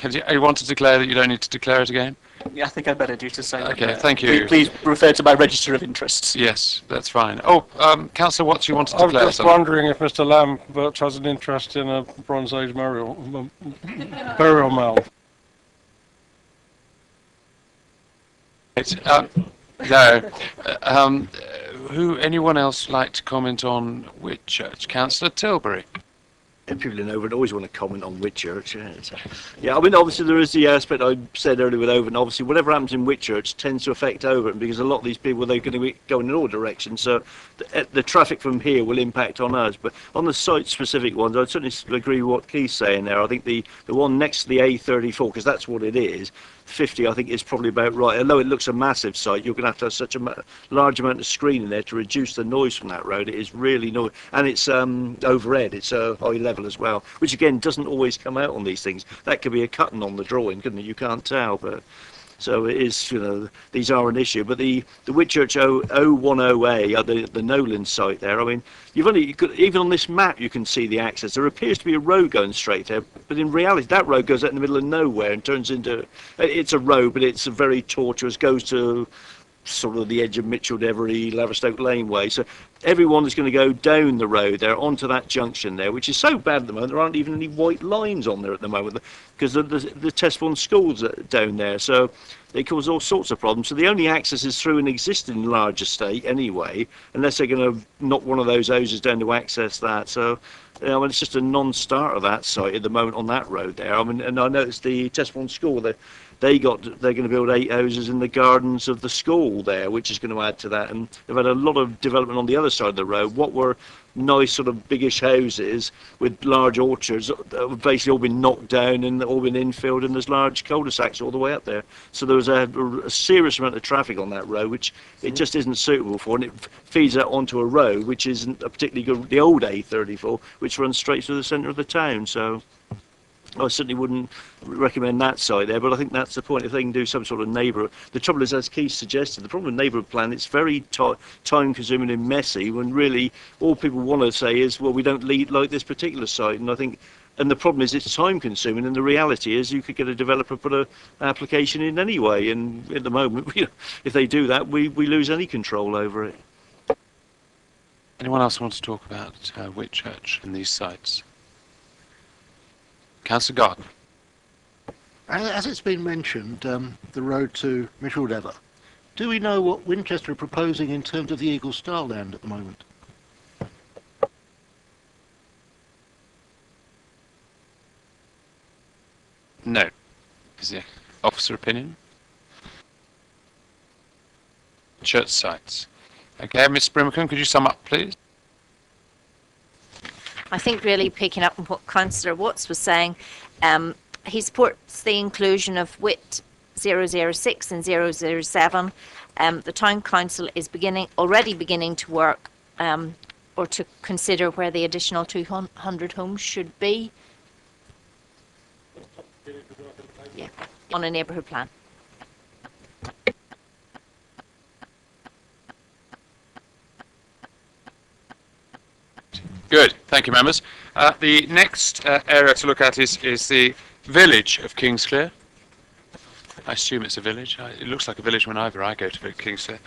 You want to declare that you don't need to declare it again? Yeah, I think I'd better do to say. Okay, thank you. Please refer to my register of interests. Yes, that's fine. Oh, Councillor Watts, you wanted to I was declare just something? wondering if Mr. Lambert has an interest in a Bronze Age burial mound. No. Anyone else like to comment on Whitchurch? Councillor Tilbury. Yeah, people in Overton always want to comment on Whitchurch. Yeah, I mean, obviously there is the aspect I said earlier with Overton. Obviously, whatever happens in Whitchurch tends to affect Overton because a lot of these people, they're going to be going in all directions. So the traffic from here will impact on us. But on the site-specific ones, I'd certainly agree with what Keith's saying there. I think the one next to the A34, because that's what it is, 50 I think is probably about right. Although it looks a massive site, you're going to have such a large amount of screening there to reduce the noise from that road. It is really noisy, and it's overhead, it's high level as well, which again doesn't always come out on these things. That could be a cutting on the drawing, couldn't it? You can't tell, but so it is, these are an issue. But the Whitchurch 010A, the Nolan site there, I mean, even on this map you can see the access. There appears to be a road going straight there, but in reality that road goes out in the middle of nowhere and turns into, it's a road, but it's a very tortuous, goes to sort of the edge of Mitchell Devery, Laverstoke Laneway. So everyone is going to go down the road there onto that junction there, which is so bad at the moment. There aren't even any white lines on there at the moment because the Tesfon schools are down there. So they cause all sorts of problems. So the only access is through an existing large estate anyway, unless they're going to knock one of those houses down to access that. So it's just a non-starter, that site at the moment on that road there. I mean, and I noticed the Tesfon school, they're going to build 8 houses in the gardens of the school there, which is going to add to that. And they've had a lot of development on the other side of the road. What were nice sort of biggish houses with large orchards have basically all been knocked down and all been infilled, and there's large cul-de-sacs all the way up there. So there was a serious amount of traffic on that road, which it just isn't suitable for, and it feeds out onto a road which isn't a particularly good, the old A34, which runs straight through the centre of the town. So I certainly wouldn't recommend that site there, but I think that's the point. If they can do some sort of neighbourhood, the trouble is, as Keith suggested, the problem with neighbourhood plan, it's very time-consuming and messy. When really all people want to say is, well, we don't like this particular site, and I think, and the problem is it's time-consuming, and the reality is you could get a developer put an application in anyway, and at the moment, if they do that, we lose any control over it. Anyone else want to talk about Whitchurch and these sites? Councillor Gardner. As it's been mentioned, the road to Micheldever, do we know what Winchester are proposing in terms of the Eagle Star land at the moment? No. Is there officer opinion? Church sites. Okay, Ms. Brimacombe, could you sum up, please? I think really picking up on what Councillor Watts was saying, he supports the inclusion of WIT 006 and 007. The Town Council is already beginning to work or to consider where the additional 200 homes should be. Yeah, on a neighbourhood plan. Good, thank you, members. The next area to look at is the village of Kingsclere. I assume it's a village. It looks like a village whenever I go to Kingsclere.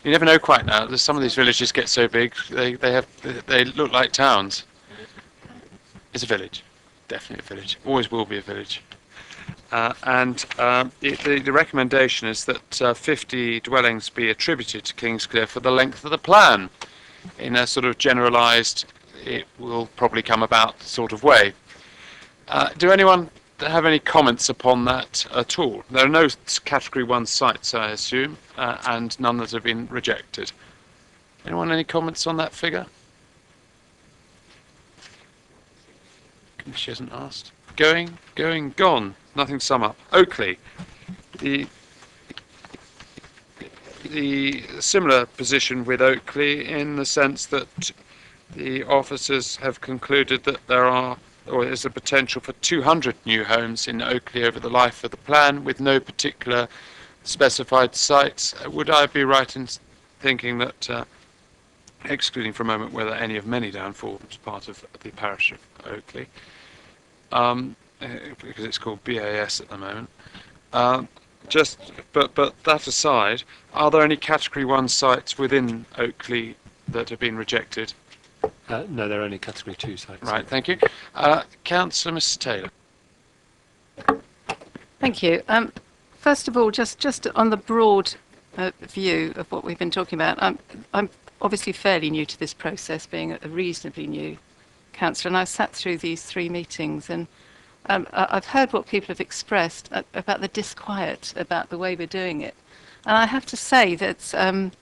You never know quite now. Some of these villages get so big they look like towns. It's a village, definitely a village. Always will be a village. The recommendation is that 50 dwellings be attributed to Kingsclear for the length of the plan, in a sort of generalised, it will probably come about sort of way. Do anyone have any comments upon that at all? There are no Category 1 sites, I assume, and none that have been rejected. Anyone any comments on that figure? She hasn't asked. Going, gone. Nothing to sum up. Oakley. The similar position with Oakley in the sense that the officers have concluded that there are, or is a potential for 200 new homes in Oakley over the life of the plan, with no particular specified sites. Would I be right in thinking that, excluding for a moment whether any of Manydown forms part of the parish of Oakley, because it's called BAS at the moment. But that aside, are there any Category 1 sites within Oakley that have been rejected? No, they're only Category 2 sites. Right, thank you. Councillor Mrs Taylor. Thank you. First of all, just on the broad view of what we've been talking about, I'm obviously fairly new to this process, being a reasonably new councillor, and I've sat through these 3 meetings, and I've heard what people have expressed about the disquiet about the way we're doing it. And I have to say that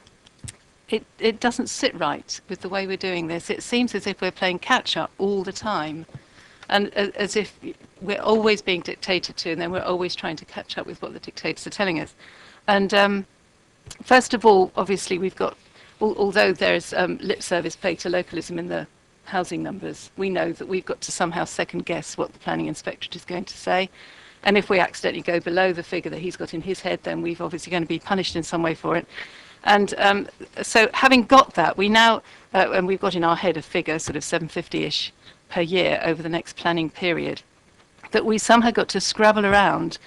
it doesn't sit right with the way we're doing this. It seems as if we're playing catch-up all the time, and as if we're always being dictated to, and then we're always trying to catch up with what the dictators are telling us. And first of all, obviously, we've got, although there's lip service paid to localism in the housing numbers, we know that we've got to somehow second guess what the planning inspectorate is going to say. And if we accidentally go below the figure that he's got in his head, then we've obviously going to be punished in some way for it. And so having got that, we now, and we've got in our head a figure, sort of 750-ish per year over the next planning period, that we somehow got to scrabble around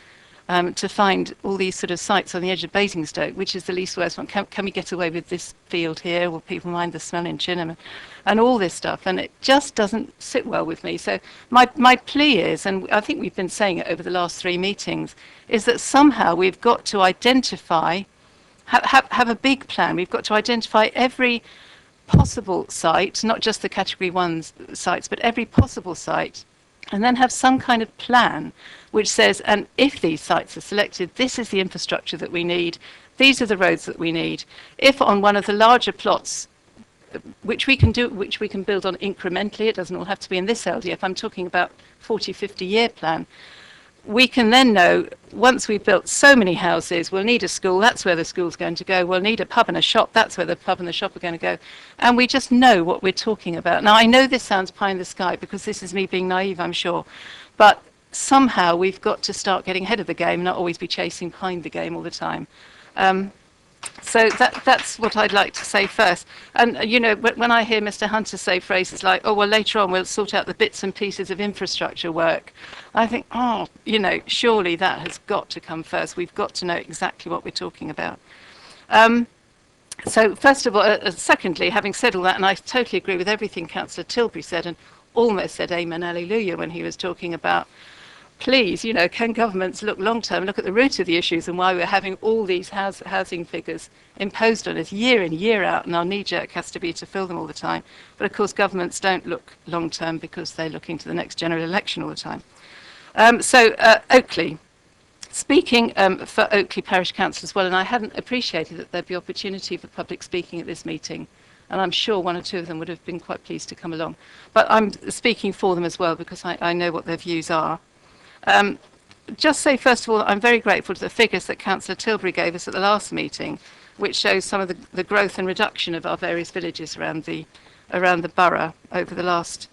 to find all these sort of sites on the edge of Basingstoke, which is the least worst one. Can we get away with this field here? Will people mind the smell in Chinham? And all this stuff. And it just doesn't sit well with me. So my plea is, and I think we've been saying it over the last 3 meetings, is that somehow we've got to identify, have a big plan. We've got to identify every possible site, not just the Category 1 sites, but every possible site, and then have some kind of plan which says, and if these sites are selected, this is the infrastructure that we need, these are the roads that we need. If on one of the larger plots, which we can build on incrementally, it doesn't all have to be in this LDF, I'm talking about 40, 50-year plan, we can then know, once we've built so many houses, we'll need a school, that's where the school's going to go, we'll need a pub and a shop, that's where the pub and the shop are going to go. And we just know what we're talking about. Now, I know this sounds pie in the sky, because this is me being naive, I'm sure, but somehow we've got to start getting ahead of the game, not always be chasing behind the game all the time. So that's what I'd like to say first. And, you know, when I hear Mr. Hunter say phrases like, oh, well, later on we'll sort out the bits and pieces of infrastructure work, I think, oh, you know, surely that has got to come first. We've got to know exactly what we're talking about. So first of all, secondly, having said all that, and I totally agree with everything Councillor Tilbury said, and almost said amen, alleluia, when he was talking about, please, you know, can governments look long-term, look at the root of the issues and why we're having all these housing figures imposed on us year in, year out, and our knee-jerk has to be to fill them all the time. But of course, governments don't look long-term because they're looking to the next general election all the time. Oakley. Speaking for Oakley Parish Council as well, and I hadn't appreciated that there'd be opportunity for public speaking at this meeting, and I'm sure 1 or 2 of them would have been quite pleased to come along. But I'm speaking for them as well because I know what their views are. Just say, first of all, I'm very grateful to the figures that Councillor Tilbury gave us at the last meeting, which shows some of the growth and reduction of our various villages around the borough over the last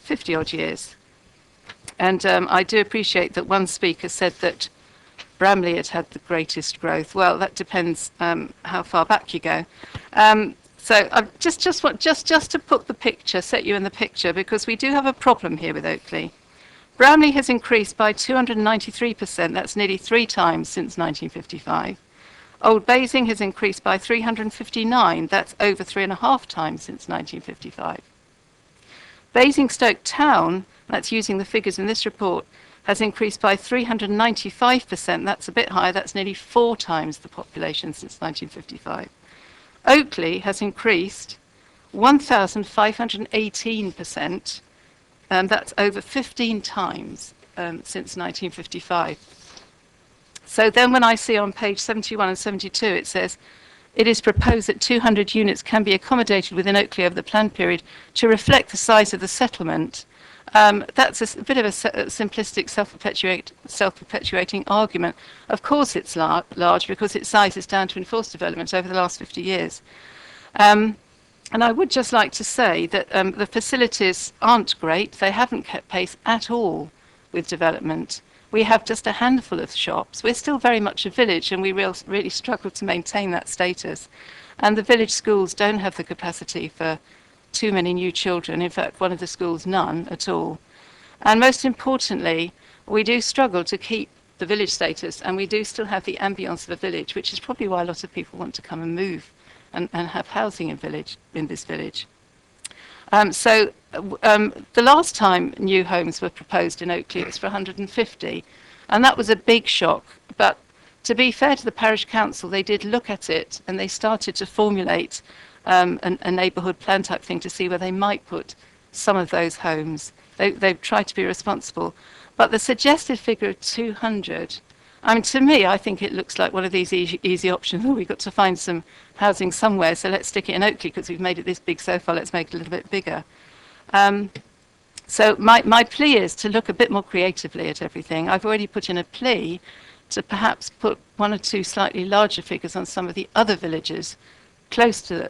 50-odd years. And I do appreciate that one speaker said that Bramley had the greatest growth. Well, that depends how far back you go. So I just want to put the picture, set you in the picture, because we do have a problem here with Oakley. Bramley has increased by 293%, that's nearly 3 times since 1955. Old Basing has increased by 359, that's over 3.5 times since 1955. Basingstoke Town, that's using the figures in this report, has increased by 395%. That's a bit higher. That's nearly 4 times the population since 1955. Oakley has increased 1,518%. That's over 15 times since 1955. So then when I see on page 71 and 72, it says, it is proposed that 200 units can be accommodated within Oakley over the planned period to reflect the size of the settlement. That's a bit of a simplistic, self-perpetuating argument. Of course it's large because its size is down to enforced development over the last 50 years. And I would just like to say that the facilities aren't great. They haven't kept pace at all with development. We have just a handful of shops. We're still very much a village, and we really struggle to maintain that status. And the village schools don't have the capacity for too many new children. In fact, one of the schools, none at all. And most importantly, we do struggle to keep the village status, and we do still have the ambience of a village, which is probably why a lot of people want to come and move and have housing in this village. The last time new homes were proposed in Oakley, it was for 150, and that was a big shock. But to be fair to the parish council, they did look at it and they started to formulate a neighbourhood plan type thing to see where they might put some of those homes. They've tried to be responsible. But the suggested figure of 200, I mean, to me, I think it looks like one of these easy options. Oh, we've got to find some housing somewhere, so let's stick it in Oakley because we've made it this big so far, let's make it a little bit bigger. So my plea is to look a bit more creatively at everything. I've already put in a plea to perhaps put 1 or 2 slightly larger figures on some of the other villages close to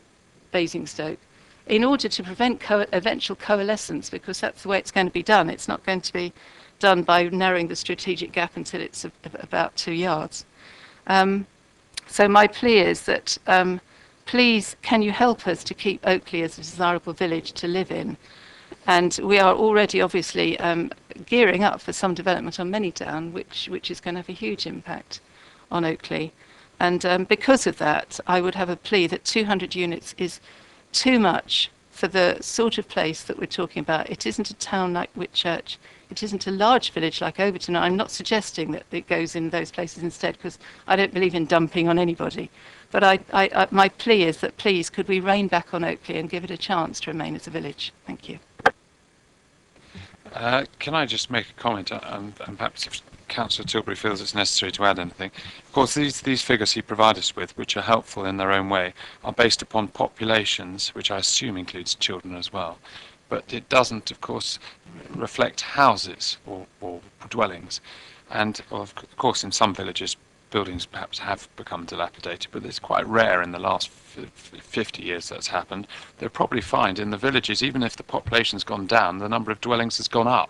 Basingstoke in order to prevent eventual coalescence, because that's the way it's going to be done. It's not going to be done by narrowing the strategic gap until it's about 2 yards. So my plea is that please can you help us to keep Oakley as a desirable village to live in? And we are already obviously gearing up for some development on Manydown, which is going to have a huge impact on Oakley. And because of that, I would have a plea that 200 units is too much for the sort of place that we're talking about. It isn't a town like Whitchurch. It isn't a large village like Overton. I'm not suggesting that it goes in those places instead, because I don't believe in dumping on anybody. But my plea is that please could we rein back on Oakley and give it a chance to remain as a village. Thank you. Can I just make a comment, and perhaps if Councillor Tilbury feels it's necessary to add anything. Of course, these figures he provided us with, which are helpful in their own way, are based upon populations, which I assume includes children as well. But it doesn't, of course, reflect houses or dwellings. And, of course, in some villages, buildings perhaps have become dilapidated, but it's quite rare in the last 50 years that's happened. They'll probably find in the villages, even if the population's gone down, the number of dwellings has gone up.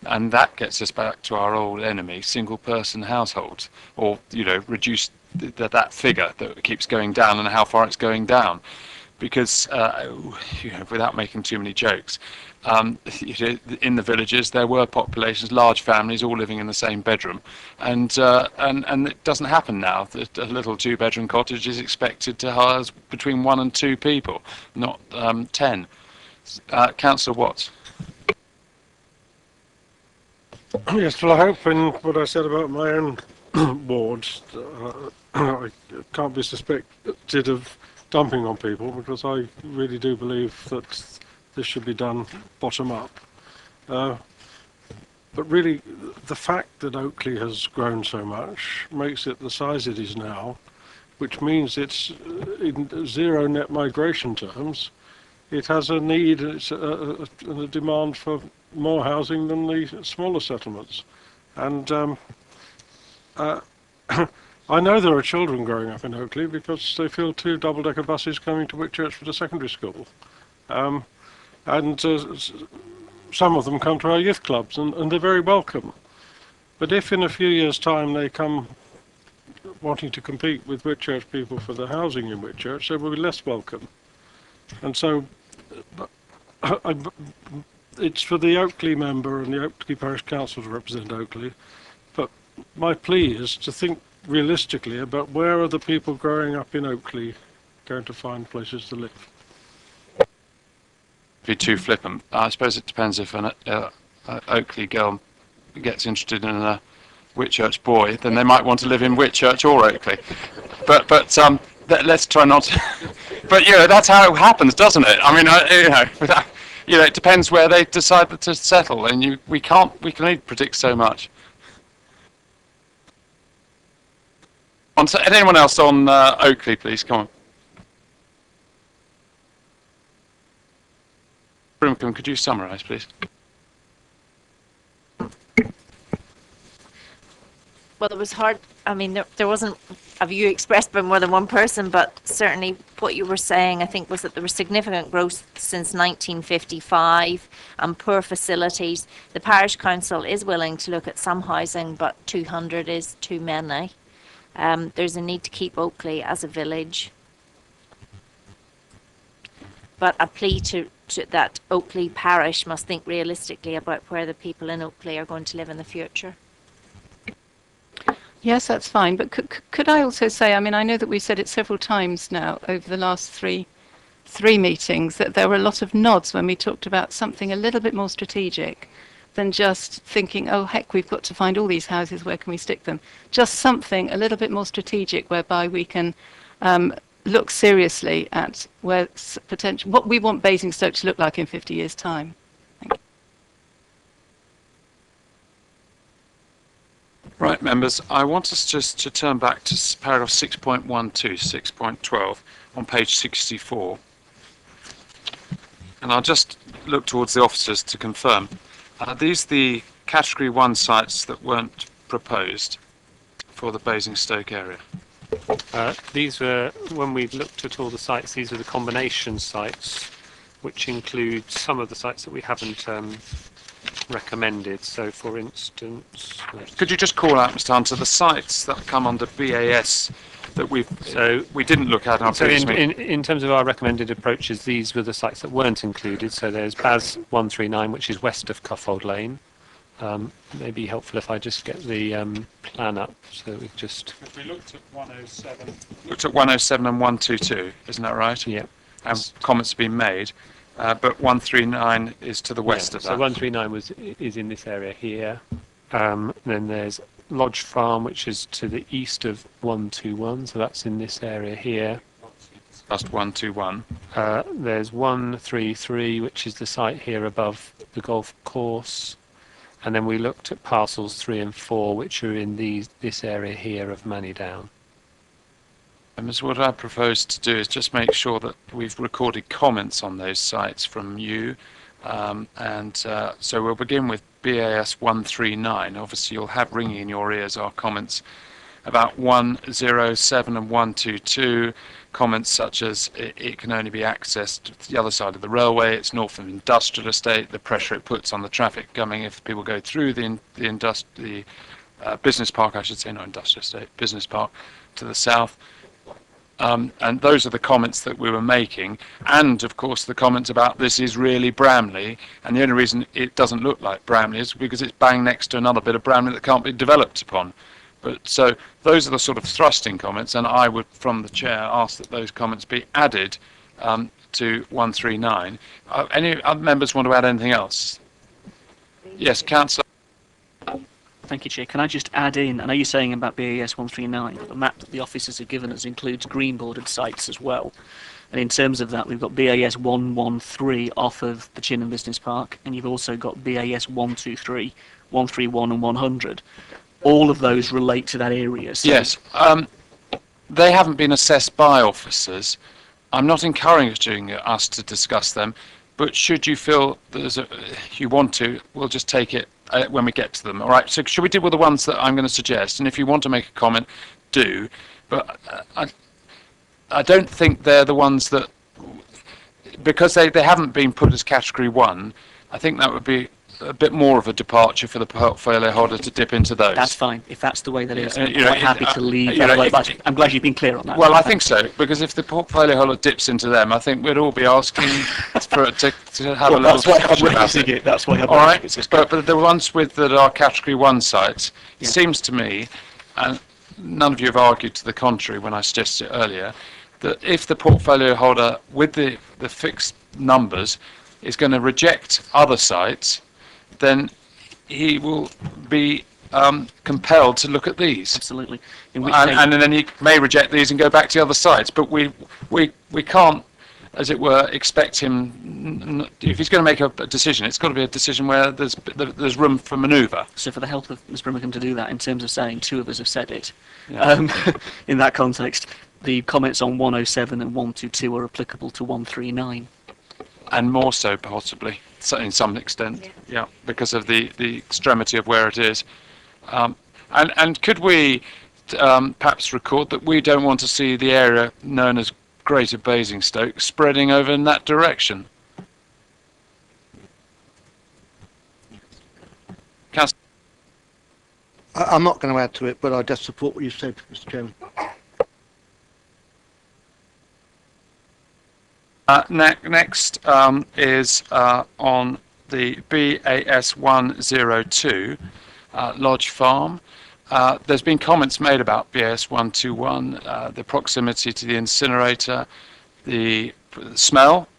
And that gets us back to our old enemy, single-person households, or, reduce that figure that keeps going down and how far it's going down. Because, without making too many jokes, in the villages there were populations, large families, all living in the same bedroom, and it doesn't happen now. That a little 2-bedroom cottage is expected to house between 1 and 2 people, not 10. Councillor Watts. Yes, well, I hope in what I said about my own ward, I can't be suspected of dumping on people, because I really do believe that this should be done bottom up. But really, the fact that Oakley has grown so much makes it the size it is now, which means it's in zero net migration terms. It has a need, and a demand for more housing than the smaller settlements. And I know there are children growing up in Oakley because they fill 2 double-decker buses coming to Whitchurch for the secondary school. And some of them come to our youth clubs, and they're very welcome. But if in a few years' time they come wanting to compete with Whitchurch people for the housing in Whitchurch, they will be less welcome. And so it's for the Oakley member and the Oakley Parish Council to represent Oakley, but my plea is to think realistically about where are the people growing up in Oakley going to find places to live. Be too flippant. I suppose it depends if an Oakley girl gets interested in a Whitchurch boy, then they might want to live in Whitchurch or Oakley. But let's try not to. But that's how it happens, doesn't it? I mean, it depends where they decide to settle, and we can only predict so much. Anyone else on Oakley, please? Come on. Brimcombe, could you summarise, please? Well, it was hard. I mean, there wasn't a view expressed by more than one person, but certainly what you were saying, I think, was that there was significant growth since 1955 and poor facilities. The parish council is willing to look at some housing, but 200 is too many. There's a need to keep Oakley as a village. But a plea to that Oakley parish must think realistically about where the people in Oakley are going to live in the future. Yes, that's fine. But could I also say, I mean, I know that we've said it several times now over the last three meetings that there were a lot of nods when we talked about something a little bit more strategic than just thinking, oh, heck, we've got to find all these houses, where can we stick them? Just something a little bit more strategic whereby we can look seriously at where potential, what we want Basingstoke to look like in 50 years' time. Thank you. Right, members, I want us just to turn back to paragraph 6.12, 6.12 on page 64. And I'll just look towards the officers to confirm. These are the category 1 sites that weren't proposed for the Basingstoke area. These were, when we looked at all the sites, these are the combination sites, which include some of the sites that we haven't recommended. So, for instance, could you just call out, Mr. Hunter, the sites that come under BAS that we didn't look at? In terms of our recommended approaches, these were the sites that weren't included. So there's BAS 139, which is west of Cuffold Lane. Maybe helpful if I just get the plan up, so we just. If we looked at 107. Looked at 107 and 122, isn't that right? Yeah. And comments have been made, but 139 is to the west of that. So 139 is in this area here. Then there's Lodge Farm, which is to the east of 121, so that's in this area here. Just 121. There's 133, which is the site here above the golf course. And then we looked at parcels 3 and 4, which are in this area here of Manidown. What I propose to do is just make sure that we've recorded comments on those sites from you. So we'll begin with BAS 139. Obviously, you'll have ringing in your ears our comments about 107 and 122. Comments such as it can only be accessed to the other side of the railway, it's north of industrial estate, the pressure it puts on the traffic coming if people go through the business park, I should say, not industrial estate, business park to the south. And those are the comments that we were making. And, of course, the comments about this is really Bramley. And the only reason it doesn't look like Bramley is because it's bang next to another bit of Bramley that can't be developed upon. But so those are the sort of thrusting comments. And I would, from the chair, ask that those comments be added to 139. Any other members want to add anything else? Yes, Councillor. Thank you, Chair. Can I just add in, I know you're saying about BAS 139, but the map that the officers have given us includes green bordered sites as well. And in terms of that, we've got BAS 113 off of the Chinham Business Park, and you've also got BAS 123, 131 and 100. All of those relate to that area. So yes, they haven't been assessed by officers. I'm not encouraging us to discuss them, but should you feel you want to, we'll just take it when we get to them. All right, so should we deal with the ones that I'm going to suggest? And if you want to make a comment, do. But I don't think they're the ones that, because they haven't been put as category 1, I think that would be a bit more of a departure for the portfolio holder to dip into those. That's fine. If that's the way that is, I'm quite happy to leave. I'm glad you've been clear on that. Well, I think so, because if the portfolio holder dips into them, I think we'd all be asking for it to have a little discussion about it. That's why I'm all right, but the ones that are category 1 sites, it seems to me, and none of you have argued to the contrary when I suggested it earlier, that if the portfolio holder with the fixed numbers is going to reject other sites, then he will be compelled to look at these. Absolutely. In which And, case, and then he may reject these and go back to the other sites. But we can't, as it were, expect him. If he's going to make a decision, it's got to be a decision where there's room for manoeuvre. so for the help of Ms Brimacombe to do that, in terms of saying two of us have said it, Yeah. in that context, the comments on 107 and 122 are applicable to 139. And more so, possibly, in some extent, yeah, because of the extremity of where it is. And could we perhaps record that we don't want to see the area known as Greater Basingstoke spreading over in that direction? Councillor. I'm not going to add to it, but I just support what you said, Mr. Chairman. Next is on the BAS 102 Lodge Farm. There's been comments made about BAS 121, the proximity to the incinerator, the smell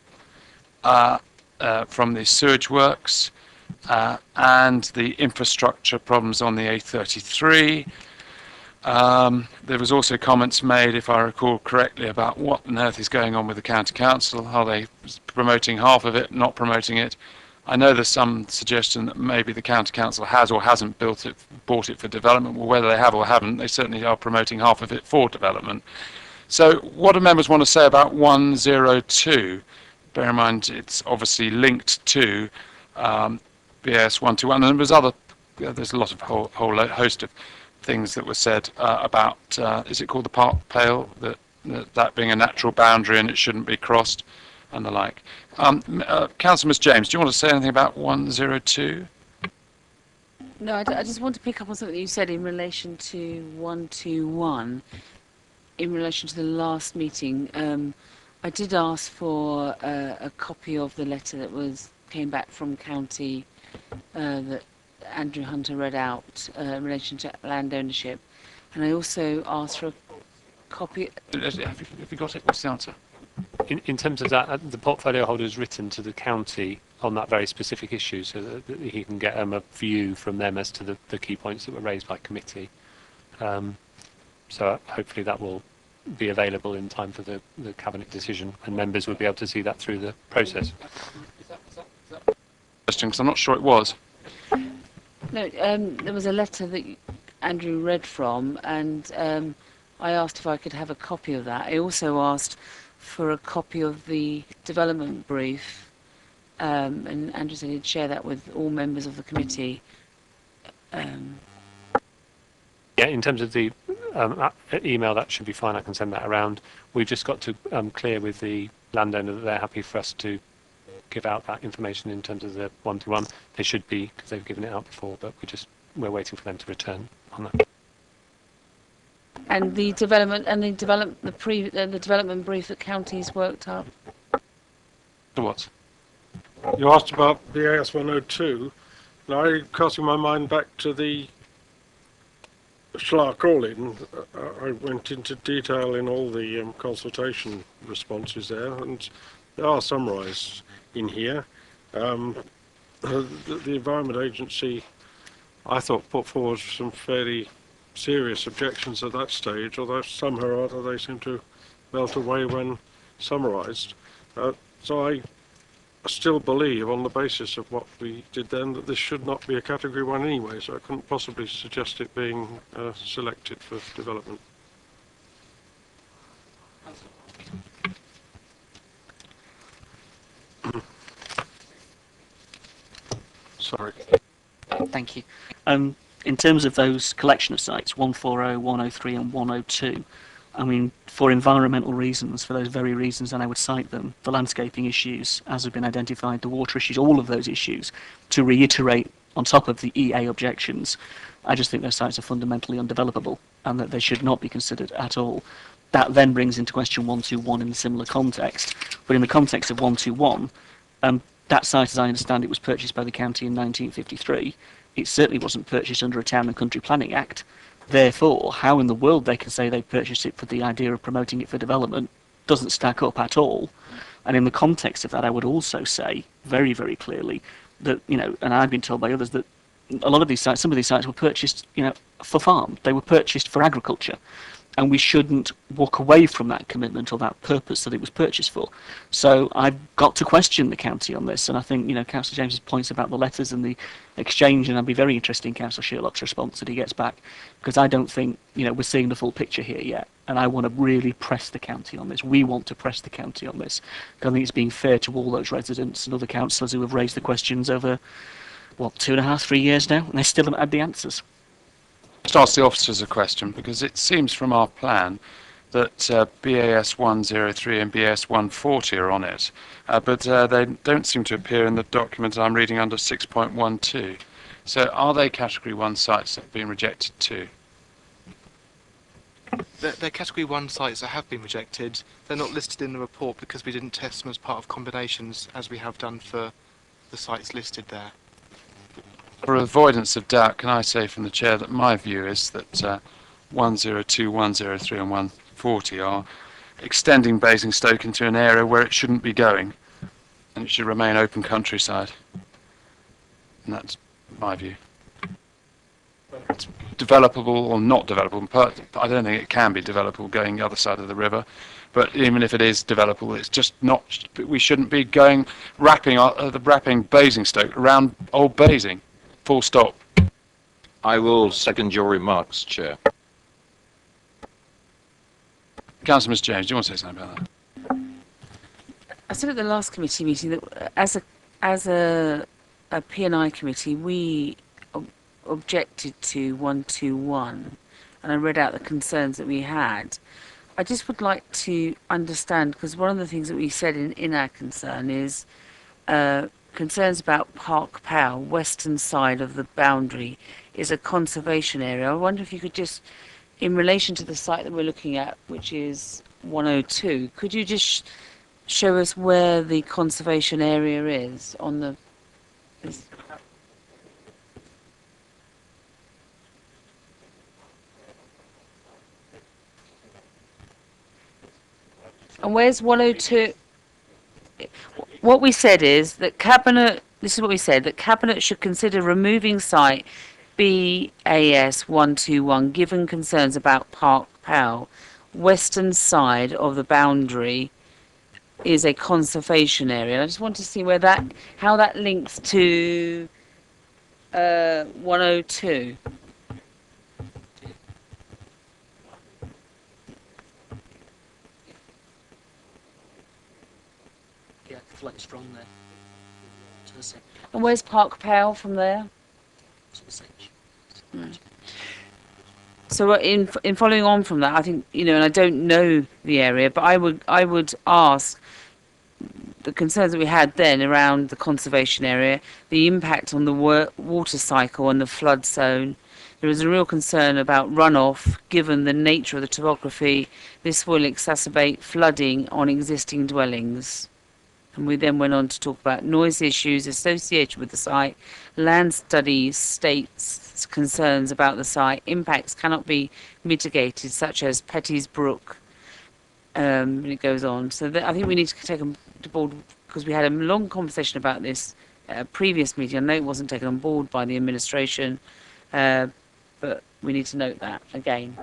from the sewage works, and the infrastructure problems on the A33. There was also comments made, if I recall correctly, about what on earth is going on with the county council. Are they promoting half of it, not promoting it? I know there's some suggestion that maybe the county council has or hasn't bought it for development. Well, whether they have or haven't, they certainly are promoting half of it for development. So what do members want to say about 102? Bear in mind it's obviously linked to BS 121, and there's a lot of whole host of things that were said about, is it called the Park Pale, that being a natural boundary and it shouldn't be crossed, and the like. Councillor Ms James, do you want to say anything about 102? No, I just want to pick up on something you said in relation to 121, in relation to the last meeting. I did ask for a copy of the letter that came back from county that Andrew Hunter read out in relation to land ownership, and I also asked for a copy. Have you got it? What's the answer? In terms of that, the portfolio holder has written to the county on that very specific issue, so that he can get a view from them as to the key points that were raised by committee. So hopefully that will be available in time for the cabinet decision, and members will be able to see that through the process. Because I'm not sure it was. No, there was a letter that Andrew read from, and I asked if I could have a copy of that. I also asked for a copy of the development brief, and Andrew said he'd share that with all members of the committee. Yeah, in terms of the email, that should be fine. I can send that around. We've just got to clear with the landowner that they're happy for us to give out that information in terms of the 121. They should be, because they've given it out before, but we're waiting for them to return on that. And the development brief that counties worked up. To what? You asked about the AS 102. Now, casting my mind back to the Schlar call-in, I went into detail in all the consultation responses there, and they are summarised in here. The Environment Agency, I thought, put forward some fairly serious objections at that stage, although somehow or other they seem to melt away when summarised. So I still believe, on the basis of what we did then, that this should not be a Category 1 anyway, so I couldn't possibly suggest it being selected for development. Sorry. Thank you. In terms of those collection of sites, 140, 103 and 102, I mean, for environmental reasons, for those very reasons, and I would cite them, the landscaping issues, as have been identified, the water issues, all of those issues, to reiterate on top of the EA objections, I just think those sites are fundamentally undevelopable and that they should not be considered at all. That then brings into question 121 in a similar context, but in the context of 121, that site, as I understand it, was purchased by the county in 1953. It certainly wasn't purchased under a Town and Country Planning Act. Therefore, how in the world they can say they purchased it for the idea of promoting it for development doesn't stack up at all. And in the context of that, I would also say very, very clearly that, and I've been told by others that a lot of these sites, some of these sites were purchased, for farm. They were purchased for agriculture. And we shouldn't walk away from that commitment or that purpose that it was purchased for. So I've got to question the county on this, and I think Councillor James's points about the letters and the exchange, and I'd be very interested in Councillor Sherlock's response that he gets back, because I don't think we're seeing the full picture here yet, and I want to really press the county on this. We want to press the county on this, because I think it's being fair to all those residents and other councillors who have raised the questions over 2.5, 3 years now, and they still haven't had the answers. Just ask the officers a question, because it seems from our plan that BAS 103 and BAS 140 are on it, but they don't seem to appear in the document I'm reading under 6.12. So are they Category 1 sites that have been rejected too? They're Category 1 sites that have been rejected. They're not listed in the report because we didn't test them as part of combinations, as we have done for the sites listed there. For avoidance of doubt, can I say from the chair that my view is that 102, 103 and 140 are extending Basingstoke into an area where it shouldn't be going, and it should remain open countryside. And that's my view. It's developable or not developable. I don't think it can be developable going the other side of the river. But even if it is developable, it's just not. We shouldn't be wrapping Basingstoke around Old Basing. Full stop. I will second your remarks, Chair. Councillor Mr. James, do you want to say something about that? I said at the last committee meeting that as a P&I committee, we objected to 121, and I read out the concerns that we had. I just would like to understand, because one of the things that we said in our concern is concerns about Park Pow, western side of the boundary, is a conservation area. I wonder if you could just, in relation to the site that we're looking at, which is 102, could you just show us where the conservation area is on the... And where's 102? What we said is that Cabinet, this is what we said, that Cabinet should consider removing site BAS 121 given concerns about Park Pow. Western side of the boundary is a conservation area. And I just want to see where how that links to 102. Flex from there to the centre. And where's Park Pow from there? To the centre. So in following on from that, I think and I don't know the area, but I would ask the concerns that we had then around the conservation area, the impact on the water cycle and the flood zone. There is a real concern about runoff, given the nature of the topography. This will exacerbate flooding on existing dwellings. And we then went on to talk about noise issues associated with the site. Land studies states concerns about the site. Impacts cannot be mitigated, such as Petty's Brook. And it goes on. So I think we need to take on board, because we had a long conversation about this at a previous meeting. I know it wasn't taken on board by the administration, but we need to note that again.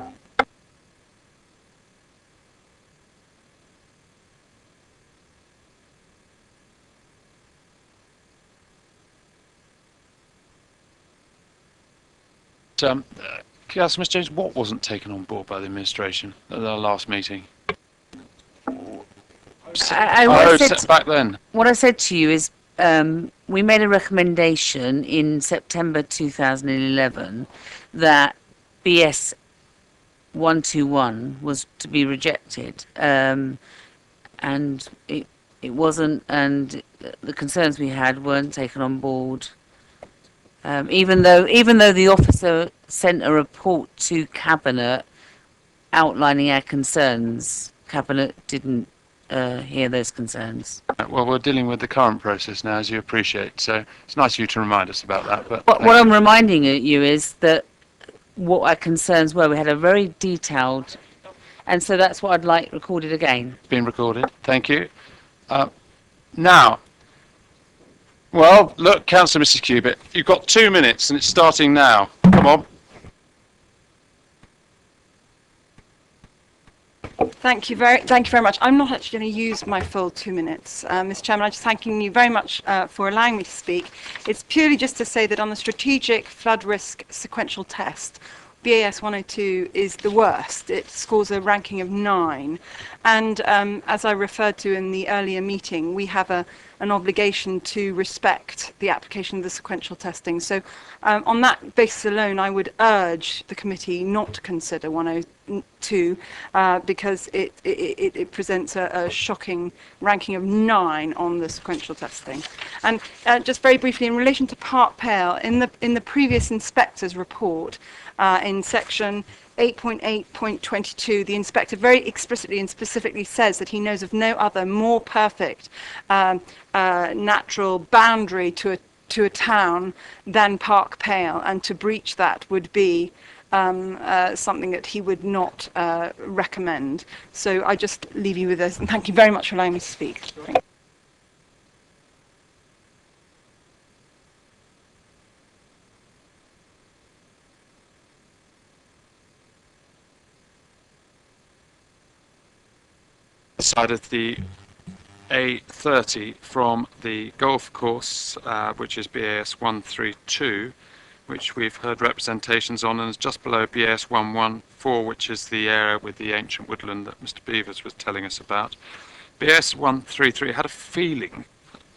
Councillor Mr. James, what wasn't taken on board by the administration at our last meeting? Back then. What I said to you is we made a recommendation in September 2011 that BS 121 was to be rejected, and it wasn't, and the concerns we had weren't taken on board. Even though the officer sent a report to Cabinet outlining our concerns, Cabinet didn't hear those concerns. Well, we're dealing with the current process now, as you appreciate, so it's nice of you to remind us about that. But what I'm reminding you is that what our concerns were. We had a very detailed, and so that's what I'd like recorded again. It's been recorded. Thank you. Now, Well, look, Councillor Mrs. Cubitt, you've got 2 minutes and it's starting now. Come on. Thank you very much. I'm not actually going to use my full 2 minutes, Mr. Chairman. I'm just thanking you very much for allowing me to speak. It's purely just to say that on the strategic flood risk sequential test, BAS 102 is the worst. It scores a ranking of 9. And as I referred to in the earlier meeting, we have an obligation to respect the application of the sequential testing. So on that basis alone, I would urge the committee not to consider 102 because it presents a shocking ranking of 9 on the sequential testing. And just very briefly, in relation to Park Pale, in the previous inspector's report, in section 8.8.22, the inspector very explicitly and specifically says that he knows of no other more perfect natural boundary to a town than Park Pale, and to breach that would be something that he would not recommend. So I just leave you with this, and thank you very much for allowing me to speak. Thank you. Side of the A30 from the golf course, which is BAS 132, which we've heard representations on, and is just below BAS 114, which is the area with the ancient woodland that Mr. Beavers was telling us about. BAS 133 had a feeling.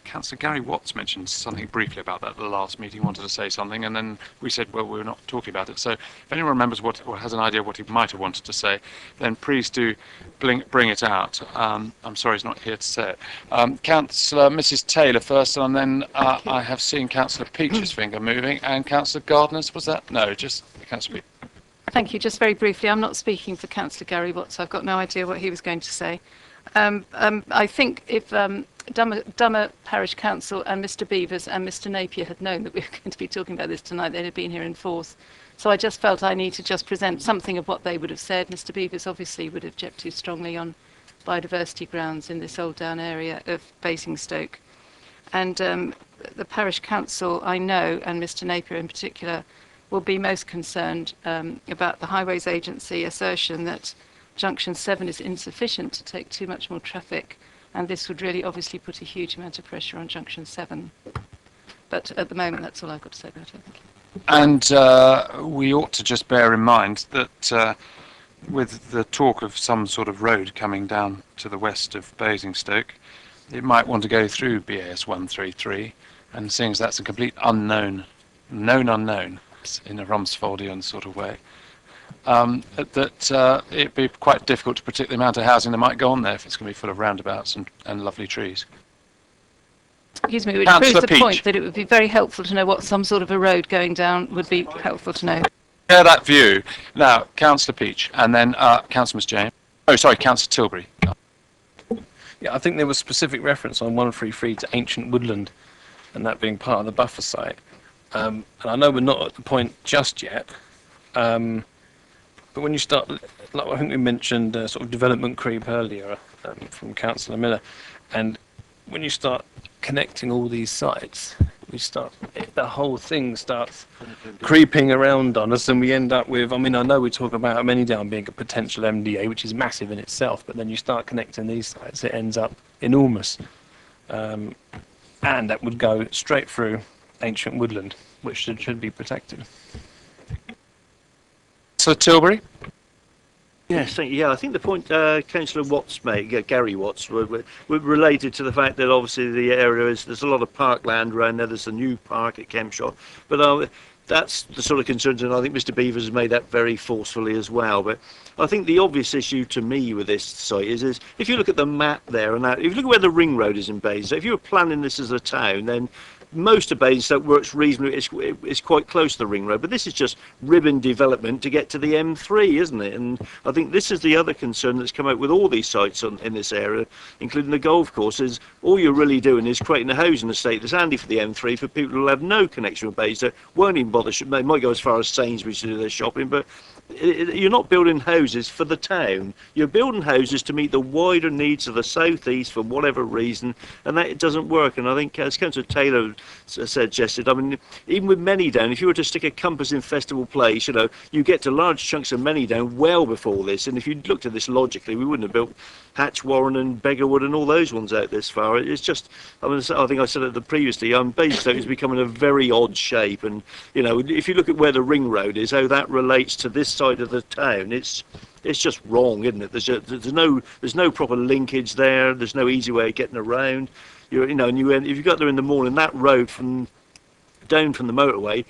Councillor Gary Watts mentioned something briefly about that at the last meeting, wanted to say something, and then we said, well, we're not talking about it. So if anyone remembers what, or has an idea of what he might have wanted to say, then please do bring it out. I'm sorry he's not here to say it. Councillor Mrs. Taylor first, and then I have seen Councillor Peach's finger moving, and Councillor Gardner's, was that? No, just Councillor Peach. Thank you. Just very briefly, I'm not speaking for Councillor Gary Watts. I've got no idea what he was going to say. I think if Dummer Parish Council and Mr. Beavers and Mr. Napier had known that we were going to be talking about this tonight, they'd have been here in force. So I just felt I need to just present something of what they would have said. Mr. Beavers obviously would have objected too strongly on biodiversity grounds in this old down area of Basingstoke. And the Parish Council, I know, and Mr. Napier in particular, will be most concerned about the Highways Agency assertion that Junction 7 is insufficient to take too much more traffic, and this would really obviously put a huge amount of pressure on Junction 7. But at the moment, that's all I've got to say about it. Thank you. And we ought to just bear in mind that with the talk of some sort of road coming down to the west of Basingstoke, it might want to go through BAS 133, and seeing as that's a complete unknown, known unknown in a Rumsfeldian sort of way, that it'd be quite difficult to predict the amount of housing that might go on there if it's going to be full of roundabouts and lovely trees. Excuse me, which proves the point that it would be very helpful to know what some sort of a road going down would be helpful to know. Share that view. Now, Councillor Peach, and then Councillor James. Oh, sorry, Councillor Tilbury. Yeah, I think there was specific reference on 133 to ancient woodland, and that being part of the buffer site. And I know we're not at the point just yet, but when you start, like I think we mentioned sort of development creep earlier from Councillor Miller, and when you start connecting all these sites, the whole thing starts creeping around on us, and we end up with, I mean, I know we talk about Manydown being a potential MDA, which is massive in itself, but then you start connecting these sites, it ends up enormous. And that would go straight through ancient woodland, which should be protected. So Tilbury? Yes, thank you. Yeah, I think the point Councillor Watts made, Gary Watts, were related to the fact that obviously the area there's a lot of parkland around there. There's a new park at Kempshire, but that's the sort of concerns, and I think Mr. Beavers has made that very forcefully as well. But I think the obvious issue to me with this site is if you look at the map there, and if you look at where the ring road is in Basingstoke, if you were planning this as a town, then most of Basingstoke works reasonably, it's quite close to the ring road, but this is just ribbon development to get to the M3, isn't it? And I think this is the other concern that's come out with all these sites in this area, including the golf course, is all you're really doing is creating a housing estate that's handy for the M3 for people who have no connection with Basingstoke, won't even bother, they might go as far as Sainsbury's to do their shopping, but you're not building houses for the town. You're building houses to meet the wider needs of the southeast for whatever reason, and that it doesn't work. And I think, as Councillor Taylor suggested, I mean, even with Manydown, if you were to stick a compass in Festival Place, you know, you get to large chunks of Manydown well before this. And if you looked at this logically, we wouldn't have built Hatch Warren and Beggarwood and all those ones out this far. It's just, I mean, I think I said it previously, Basingstoke is becoming a very odd shape. And, you know, if you look at where the ring road is, how that relates to this side of the town, it's just wrong, isn't it? There's no proper linkage there. There's no easy way of getting around. You know, and if you got there in the morning, that road down from the motorway,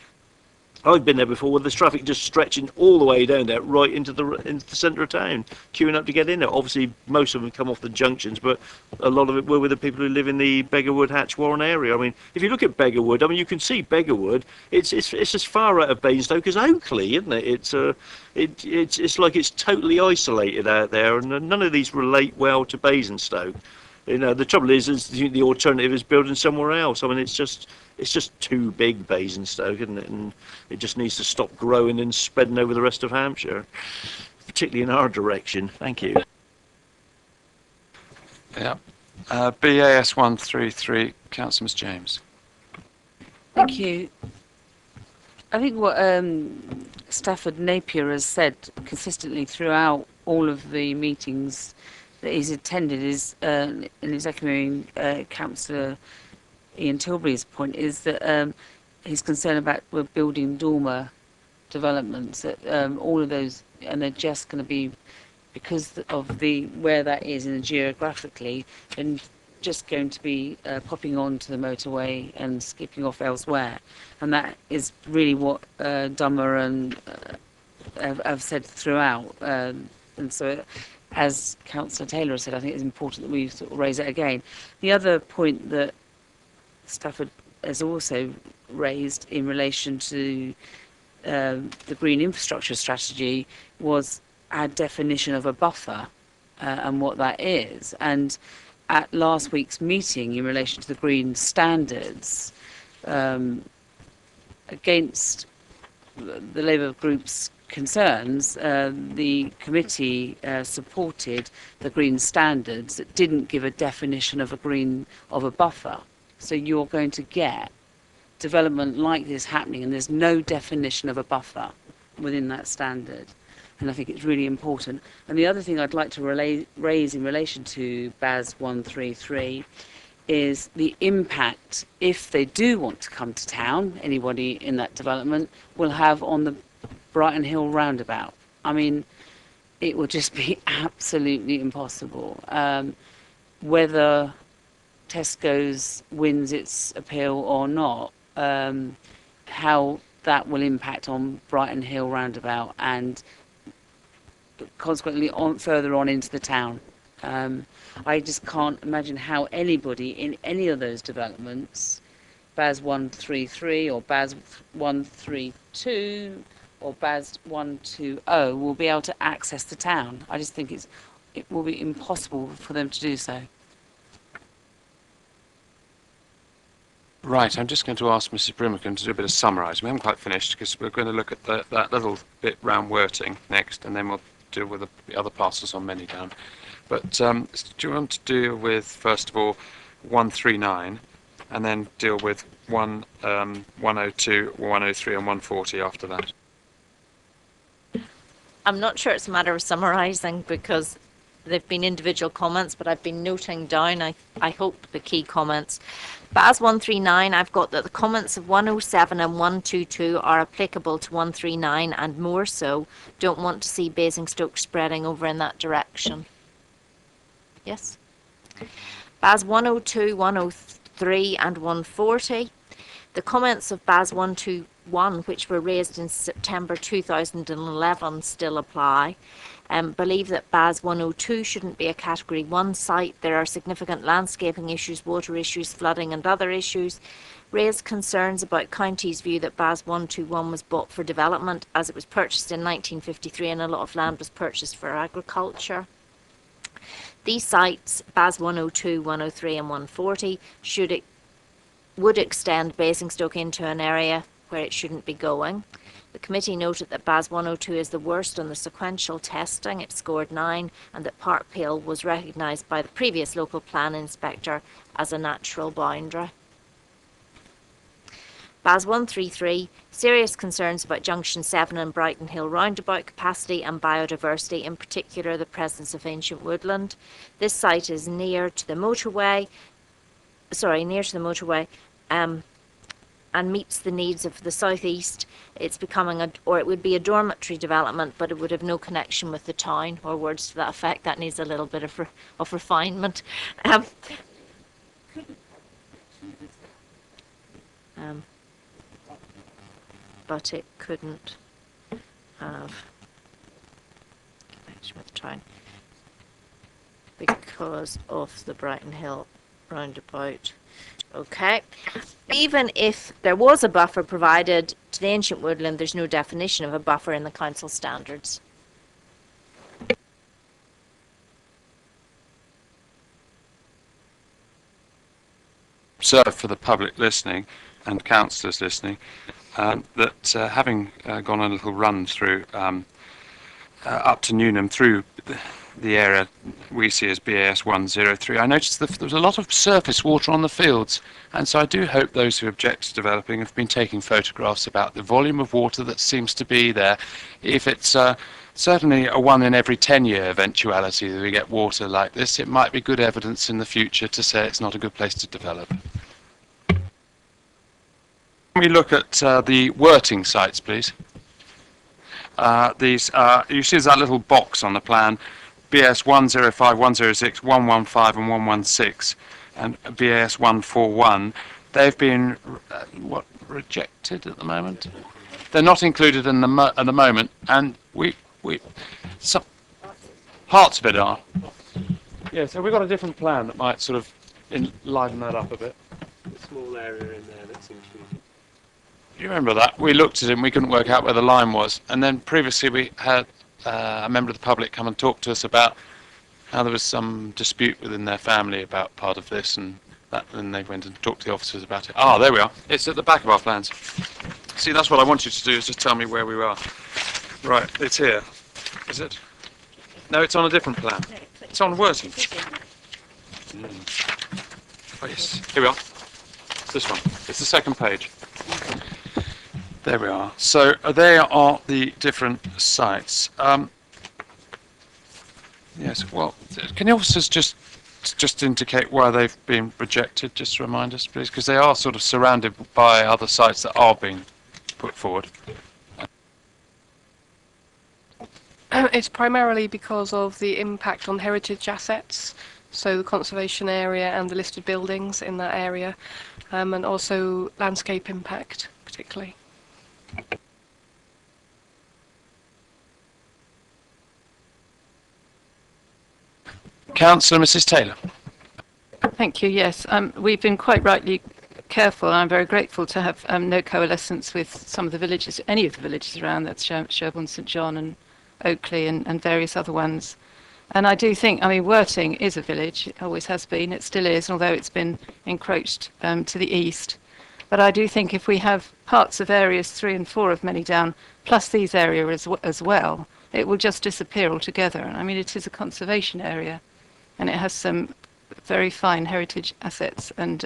I've been there before with the traffic just stretching all the way down there right into the centre of town, queuing up to get in there. Obviously, most of them come off the junctions, but a lot of it were with the people who live in the Beggarwood, Hatch Warren area. I mean, if you look at Beggarwood, I mean, you can see Beggarwood. It's as far out of Basingstoke as Oakley, isn't it? It's like it's totally isolated out there, and none of these relate well to Basingstoke. You know, the trouble is the alternative is building somewhere else. I mean, it's just too big, Basingstoke, isn't it? And it just needs to stop growing and spreading over the rest of Hampshire, particularly in our direction. Thank you. Yeah. BAS 133, Councillor Ms James. Thank you. I think what Stafford Napier has said consistently throughout all of the meetings that he's attended is, and he's echoing Councillor Ian Tilbury's point, is that he's concerned about we're building dormer developments, that all of those, and they're just going to be, because of the where that is in geographically, and just going to be popping onto the motorway and skipping off elsewhere. And that is really what Dummer and have said throughout. And so, as Councillor Taylor said, I think it's important that we sort of raise it again. The other point that Stafford has also raised in relation to the green infrastructure strategy was our definition of a buffer and what that is. And at last week's meeting in relation to the green standards, against the Labour group's concerns, the committee supported the green standards that didn't give a definition of a buffer. So you're going to get development like this happening, and there's no definition of a buffer within that standard. And I think it's really important. And the other thing I'd like to raise in relation to BAS 133 is the impact, if they do want to come to town, anybody in that development, will have on the Brighton Hill roundabout. I mean, it will just be absolutely impossible. Whether Tesco's wins its appeal or not, how that will impact on Brighton Hill roundabout and consequently further on into the town. I just can't imagine how anybody in any of those developments, BAS 133 or BAS 132 or BAS 120, will be able to access the town. I just think it will be impossible for them to do so. Right, I'm just going to ask Mrs Brimacombe to do a bit of summarising. We haven't quite finished because we're going to look at that little bit round Worting next, and then we'll deal with the other parcels on Manydown. But do you want to deal with, first of all, 139, and then deal with 102, 103 and 140 after that? I'm not sure it's a matter of summarising because they've been individual comments, but I've been noting down, I hope, the key comments. BAS 139, I've got that the comments of 107 and 122 are applicable to 139 and more so. Don't want to see Basingstoke spreading over in that direction. Yes? BAS 102, 103 and 140. The comments of BAS 121, which were raised in September 2011, still apply. Believe that BAS 102 shouldn't be a Category 1 site. There are significant landscaping issues, water issues, flooding and other issues. Raised concerns about County's view that BAS 121 was bought for development as it was purchased in 1953 and a lot of land was purchased for agriculture. These sites, BAS 102, 103 and 140, would extend Basingstoke into an area where it shouldn't be going. The committee noted that BAS 102 is the worst on the sequential testing. It scored 9, and that Park Peel was recognised by the previous local plan inspector as a natural boundary. BAS 133, serious concerns about Junction 7 and Brighton Hill roundabout capacity and biodiversity, in particular the presence of ancient woodland. This site is near to the motorway, and meets the needs of the southeast. It's becoming it would be a dormitory development, but it would have no connection with the town, or words to that effect. That needs a little bit of refinement. But it couldn't have connection with the town because of the Brighton Hill roundabout. Okay. Even if there was a buffer provided to the ancient woodland, there's no definition of a buffer in the council standards. Observe for the public listening and councillors listening that having gone a little run through up to Newnham through the area we see as BAS 103, I noticed that there was a lot of surface water on the fields, and so I do hope those who object to developing have been taking photographs about the volume of water that seems to be there. If it's certainly a 1 in every 10-year eventuality that we get water like this, it might be good evidence in the future to say it's not a good place to develop. Can we look at the Worting sites, please? These you see that little box on the plan, BS 105, 106, 115 and 116 and BAS 141. They've been rejected at the moment. They're not included in the at the moment, and some parts of it are. Yeah, so we've got a different plan that might sort of liven that up a bit. A small area in there that's included. You remember that? We looked at it and we couldn't work out where the line was. And then previously we had a member of the public come and talk to us about how there was some dispute within their family about part of this, and then they went and talked to the officers about it. Ah, there we are. It's at the back of our plans. See, that's what I want you to do, is just tell me where we are. Right, it's here. Is it? No, it's on a different plan. It's on Worting. Oh, yes. Here we are. It's this one. It's the second page. There we are. So they are the different sites. Yes. Well, can the officers just indicate why they've been rejected? Just to remind us, please, because they are sort of surrounded by other sites that are being put forward. It's primarily because of the impact on heritage assets, so the conservation area and the listed buildings in that area, and also landscape impact particularly. Councillor Mrs Taylor. Thank you. Yes, we've been quite rightly careful, and I'm very grateful to have no coalescence with some of the villages, any of the villages around. That's Sherborne, St John and Oakley and various other ones. And I do think, I mean, Worting is a village. It always has been. It still is, although it's been encroached to the east. But I do think if we have parts of areas 3 and 4 of Manydown, plus these areas as well, it will just disappear altogether. I mean, it is a conservation area, and it has some very fine heritage assets. And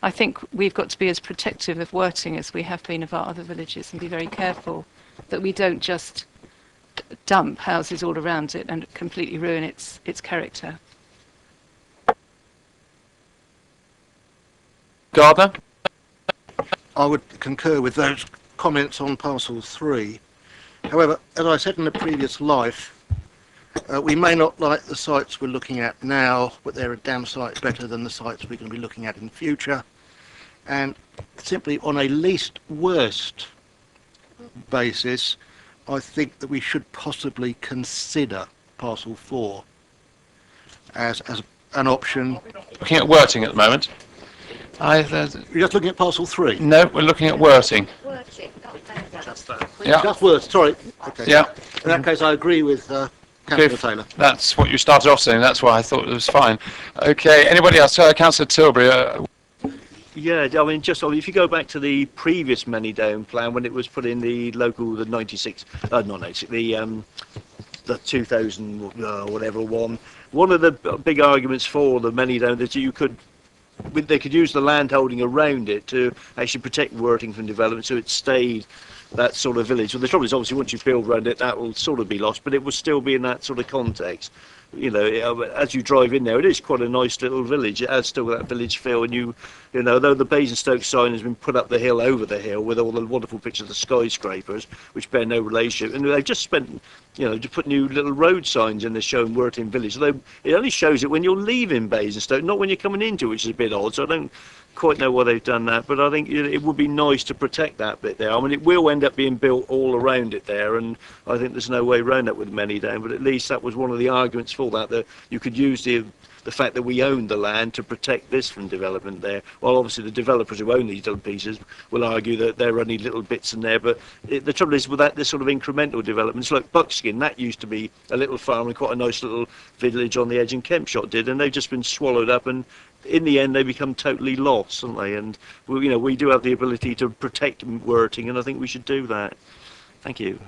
I think we've got to be as protective of Worting as we have been of our other villages, and be very careful that we don't just dump houses all around it and completely ruin its character. Gardner? I would concur with those comments on parcel 3. However, as I said in the previous life, we may not like the sites we're looking at now, but they're a damn sight better than the sites we're going to be looking at in future. And simply on a least worst basis, I think that we should possibly consider parcel 4 as an option. Looking at Worting at the moment. You're just looking at parcel 3? No, we're looking at Worting. Yeah. Just Worth, sorry. Okay. Yeah. In that case, I agree with Councillor Taylor. That's what you started off saying. That's why I thought it was fine. Okay. Anybody else? Councillor Tilbury. Yeah, I mean, if you go back to the previous Manydown plan when it was put in the 96, not 96, the 2000 whatever one of the big arguments for the Manydown that they could use the land holding around it to actually protect Worthing from development, so it stayed that sort of village. Well, the trouble is, obviously, once you build around it, that will sort of be lost, but it will still be in that sort of context. You know, as you drive in there, it is quite a nice little village. It has still that village feel, and you know, though the Basingstoke sign has been put up the hill over the hill with all the wonderful pictures of the skyscrapers, which bear no relationship, and they've just spent, you know, to put new little road signs in there showing Worthing Village. Although it only shows it when you're leaving Basingstoke, not when you're coming into, which is a bit odd. So I don't quite know why they've done that, but I think it would be nice to protect that bit there. I mean, it will end up being built all around it there, and I think there's no way around that with Manydown, but at least that was one of the arguments for that you could use the fact that we own the land to protect this from development there. Well, obviously the developers who own these little pieces will argue that there are only little bits in there, but the trouble is with that, this sort of incremental developments, like Buckskin, that used to be a little farm and quite a nice little village on the edge, and Kempshot did, and they've just been swallowed up, and in the end they become totally lost, haven't they? And we do have the ability to protect Worthing, and I think we should do that. Thank you.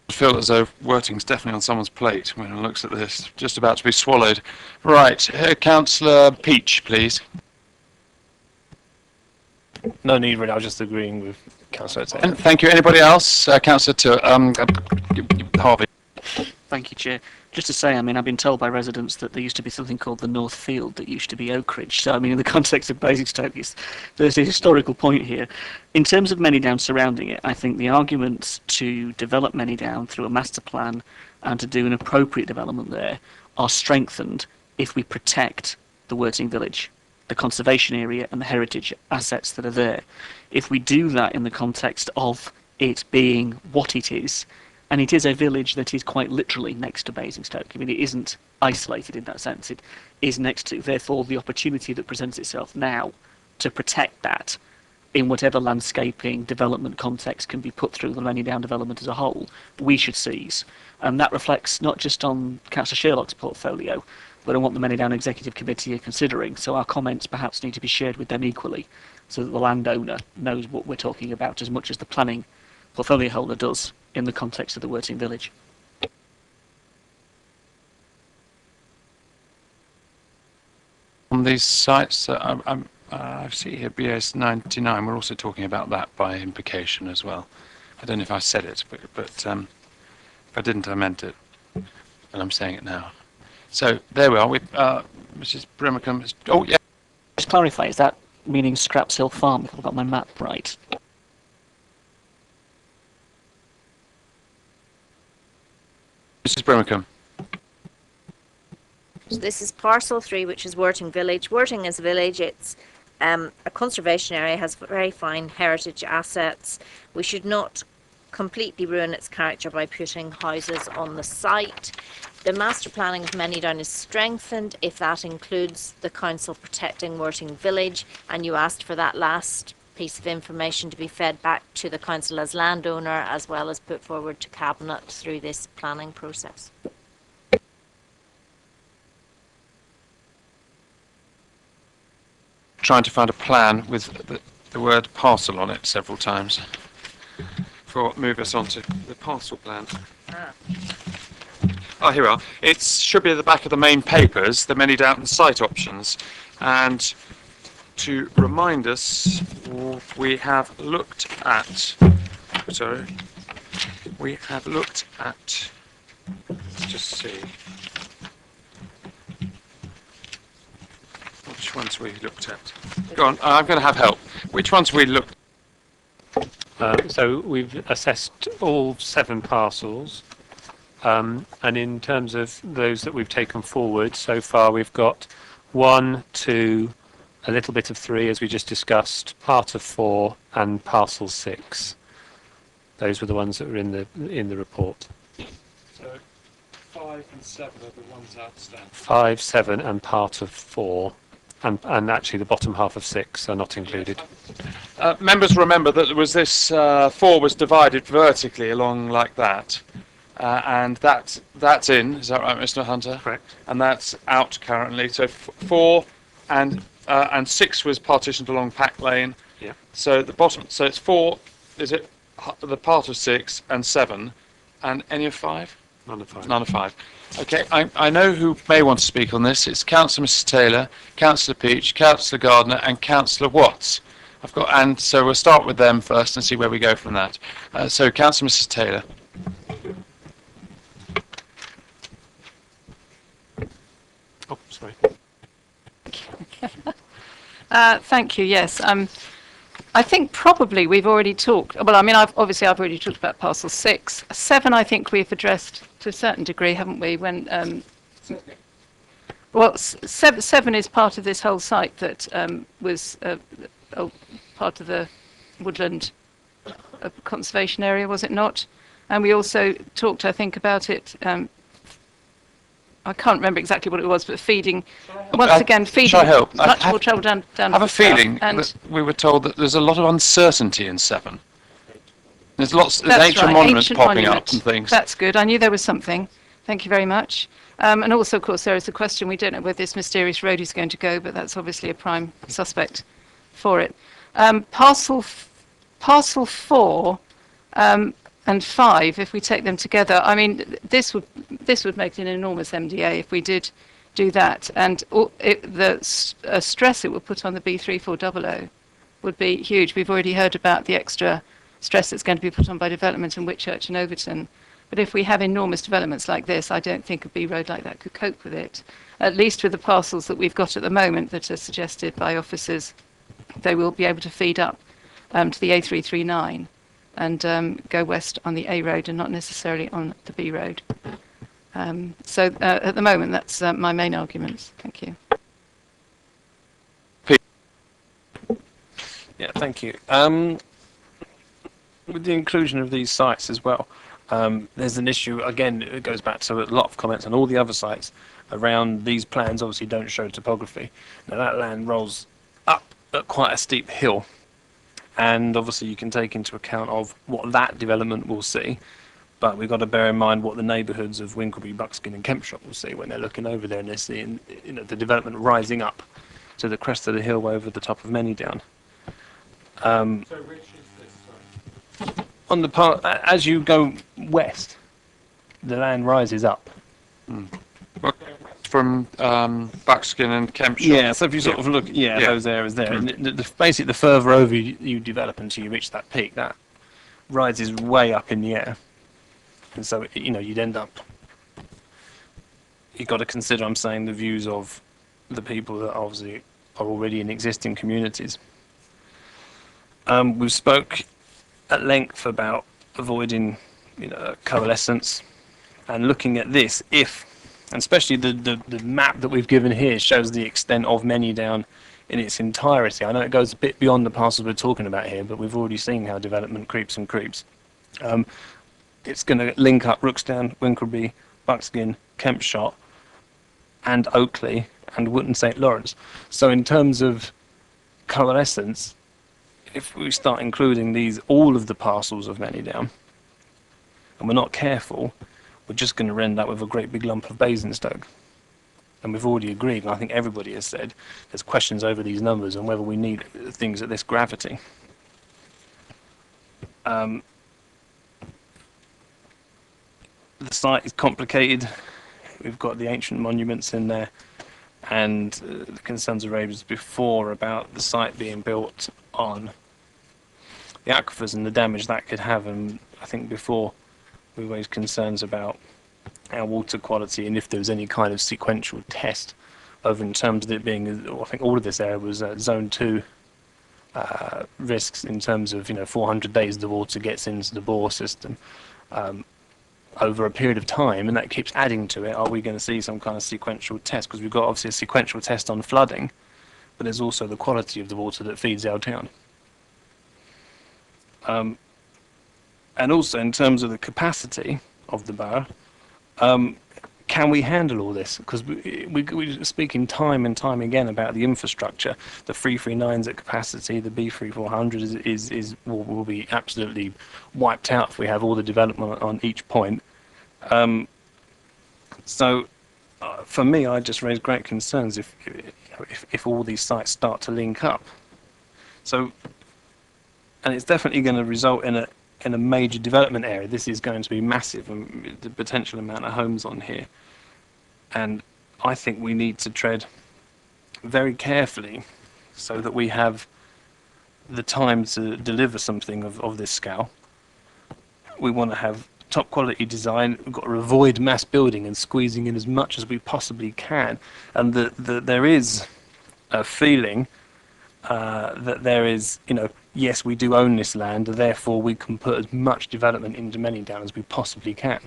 I feel as though Worthing's definitely on someone's plate when one looks at this, just about to be swallowed. Right, Councillor Peach, please. No need really, I was just agreeing with Councillor Taylor. And thank you. Anybody else? Councillor Harvey. Thank you, Chair. Just to say, I mean, I've been told by residents that there used to be something called the North Field that used to be Oak Ridge. So, I mean, in the context of Basingstoke, there's a historical point here. In terms of Manydown surrounding it, I think the arguments to develop Manydown through a master plan and to do an appropriate development there are strengthened if we protect the Worthing Village, the conservation area and the heritage assets that are there. If we do that in the context of it being what it is, and it is a village that is quite literally next to Basingstoke. I mean, it isn't isolated in that sense. It is next to. Therefore, the opportunity that presents itself now to protect that in whatever landscaping development context can be put through the Manydown development as a whole, we should seize. And that reflects not just on Councillor Sherlock's portfolio, but on what the Manydown Executive Committee are considering. So our comments perhaps need to be shared with them equally, so that the landowner knows what we're talking about as much as the planning portfolio holder does in the context of the Worthing Village. On these sites, I see here BS 99, we're also talking about that by implication as well. I don't know if I said it, but if I didn't, I meant it, and I'm saying it now. So there we are. Mrs. Brimacombe. Oh yeah. Just clarify, is that meaning Scraps Hill Farm? If I've got my map right. Mrs. Brimacombe. So this is parcel 3, which is Worthing Village. Worthing is a village. It's a conservation area, has very fine heritage assets. We should not completely ruin its character by putting houses on the site. The master planning of Manydown is strengthened if that includes the council protecting Worthing Village, and you asked for that last piece of information to be fed back to the council as landowner, as well as put forward to cabinet through this planning process. Trying to find a plan with the word parcel on it several times for move us on to the parcel plan. Oh, here we are. It should be at the back of the main papers, the Manydown site options. And to remind us, we have looked at, let's just see, which ones we looked at. Go on, I'm going to have help. Which ones we looked at? So we've assessed all 7 parcels, and in terms of those that we've taken forward, so far we've got 1, 2, a little bit of 3, as we just discussed, part of 4, and parcel 6. Those were the ones that were in the report. So 5 and 7 are the ones outstanding. 5, 7, and part of 4, and actually the bottom half of 6 are not included. Members remember that there was this 4 was divided vertically along like that, and that's in. Is that right, Mr. Hunter? Correct. And that's out currently. So 4 and and 6 was partitioned along Pack Lane. Yeah. So the bottom, so it's 4, is it the part of 6 and 7, and any of 5? None of 5. None of 5. Okay, I know who may want to speak on this. It's Councillor Mrs Taylor, Councillor Peach, Councillor Gardner and Councillor Watts. And so we'll start with them first and see where we go from that. So Councillor Mrs Taylor. Oh, sorry. Thank you. Yes. I think probably we've already talked. Well, I mean, I've already talked about parcel 6. 7, I think we've addressed to a certain degree, haven't we? When well, 7 is part of this whole site that was part of the woodland conservation area, was it not? And we also talked, I think, about it. I can't remember exactly what it was, but feeding, once again, feeding Shall I help? much more travel down. I have a feeling that we were told that there's a lot of uncertainty in 7. There's there's ancient monuments popping up and things. That's good. I knew there was something. Thank you very much. And also, of course, there is the question, we don't know where this mysterious road is going to go, but that's obviously a prime suspect for it. Parcel 4 and 5, if we take them together, I mean, this would make an enormous MDA if we did do that, and the stress it would put on the B3400 would be huge. We've already heard about the extra stress that's going to be put on by development in Whitchurch and Overton. But if we have enormous developments like this, I don't think a B road like that could cope with it. At least with the parcels that we've got at the moment that are suggested by officers, they will be able to feed up to the A339 and go west on the A road and not necessarily on the B road. So at the moment, that's my main arguments. Thank you. Yeah, thank you. With the inclusion of these sites as well, there's an issue, again, it goes back to a lot of comments on all the other sites around these plans obviously don't show topography. Now that land rolls up at quite a steep hill, and obviously you can take into account of what that development will see, but we've got to bear in mind what the neighbourhoods of Winkleby, Buckskin and Kempshott will see when they're looking over there and they're seeing, you know, the development rising up to the crest of the hill over the top of Manydown. So which is this? Sorry. On the part, as you go west, the land rises up. From Buckskin and Kempshire. Yeah, so if you sort of look, those areas there, and basically the further over you develop until you reach that peak, that rises way up in the air, and so you know you'd end up. You've got to consider, I'm saying, the views of the people that obviously are already in existing communities. We've spoke at length about avoiding, you know, coalescence, and looking at this, and especially the map that we've given here shows the extent of Manydown in its entirety. I know it goes a bit beyond the parcels we're talking about here, but we've already seen how development creeps and creeps. It's going to link up Rooksdown, Winkleby, Buckskin, Kempshott, and Oakley, and Wootton St Lawrence. So in terms of coalescence, if we start including all of the parcels of Manydown, and we're not careful, we're just going to end up with a great big lump of Basingstoke. And we've already agreed, and I think everybody has said, there's questions over these numbers and whether we need things at this gravity. The site is complicated. We've got the ancient monuments in there, and the concerns are raised before about the site being built on the aquifers and the damage that could have. And I think before we raised concerns about our water quality and if there was any kind of sequential test over in terms of it being, I think all of this area was zone 2 risks in terms of, you know, 400 days the water gets into the bore system over a period of time, and that keeps adding to it. Are we going to see some kind of sequential test? Because we've got obviously a sequential test on flooding, but there's also the quality of the water that feeds our town. And also in terms of the capacity of the borough, can we handle all this? Because we're speaking time and time again about the infrastructure. The 339's at capacity, the B3400 will be absolutely wiped out if we have all the development on each point. So for me, I just raise great concerns if all these sites start to link up. So, and it's definitely going to result in a major development area. This is going to be massive, and the potential amount of homes on here. And I think we need to tread very carefully so that we have the time to deliver something of this scale. We want to have top quality design. We've got to avoid mass building and squeezing in as much as we possibly can. And there is a feeling that there is, yes, we do own this land, therefore we can put as much development into Manydown as we possibly can.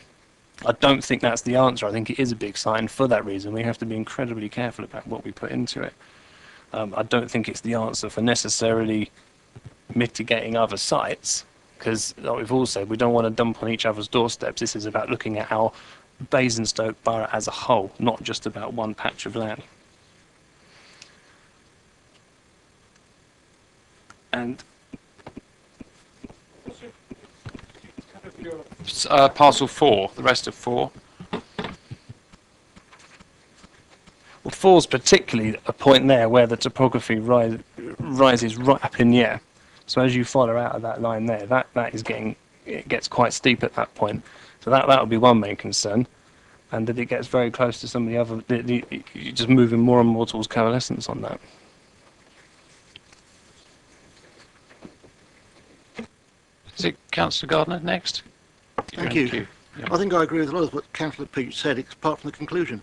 I don't think that's the answer. I think it is a big site, and for that reason we have to be incredibly careful about what we put into it. I don't think it's the answer for necessarily mitigating other sites, because like we've all said, we don't want to dump on each other's doorsteps. This is about looking at our Basingstoke borough as a whole, not just about one patch of land. And parcel 4, the rest of 4. Well, 4's particularly a point there where the topography rises right up in the air. So as you follow out of that line there, that is it gets quite steep at that point. So that would be one main concern, and that it gets very close to some of the other. You're just moving more and more towards coalescence on that. Is it Councillor Gardner next? Thank you. I think I agree with a lot of what Councillor Peach said, apart from the conclusion.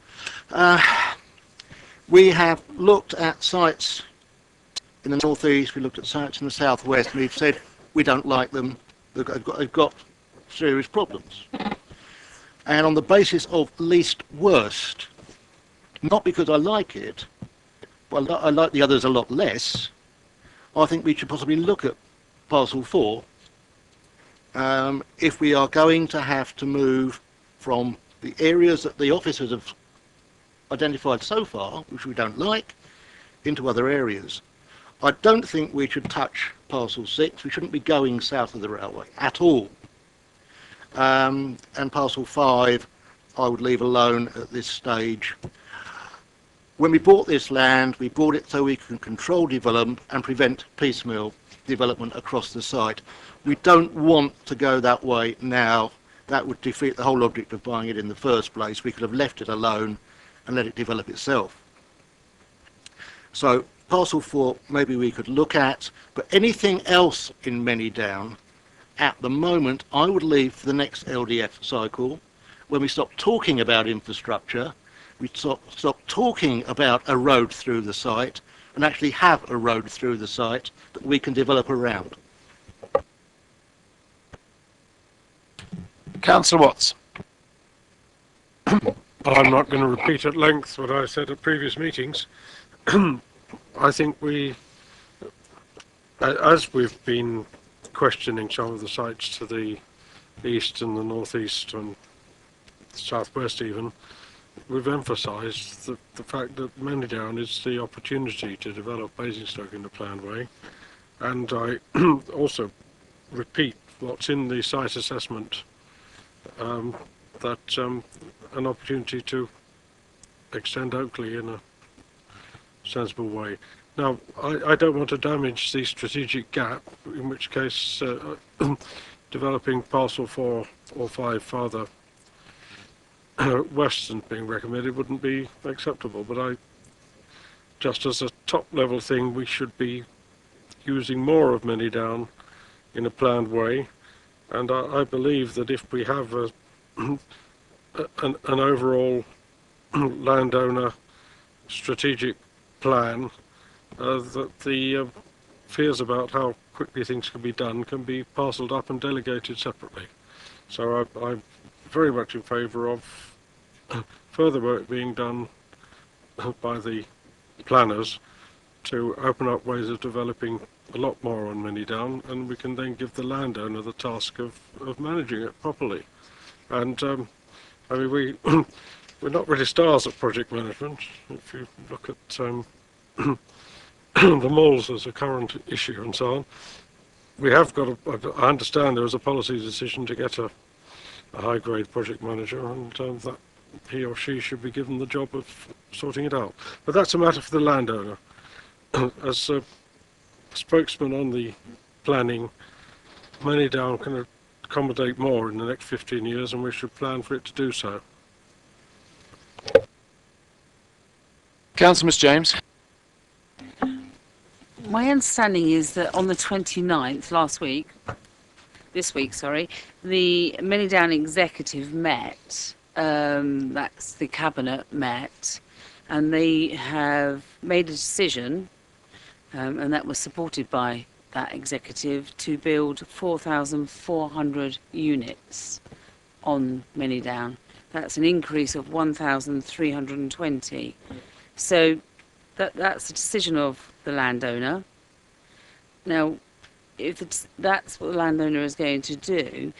We have looked at sites in the northeast, we looked at sites in the southwest, and we've said we don't like them, they've got serious problems. And on the basis of least worst, not because I like it, but I like the others a lot less, I think we should possibly look at parcel 4 if we are going to have to move from the areas that the officers have identified so far, which we don't like, into other areas. I don't think we should touch parcel 6. We shouldn't be going south of the railway at all. And parcel 5 I would leave alone at this stage. When we bought this land, we bought it so we can control development and prevent piecemeal development across the site. We don't want to go that way now. That would defeat the whole object of buying it in the first place. We could have left it alone and let it develop itself. So parcel 4 maybe we could look at, but anything else in Manydown at the moment I would leave for the next LDF cycle, when we stop talking about infrastructure, we stop talking about a road through the site, and actually have a road through the site that we can develop around. Councillor Watts. I'm not going to repeat at length what I said at previous meetings. I think as we've been questioning some of the sites to the east and the northeast and southwest even, we've emphasised the fact that Manydown is the opportunity to develop Basingstoke in a planned way. And I also repeat what's in the site assessment, that an opportunity to extend Oakley in a sensible way. Now, I don't want to damage the strategic gap, in which case developing parcel 4 or 5 farther west than being recommended wouldn't be acceptable, but just as a top level thing, we should be using more of Manydown in a planned way, and I believe that if we have an overall landowner strategic plan, that the fears about how quickly things can be done can be parcelled up and delegated separately. So I'm very much in favour of further work being done by the planners to open up ways of developing a lot more on Manydown, and we can then give the landowner the task of managing it properly. And I mean, we're not really stars at project management. If you look at the moles as a current issue and so on, we have got I understand there was a policy decision to get a high-grade project manager, and he or she should be given the job of sorting it out. But that's a matter for the landowner. As a spokesman on the planning, Moneydown can accommodate more in the next 15 years, and we should plan for it to do so. Councillor Miss James. My understanding is that on the 29th, this week, the Moneydown Executive met, that's the Cabinet met, and they have made a decision, and that was supported by that executive, to build 4,400 units on Moneydown. That's an increase of 1,320. So that's a decision of the landowner. Now, if that's what the landowner is going to do,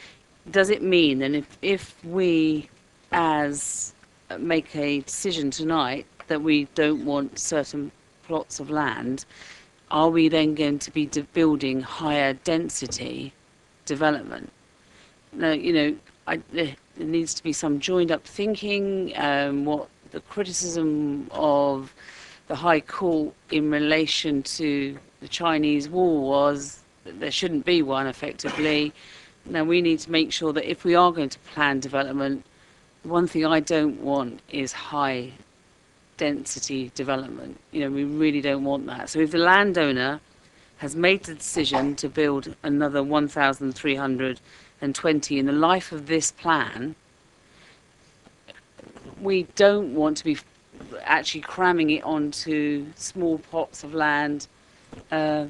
does it mean then if we make a decision tonight that we don't want certain plots of land, are we then going to be building higher density development? Now, there needs to be some joined up thinking. What the criticism of the High Court in relation to the Chinese wall was that there shouldn't be one, effectively. Now, we need to make sure that if we are going to plan development, one thing I don't want is high density development. We really don't want that. So if the landowner has made the decision to build another 1,320 in the life of this plan, we don't want to be actually cramming it onto small plots of land.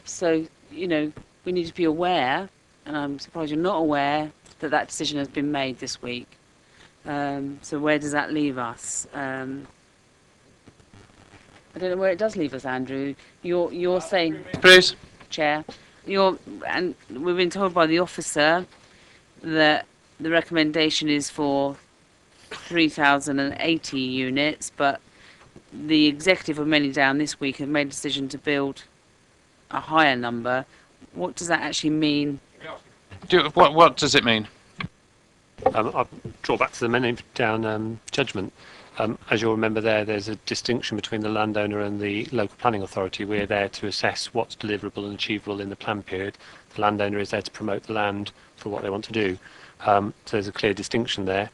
So, we need to be aware, and I'm surprised you're not aware, that that decision has been made this week. So where does that leave us? I don't know where it does leave us, Andrew. You're saying, please, Chair, and we've been told by the officer that the recommendation is for 3,080 units, but the executive of Moneydown this week have made a decision to build a higher number. What does that actually mean? What does it mean? I'll draw back to the Moneydown judgment. As you'll remember there's a distinction between the landowner and the local planning authority. We're there to assess what's deliverable and achievable in the plan period. The landowner is there to promote the land for what they want to do. So there's a clear distinction there.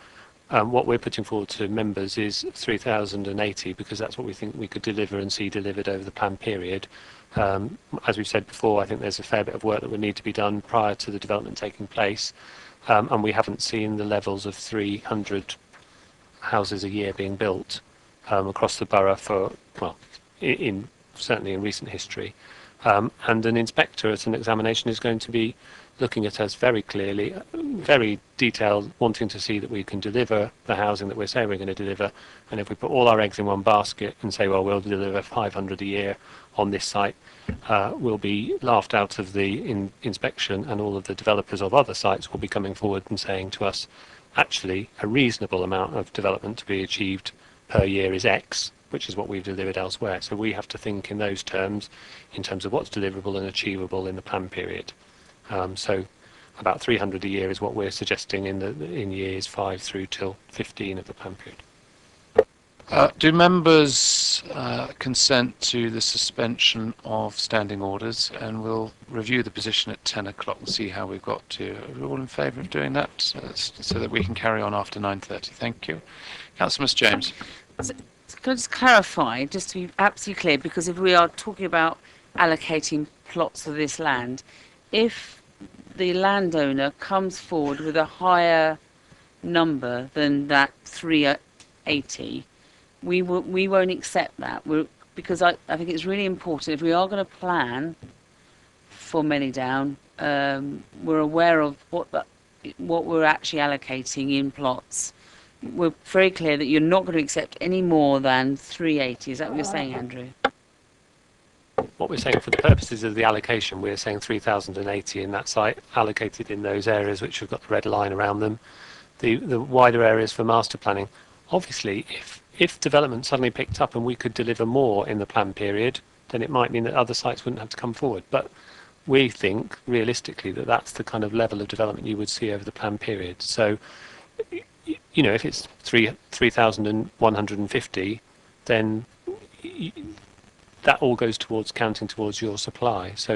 What we're putting forward to members is 3,080 because that's what we think we could deliver and see delivered over the plan period. As we've said before, I think there's a fair bit of work that would need to be done prior to the development taking place. And we haven't seen the levels of 300 houses a year being built across the borough certainly in recent history. And an inspector at an examination is going to be looking at us very clearly, very detailed, wanting to see that we can deliver the housing that we're saying we're going to deliver. And if we put all our eggs in one basket and say, well, we'll deliver 500 a year on this site, we'll be laughed out of the inspection, and all of the developers of other sites will be coming forward and saying to us, actually, a reasonable amount of development to be achieved per year is X, which is what we've delivered elsewhere. So we have to think in those terms, in terms of what's deliverable and achievable in the plan period. So about 300 a year is what we're suggesting in years 5 through till 15 of the plan period. Do members consent to the suspension of standing orders? And we'll review the position at 10 o'clock and see how we've got to. Are we all in favour of doing that so that we can carry on after 9:30? Thank you. Councillor Miss James. So, can I just clarify, just to be absolutely clear, because if we are talking about allocating plots of this land, if the landowner comes forward with a higher number than that 380, we won't accept that. Because I think it's really important, if we are going to plan for Moneydown, we're aware of what we're actually allocating in plots. We're very clear that you're not going to accept any more than 380. Is that what you're saying, Andrew? What we're saying for the purposes of the allocation, we're saying 3,080 in that site, allocated in those areas which have got the red line around them. The wider areas for master planning, obviously, if development suddenly picked up and we could deliver more in the plan period, then it might mean that other sites wouldn't have to come forward. But we think, realistically, that that's the kind of level of development you would see over the plan period. So if it's 3,150, then that all goes towards counting towards your supply. So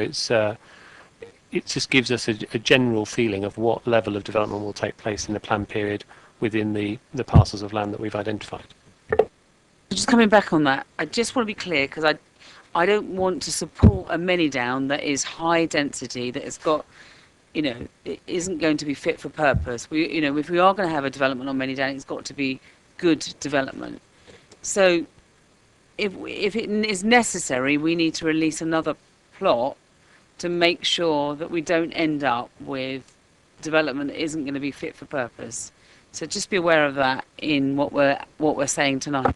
it just gives us a general feeling of what level of development will take place in the plan period within the parcels of land that we've identified. Just coming back on that, I just want to be clear because I don't want to support a many down that is high density, that has got, it isn't going to be fit for purpose. If we are going to have a development on many down, it's got to be good development. So if it is necessary, we need to release another plot to make sure that we don't end up with development that isn't going to be fit for purpose. So just be aware of that in what we're saying tonight.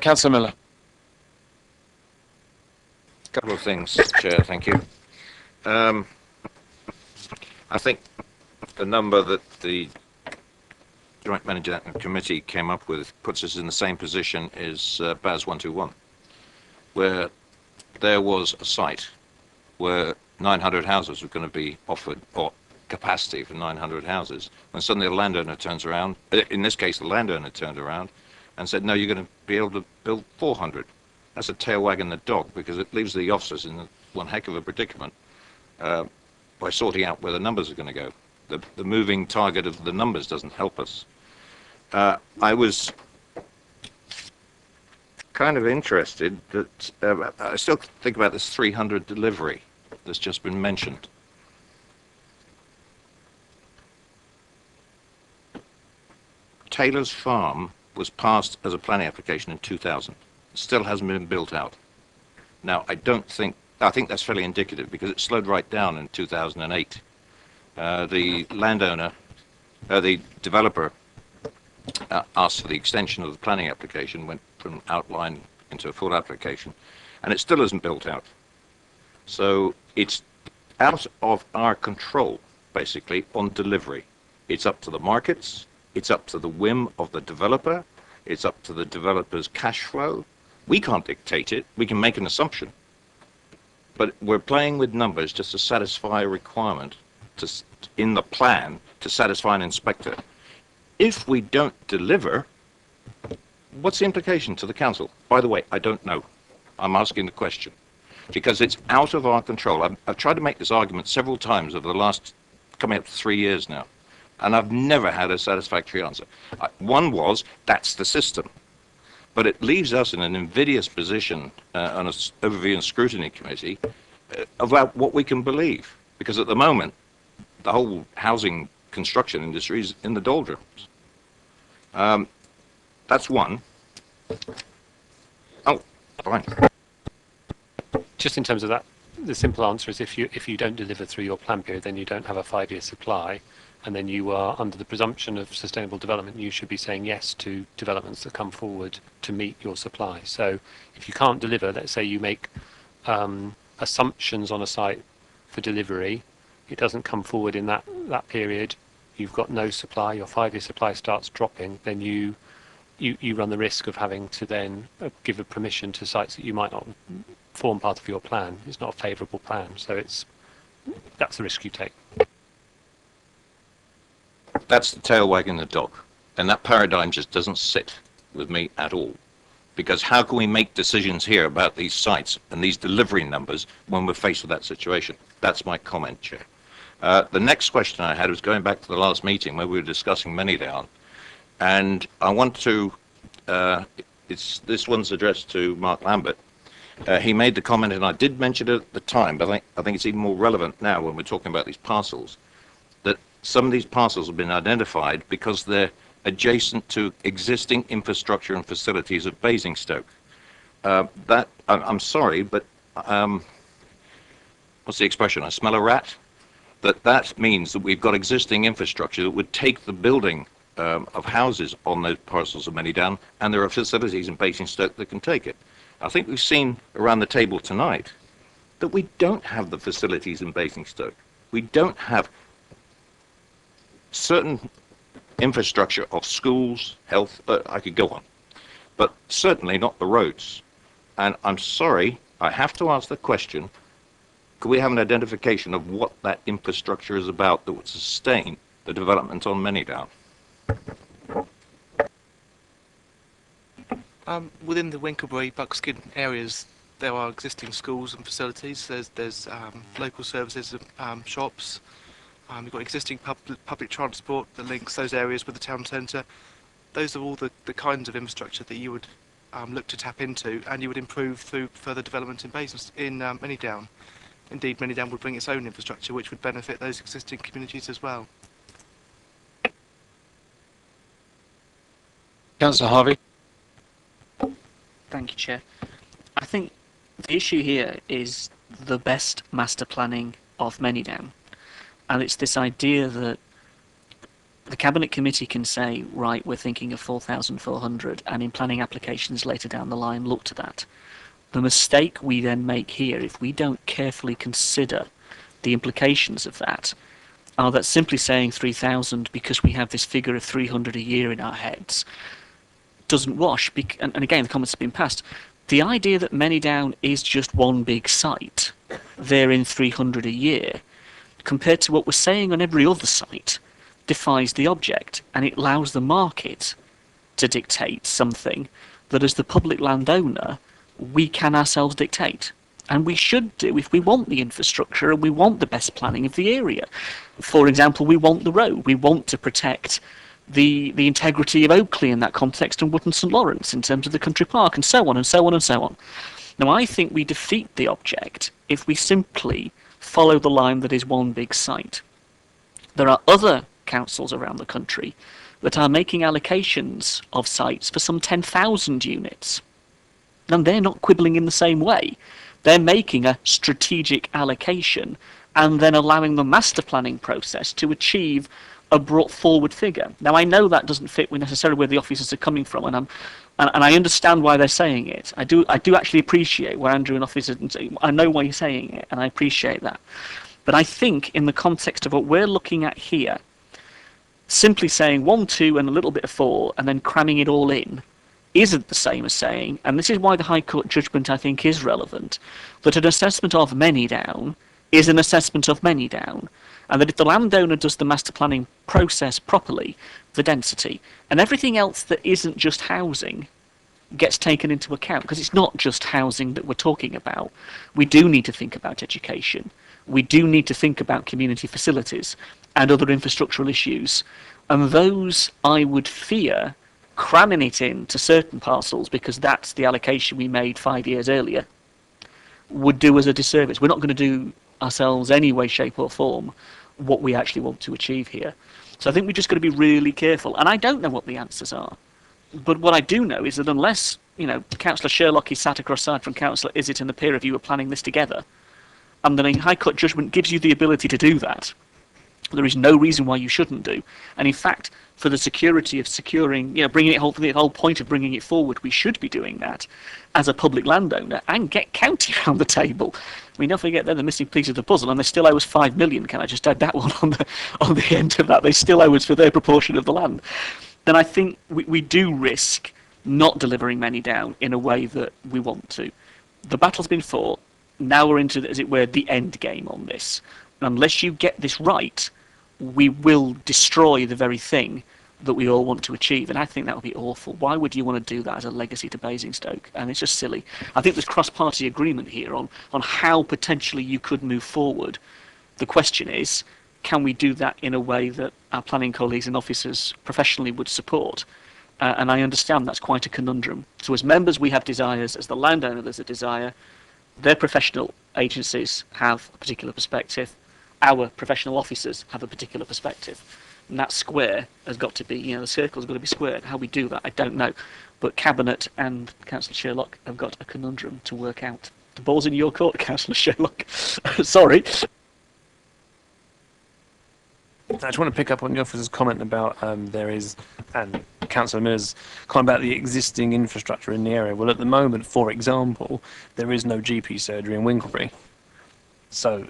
Councillor Miller. A couple of things, Chair, thank you. I think the number that the Joint Management Committee came up with puts us in the same position as BAS 121, where there was a site where 900 houses were going to be offered, or capacity for 900 houses, when suddenly the landowner turns around, in this case the landowner turned around and said, no, you're going to be able to build 400. That's a tail wagging the dog, because it leaves the officers in one heck of a predicament by sorting out where the numbers are going to go. The moving target of the numbers doesn't help us. I was kind of interested that I still think about this 300 delivery that's just been mentioned. Taylor's Farm was passed as a planning application in 2000. It still hasn't been built out. Now, I think that's fairly indicative, because it slowed right down in 2008. The landowner, the developer, asked for the extension of the planning application, went from outline into a full application, and it still isn't built out. So it's out of our control, basically, on delivery. It's up to the markets, it's up to the whim of the developer, it's up to the developer's cash flow. We can't dictate it, we can make an assumption. But we're playing with numbers just to satisfy a requirement in the plan to satisfy an inspector. If we don't deliver, what's the implication to the council? By the way, I don't know. I'm asking the question because it's out of our control. I've tried to make this argument several times over the last, coming up to 3 years now, and I've never had a satisfactory answer. One was, that's the system. But it leaves us in an invidious position on an overview and scrutiny committee about what we can believe. Because at the moment, the whole housing construction industry is in the doldrums. That's one. Oh, fine. Just in terms of that, the simple answer is if you don't deliver through your plan period, then you don't have a 5-year supply, and then you are under the presumption of sustainable development. You should be saying yes to developments that come forward to meet your supply. So if you can't deliver, let's say you make assumptions on a site for delivery, it doesn't come forward in that period, you've got no supply, your 5-year supply starts dropping, then you run the risk of having to then give a permission to sites that you might not form part of your plan. It's not a favourable plan, so that's the risk you take. That's the tail wagging the dog. And that paradigm just doesn't sit with me at all. Because how can we make decisions here about these sites and these delivery numbers when we're faced with that situation? That's my comment, Chair. The next question I had was going back to the last meeting where we were discussing Manydown. And I want to, this one's addressed to Mark Lambert. He made the comment, and I did mention it at the time, but I think it's even more relevant now when we're talking about these parcels, that some of these parcels have been identified because they're adjacent to existing infrastructure and facilities at Basingstoke. I'm sorry, but what's the expression? I smell a rat? That means that we've got existing infrastructure that would take the building of houses on those parcels of Manydown, and there are facilities in Basingstoke that can take it. I think we've seen around the table tonight that we don't have the facilities in Basingstoke. We don't have certain infrastructure of schools, health, I could go on, but certainly not the roads. And I'm sorry, I have to ask the question, could we have an identification of what that infrastructure is about that would sustain the development on Manydown? Within the Winklebury, Buckskin areas, there are existing schools and facilities. There's local services, shops. You've got existing public transport that links those areas with the town centre. Those are all the kinds of infrastructure that you would look to tap into, and you would improve through further development in Manydown. Indeed, Manydown would bring its own infrastructure, which would benefit those existing communities as well. Councillor Harvey. Thank you, Chair. I think the issue here is the best master planning of Manydown. And it's this idea that the Cabinet Committee can say, right, we're thinking of 4,400, and in planning applications later down the line look to that. The mistake we then make here, if we don't carefully consider the implications of that, are that simply saying 3,000 because we have this figure of 300 a year in our heads doesn't wash. And again, the comments have been passed. The idea that Manydown is just one big site, they're in 300 a year, compared to what we're saying on every other site, defies the object, and it allows the market to dictate something that as the public landowner we can ourselves dictate, and we should do if we want the infrastructure and we want the best planning of the area. For example, we want the road, we want to protect the integrity of Oakley in that context and Wootton St Lawrence in terms of the country park, and so on and so on and so on. Now I think we defeat the object if we simply follow the line that is one big site. There are other councils around the country that are making allocations of sites for some 10,000 units. And they're not quibbling in the same way. They're making a strategic allocation and then allowing the master planning process to achieve a brought forward figure. Now I know that doesn't fit with necessarily where the officers are coming from, and I understand why they're saying it. I do actually appreciate where Andrew and officers, I know why you're saying it, and I appreciate that. But I think in the context of what we're looking at here, simply saying 1, 2 and a little bit of 4 and then cramming it all in isn't the same as saying, and this is why the High Court judgment I think is relevant, that an assessment of Manydown is an assessment of Manydown, and that if the landowner does the master planning process properly, the density, and everything else that isn't just housing gets taken into account, because it's not just housing that we're talking about. We do need to think about education. We do need to think about community facilities and other infrastructural issues. And those, I would fear, cramming it into certain parcels, because that's the allocation we made 5 years earlier, would do us a disservice. We're not going to do ourselves any way, shape or form what we actually want to achieve here. So I think we've just got to be really careful. And I don't know what the answers are. But what I do know is that unless, Councillor Sherlock is sat across side from Councillor Izzett and the peer review are planning this together, and the High Court judgment gives you the ability to do that, there is no reason why you shouldn't do. And in fact, for the security of securing, bringing it the whole point of bringing it forward, we should be doing that as a public landowner and get county around the table. I mean, don't forget they're the missing piece of the puzzle, and they still owe us 5 million. Can I just add that one on the end of that? They still owe us for their proportion of the land. Then I think we do risk not delivering Manydown in a way that we want to. The battle's been fought. Now we're into, as it were, the end game on this. And unless you get this right, we will destroy the very thing that we all want to achieve, and I think that would be awful. Why would you want to do that as a legacy to Basingstoke? And it's just silly. I think there's cross-party agreement here on how potentially you could move forward. The question is, can we do that in a way that our planning colleagues and officers professionally would support? And I understand that's quite a conundrum. So as members we have desires, as the landowner there's a desire, their professional agencies have a particular perspective, our professional officers have a particular perspective. And that square has got to be, the circle's got to be squared. How we do that, I don't know. But Cabinet and Councillor Sherlock have got a conundrum to work out. The ball's in your court, Councillor Sherlock. Sorry. I just want to pick up on the officer's comment about there is, and Councillor Miller's comment about the existing infrastructure in the area. Well, at the moment, for example, there is no GP surgery in Winklebury. So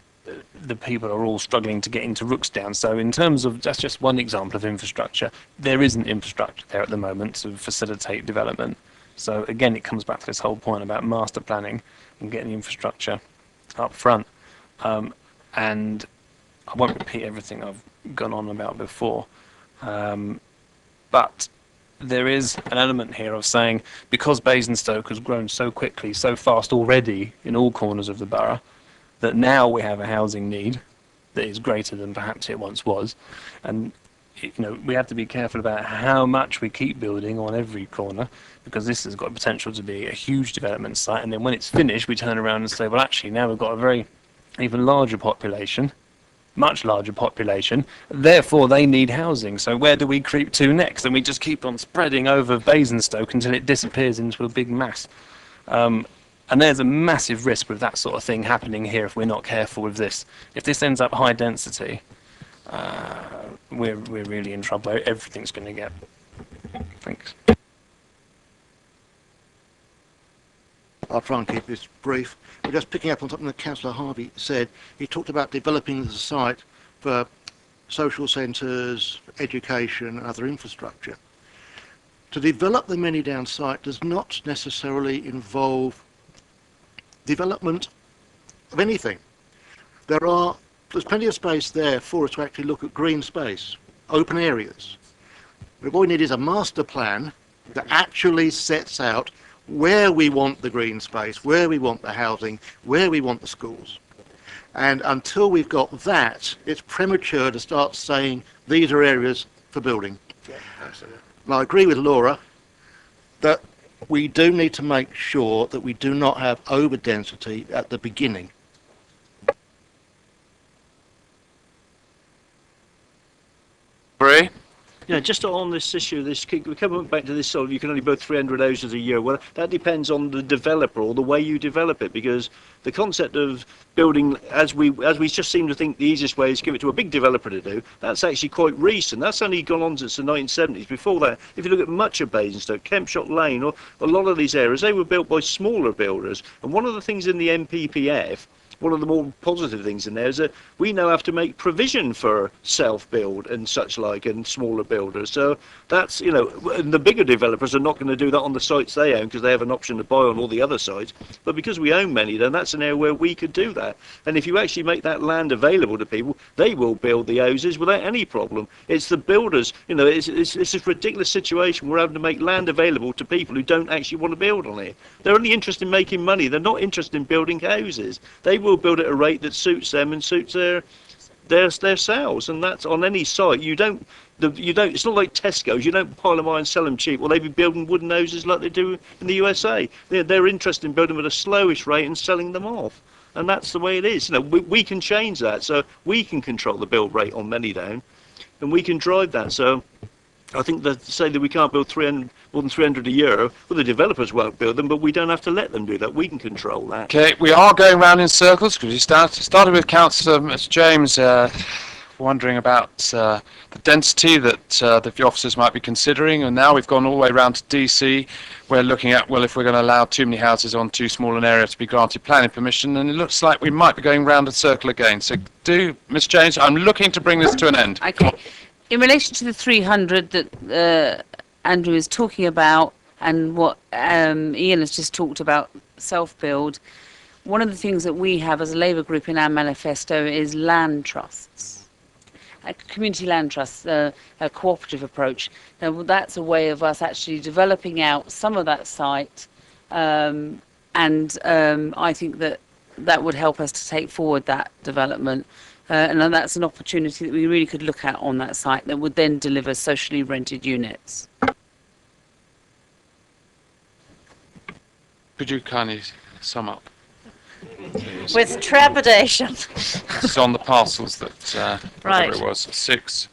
the people are all struggling to get into Rooksdown. So in terms of, that's just one example of infrastructure. There isn't infrastructure there at the moment to facilitate development. So again, it comes back to this whole point about master planning and getting the infrastructure up front. And I won't repeat everything I've gone on about before, but there is an element here of saying, because Basingstoke has grown so quickly, so fast already in all corners of the borough, that now we have a housing need that is greater than perhaps it once was, and we have to be careful about how much we keep building on every corner, because this has got potential to be a huge development site, and then when it's finished we turn around and say, well, actually now we've got a very even larger population, much larger population, therefore they need housing, so where do we creep to next? And we just keep on spreading over Basingstoke until it disappears into a big mass. And there's a massive risk with that sort of thing happening here if we're not careful with this. If this ends up high density, we're really in trouble. Everything's going to get. Thanks. I'll try and keep this brief. We're just picking up on something that Councillor Harvey said. He talked about developing the site for social centres, education and other infrastructure. To develop the Manydown site does not necessarily involve development of anything. There's plenty of space there for us to actually look at green space, open areas. What we need is a master plan that actually sets out where we want the green space, where we want the housing, where we want the schools. And until we've got that, it's premature to start saying these are areas for building. And I agree with Laura that we do need to make sure that we do not have over density at the beginning. Bree? Yeah, just on this issue, we come back to this sort of, you can only build 300 houses a year. Well, that depends on the developer or the way you develop it, because the concept of building, as we just seem to think the easiest way is give it to a big developer to do, that's actually quite recent. That's only gone on since the 1970s. Before that, if you look at much of Basingstoke, Kempshot Lane, or a lot of these areas, they were built by smaller builders. And one of the things in the MPPF, one of the more positive things in there is that we now have to make provision for self-build and such like, and smaller builders. So that's, the bigger developers are not going to do that on the sites they own because they have an option to buy on all the other sites. But because we own many, then that's an area where we could do that. And if you actually make that land available to people, they will build the houses without any problem. It's the builders, it's this ridiculous situation. We're having to make land available to people who don't actually want to build on it. They're only interested in making money. They're not interested in building houses. They will build at a rate that suits them and suits their sales, and that's on any site. You don't. It's not like Tesco's. You don't pile them high and sell them cheap. Well, they be building wooden houses like they do in the USA. They're interested in building them at a slowish rate and selling them off, and that's the way it is. We can change that, so we can control the build rate on Manydown, and we can drive that. So I think that to say that we can't build more than 300 a year, well, the developers won't build them, but we don't have to let them do that. We can control that. Okay, we are going round in circles because we started with Councillor Mr. James wondering about the density that the officers might be considering, and now we've gone all the way round to DC. We're looking at, well, if we're going to allow too many houses on too small an area to be granted planning permission, and it looks like we might be going round a circle again. So Ms. James, I'm looking to bring this to an end. Okay. In relation to the 300 that Andrew is talking about, and what Ian has just talked about, self-build, one of the things that we have as a Labour group in our manifesto is land trusts, community land trusts, a cooperative approach. Now, that's a way of us actually developing out some of that site, and I think that would help us to take forward that development. And that's an opportunity that we really could look at on that site that would then deliver socially rented units. Could you kindly sum up? With trepidation. It's on the parcels that, Right. whatever it was, 6,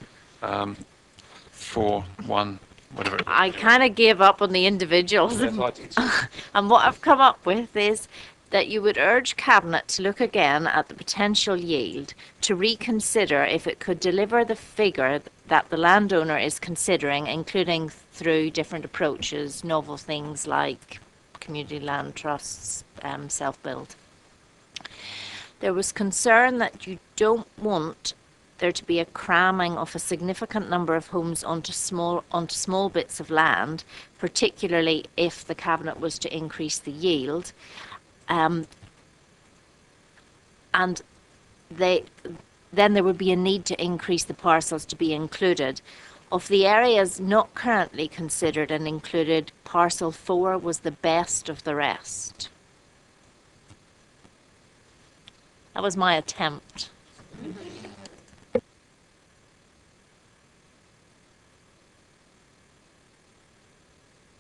4, 1, whatever it was. I kind of gave up on the individuals. Yes, I did. And what I've come up with is that you would urge Cabinet to look again at the potential yield, to reconsider if it could deliver the figure that the landowner is considering, including through different approaches, novel things like community land trusts, self-build. There was concern that you don't want there to be a cramming of a significant number of homes onto small bits of land, particularly if the Cabinet was to increase the yield. And the then there would be a need to increase the parcels to be included. Of the areas not currently considered and included, parcel 4 was the best of the rest. That was my attempt.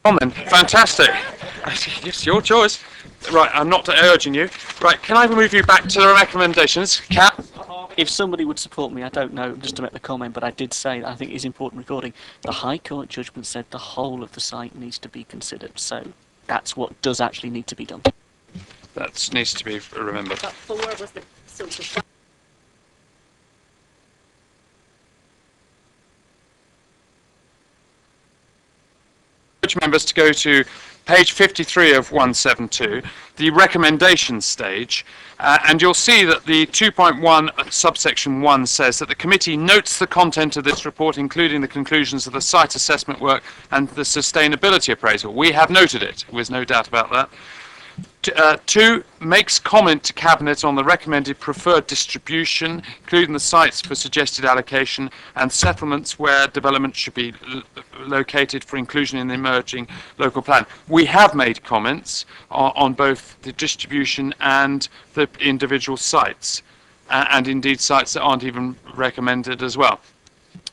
On then, fantastic. It's your choice. Right, I'm not urging you. Right, can I move you back to the recommendations? Kat? If somebody would support me, I don't know, just to make the comment, but I did say that I think it's important recording. The High Court judgment said the whole of the site needs to be considered, so that's what does actually need to be done. That needs to be remembered. But 4 was the sort of Members to go to page 53 of 172, the recommendation stage, and you'll see that the 2.1 subsection 1 says that the committee notes the content of this report, including the conclusions of the site assessment work and the sustainability appraisal. We have noted it, there's no doubt about that. 2, makes comment to Cabinet on the recommended preferred distribution, including the sites for suggested allocation and settlements where development should be located for inclusion in the emerging local plan. We have made comments on both the distribution and the individual sites, and indeed sites that aren't even recommended as well.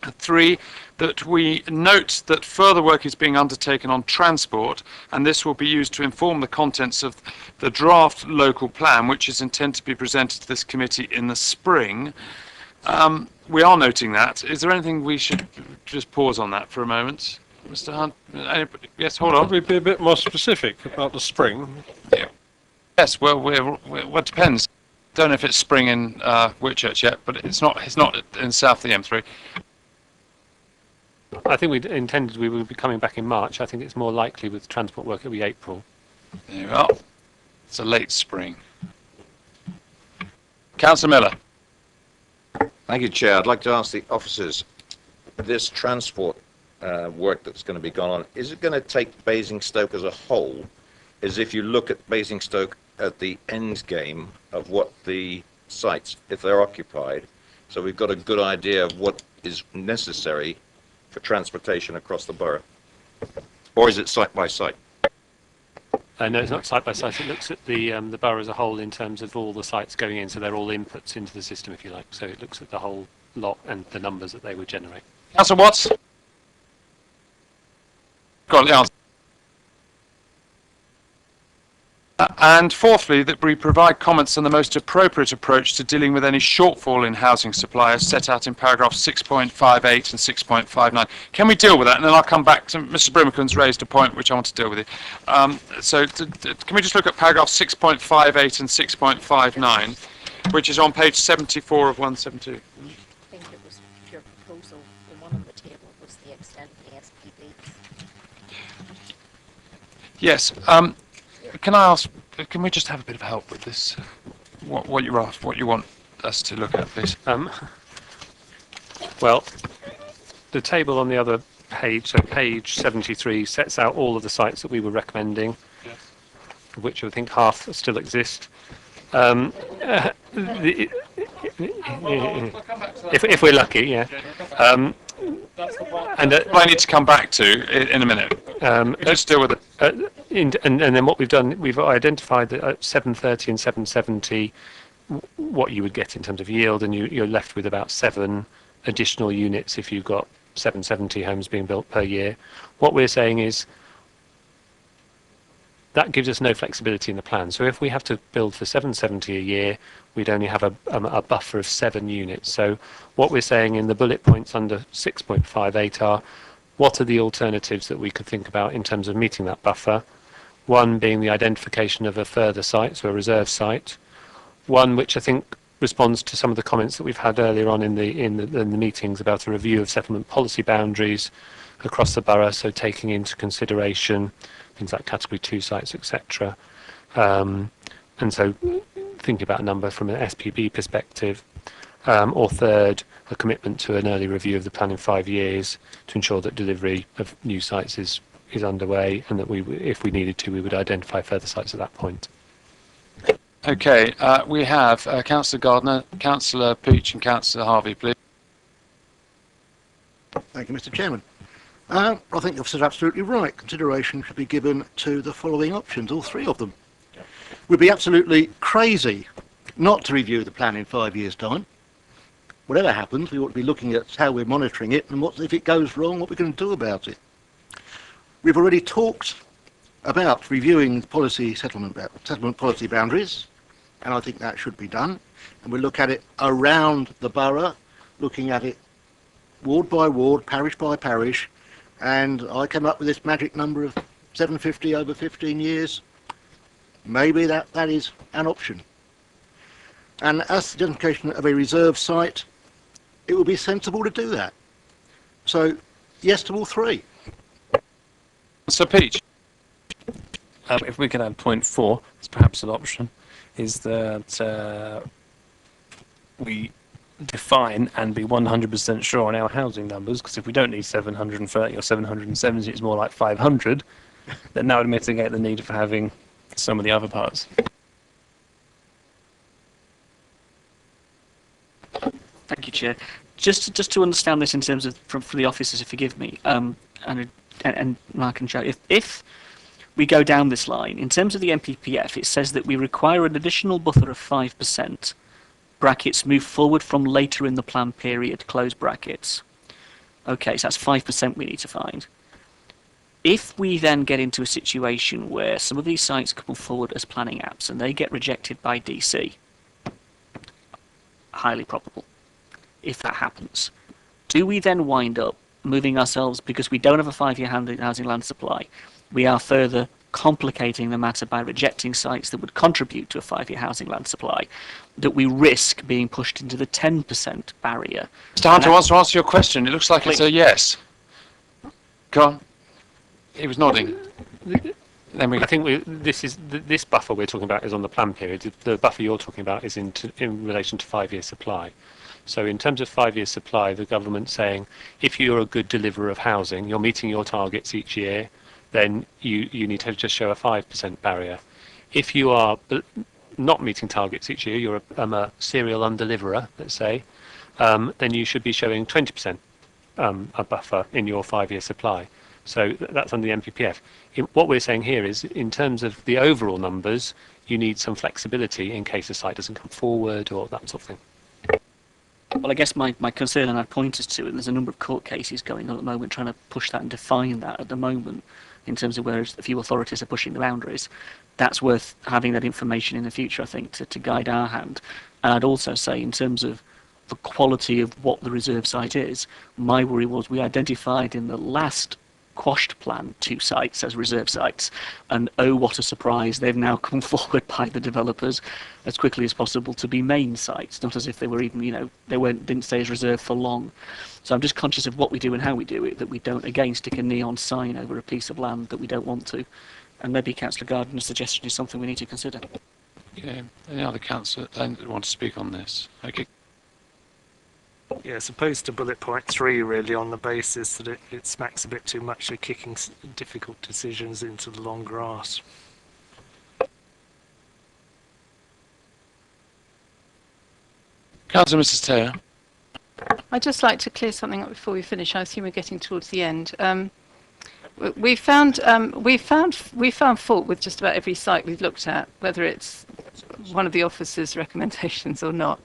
3, that we note that further work is being undertaken on transport, and this will be used to inform the contents of the draft local plan, which is intended to be presented to this committee in the spring. We are noting that. Is there anything we should just pause on that for a moment? Mr. Hunt? Anybody? Yes, hold on. Could we be a bit more specific about the spring? Yeah. Yes, well, well, it depends. Don't know if it's spring in Whitchurch yet, but it's not in south of the M3. I think we intended we would be coming back in March. I think it's more likely with transport work it'll be April. There you are. It's a late spring. Councillor Miller. Thank you, Chair. I'd like to ask the officers, this transport work that's going to be gone on, is it going to take Basingstoke as a whole? As if you look at Basingstoke at the end game of what the sites, if they're occupied, so we've got a good idea of what is necessary for transportation across the borough? Or is it site by site? No, it's not site by site. It looks at the borough as a whole in terms of all the sites going in, so they're all inputs into the system, if you like. So it looks at the whole lot and the numbers that they would generate. Councillor Watts? Got the answer. And fourthly, that we provide comments on the most appropriate approach to dealing with any shortfall in housing supply as set out in paragraph 6.58 and 6.59. Can we deal with that? And then I'll come back to Mr. Brimacombe's raised a point which I want to deal with you. Can we just look at paragraph 6.58 and 6.59, which is on page 74 of 172? I think it was your proposal, the one on the table was the extent of the SPVs. Yes. Can I ask, can we just have a bit of help with this? What you want us to look at, please? Well, the table on the other page, so page 73, sets out all of the sites that we were recommending, of which I think half still exist. If we're lucky, yeah. And I need to come back to in a minute. Let's deal with it. And then what we've done, we've identified that at 730 and 770, what you would get in terms of yield, and you're left with about 7 additional units if you've got 770 homes being built per year. What we're saying is that gives us no flexibility in the plan. So if we have to build for 770 a year, we'd only have a buffer of 7 units. So what we're saying in the bullet points under 6.58 are, what are the alternatives that we could think about in terms of meeting that buffer? One being the identification of a further site, so a reserve site. One which I think responds to some of the comments that we've had earlier on in the meetings about a review of settlement policy boundaries across the borough, so taking into consideration things like category 2 sites, etc. And so thinking about a number from an SPB perspective. Or third, a commitment to an early review of the plan in 5 years to ensure that delivery of new sites is underway, and that if we needed to, we would identify further sites at that point. Okay, we have Councillor Gardner, Councillor Pooch and Councillor Harvey, please. Thank you, Mr. Chairman. I think the officer's absolutely right. Consideration should be given to the following options, all three of them. We'd be absolutely crazy not to review the plan in 5 years' time. Whatever happens, we ought to be looking at how we're monitoring it and what, if it goes wrong, what we're going to do about it. We've already talked about reviewing policy settlement policy boundaries, and I think that should be done. And we'll look at it around the borough, looking at it ward by ward, parish by parish, and I came up with this magic number of 750 over 15 years. Maybe that is an option. And as the identification of a reserve site, it would be sensible to do that. So, yes to all three. So, Peach. If we could add point 4, it's perhaps an option, is that we define and be 100% sure on our housing numbers, because if we don't need 730 or 770, it's more like 500, then that would mitigate the need for having some of the other parts. Thank you, Chair. Just to understand this in terms of for the officers, forgive me, and Mark and Joe, if we go down this line in terms of the MPPF, it says that we require an additional buffer of 5%. Brackets move forward from later in the plan period. Close brackets. Okay, so that's 5% we need to find. If we then get into a situation where some of these sites come forward as planning apps and they get rejected by DC, highly probable. If that happens, do we then wind up moving ourselves, because we don't have a 5-year housing land supply, we are further complicating the matter by rejecting sites that would contribute to a 5-year housing land supply, that we risk being pushed into the 10% barrier. Mr. Hunter wants to answer your question. It looks like it's a yes. Go on. He was nodding. I think this buffer we're talking about is on the plan period. The buffer you're talking about is in relation to 5-year supply. So in terms of 5-year supply, the government's saying if you're a good deliverer of housing, you're meeting your targets each year, then you need to just show a 5% barrier. If you are not meeting targets each year, you're a serial undeliverer, let's say, then you should be showing 20% a buffer in your 5-year supply. So that's under the MPPF. What we're saying here is, in terms of the overall numbers, you need some flexibility in case a site doesn't come forward or that sort of thing. Well, I guess my concern, and I'd point us to, and there's a number of court cases going on at the moment trying to push that and define that at the moment, in terms of where a few authorities are pushing the boundaries. That's worth having that information in the future, I think, to guide our hand. And I'd also say, in terms of the quality of what the reserve site is, my worry was we identified in the last quashed plan 2 sites as reserve sites, and oh, what a surprise, they've now come forward by the developers as quickly as possible to be main sites, not as if they were even, didn't stay as reserve for long. So I'm just conscious of what we do and how we do it, that we don't again stick a neon sign over a piece of land that we don't want to. And maybe Councillor Gardner's suggestion is something we need to consider. Okay. Any other councillor that want to speak on this? Okay. Yeah, as opposed to bullet point 3, really, on the basis that it smacks a bit too much of kicking difficult decisions into the long grass. Councillor Mrs. Taylor. I'd just like to clear something up before we finish. I assume we're getting towards the end. We found fault with just about every site we've looked at, whether it's one of the officers' recommendations or not.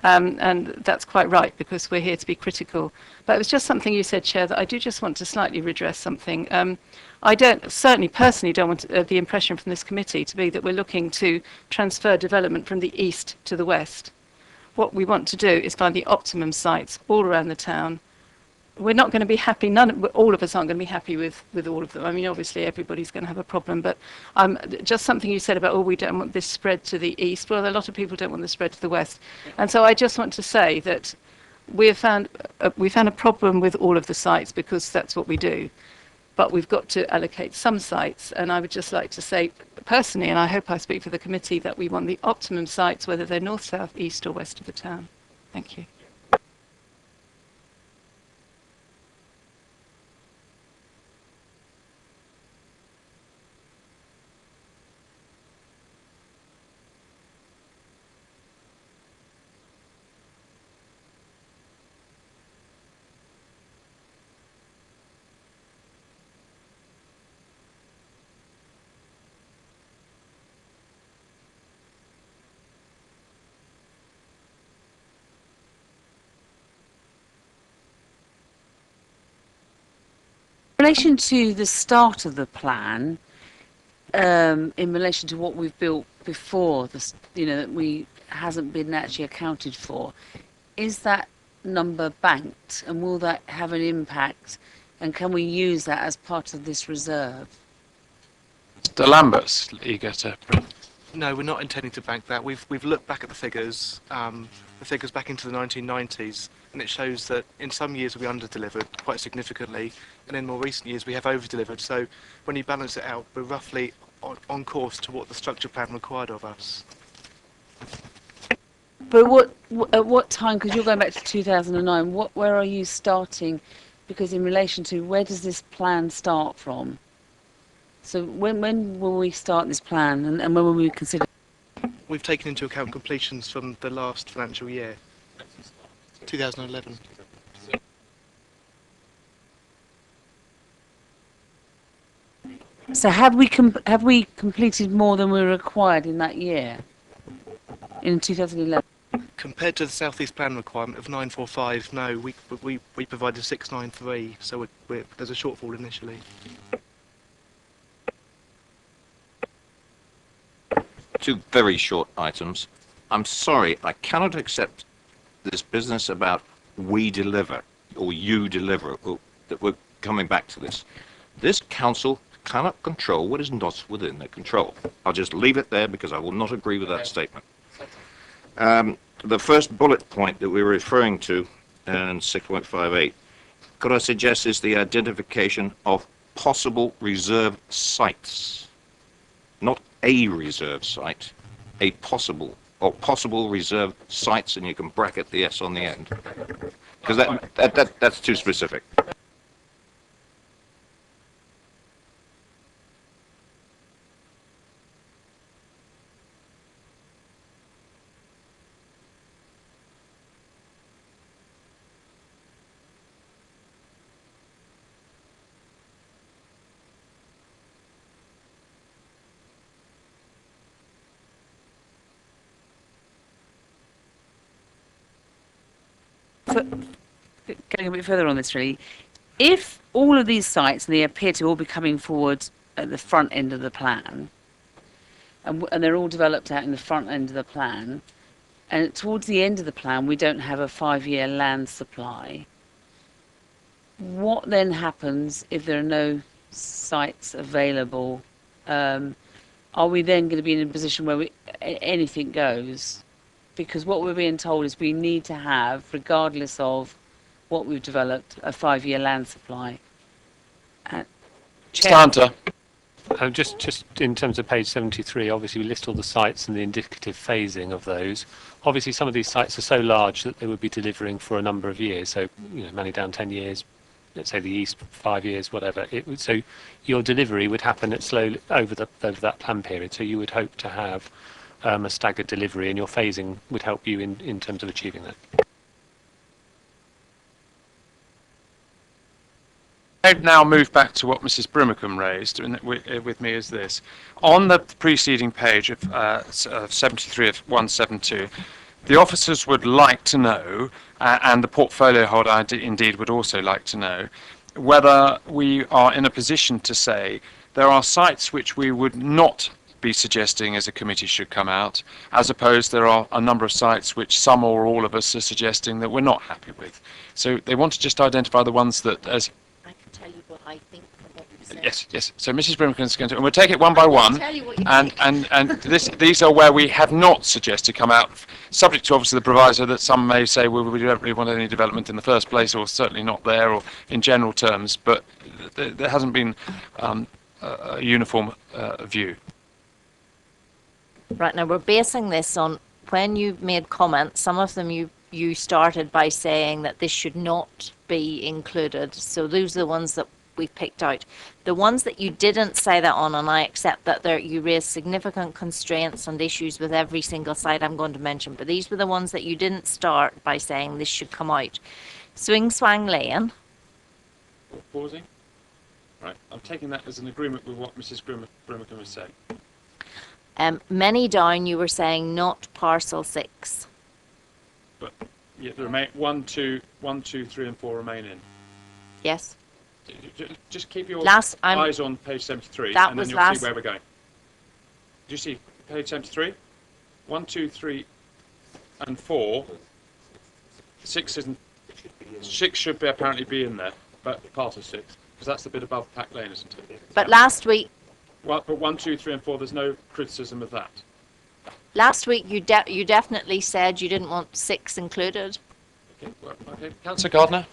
And that's quite right, because we're here to be critical. But it was just something you said, Chair, that I do just want to slightly redress something. I certainly personally don't want the impression from this committee to be that we're looking to transfer development from the east to the west. What we want to do is find the optimum sites all around the town. We're not going to be happy, all of us aren't going to be happy with all of them. I mean, obviously everybody's going to have a problem, but just something you said about, we don't want this spread to the east. Well, a lot of people don't want this spread to the west. And so I just want to say that we found a problem with all of the sites, because that's what we do. But we've got to allocate some sites, and I would just like to say personally, and I hope I speak for the committee, that we want the optimum sites, whether they're north, south, east or west of the town. Thank you. relation to the start of the plan, in relation to what we've built before, that we hasn't been actually accounted for, is that number banked, and will that have an impact? And can we use that as part of this reserve? Mr. Lambert's eager to. No, we're not intending to bank that. We've looked back at the figures back into the 1990s, and it shows that in some years we under-delivered quite significantly, and in more recent years we have over-delivered. So when you balance it out, we're roughly on course to what the structure plan required of us. But at what time, because you're going back to 2009, where are you starting? Because in relation to where does this plan start from? So when will we start this plan, and when will we consider? We've taken into account completions from the last financial year, 2011. So have we completed more than we were required in that year, in 2011? Compared to the South East Plan requirement of 945, no, we provided 693, so there's a shortfall initially. Two very short items. I'm sorry, I cannot accept this business about we deliver or you deliver, or that we're coming back to this. This council cannot control what is not within their control. I'll just leave it there because I will not agree with that statement. The first bullet point that we were referring to in 6.58, could I suggest is the identification of possible reserve sites, not a reserve site, a possible or possible reserve sites, and you can bracket the S on the end, because that's too specific. Going a bit further on this, really, if all of these sites, and they appear to all be coming forward at the front end of the plan, and they're all developed out in the front end of the plan, and towards the end of the plan we don't have a 5-year land supply, what then happens if there are no sites available? Are we then going to be in a position where anything goes? Because what we're being told is we need to have, regardless of what we've developed, a 5-year land supply. Santa. Just in terms of page 73, obviously we list all the sites and the indicative phasing of those. Obviously some of these sites are so large that they would be delivering for a number of years. So, Manny Down 10 years, let's say the East 5 years, whatever. So your delivery would happen at slowly over that plan period. So you would hope to have a staggered delivery, and your phasing would help you in terms of achieving that. I've now moved back to what Mrs. Brimacombe raised with me is this. On the preceding page of 73 of 172, the officers would like to know, and the portfolio holder indeed would also like to know, whether we are in a position to say there are sites which we would not be suggesting as a committee should come out, as opposed there are a number of sites which some or all of us are suggesting that we're not happy with. So they want to just identify the ones that, as I can tell you what I think from what you said. yes. So Mrs. Brimacombe is going to, and we'll take it one by one. Tell you what you And these are where we have not suggested come out, subject to obviously the proviso that some may say, well, we don't really want any development in the first place, or certainly not there, or in general terms. But there hasn't been a uniform view. Right, now we're basing this on when you made comments, some of them you started by saying that this should not be included. So those are the ones that we picked out. The ones that you didn't say that on, and I accept that you raised significant constraints and issues with every single site I'm going to mention, but these were the ones that you didn't start by saying this should come out. Swing Swang Lane. Pausing. Right, I'm taking that as an agreement with what Mrs. Brimacombe has said. Many down, you were saying not parcel 6. But yeah, there remain 1, 2, 3, and 4 remain in. Yes. Just keep your I'm- eyes on page 73, That and was then you'll last- see where we're going. Do you see page 73? 1, 2, 3, and 4. 6 isn't. 6 should be apparently be in there, but part of 6, because that's the bit above Pack Lane, isn't it? But last week, Well, but 1, 2, 3, and 4. There's no criticism of that. you definitely said you didn't want 6 included. Okay, Councillor Gardner,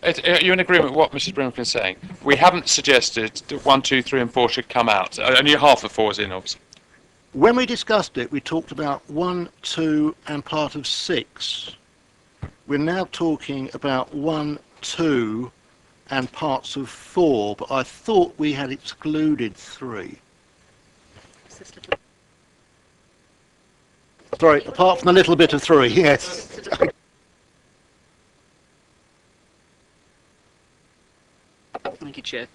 are you in agreement with what Mrs. Brimfield is saying? We haven't suggested that 1, 2, 3, and 4 should come out. Only half of 4 is in, obviously. When we discussed it, we talked about 1, 2, and part of 6. We're now talking about 1, 2, and parts of 4, but I thought we had excluded 3. Sorry, apart from a little bit of 3, yes. Thank you, Chair.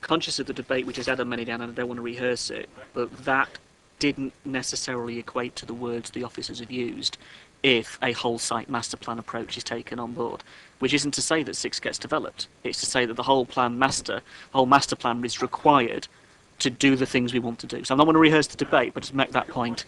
Conscious of the debate which has had on many down, and I don't want to rehearse it, but that didn't necessarily equate to the words the officers have used if a whole site master plan approach is taken on board, which isn't to say that 6 gets developed. It's to say that the whole master plan is required to do the things we want to do. So I'm not going to rehearse the debate, but just make that point.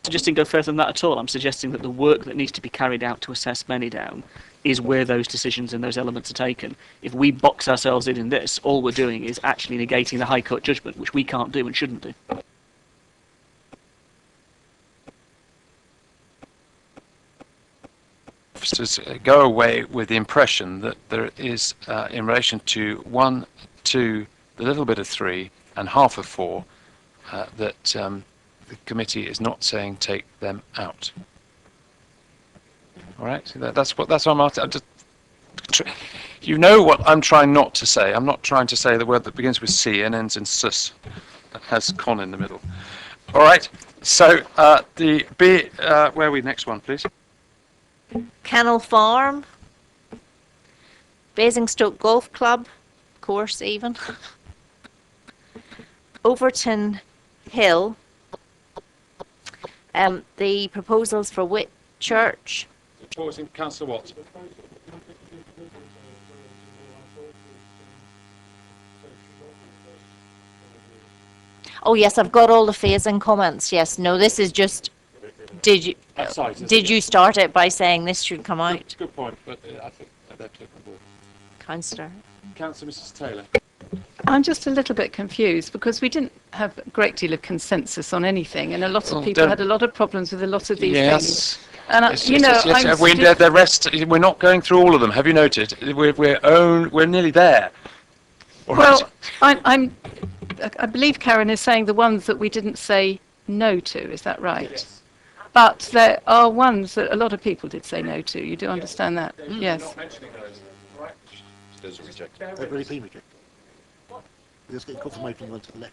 Suggesting go further than that at all. I'm suggesting that the work that needs to be carried out to assess many down is where those decisions and those elements are taken. If we box ourselves in this, all we're doing is actually negating the High Court judgment, which we can't do and shouldn't do. Officers go away with the impression that there is, in relation to 1, 2, the little bit of 3, and half of 4, that the committee is not saying take them out. All right, so that's what I'm asking. You know what I'm trying not to say. I'm not trying to say the word that begins with C and ends in sus, and has con in the middle. All right. So the B. Where are we? Next one, please. Kennel Farm, Basingstoke Golf Club, course even, Overton Hill, the proposals for Whit Church. Proposing Councillor Watts. Oh yes, I've got all the phasing comments. Yes, no, this is just. Did you start it by saying this should come out? Good point, but I think they're applicable. Councillor. Councillor Mrs. Taylor. I'm just a little bit confused because we didn't have a great deal of consensus on anything, and a lot of Well, people don't- had a lot of problems with a lot of these Yes. things. And Yes, the rest. We're not going through all of them. Have you noted? We're nearly there. All right. well, I believe Karen is saying the ones that we didn't say no to. Is that right? Yes. But there are ones that a lot of people did say no to. You do understand that? Yes. Not mentioning those. All right. Those are rejected. They've already been rejected. We're just getting confirmation on the one to the left.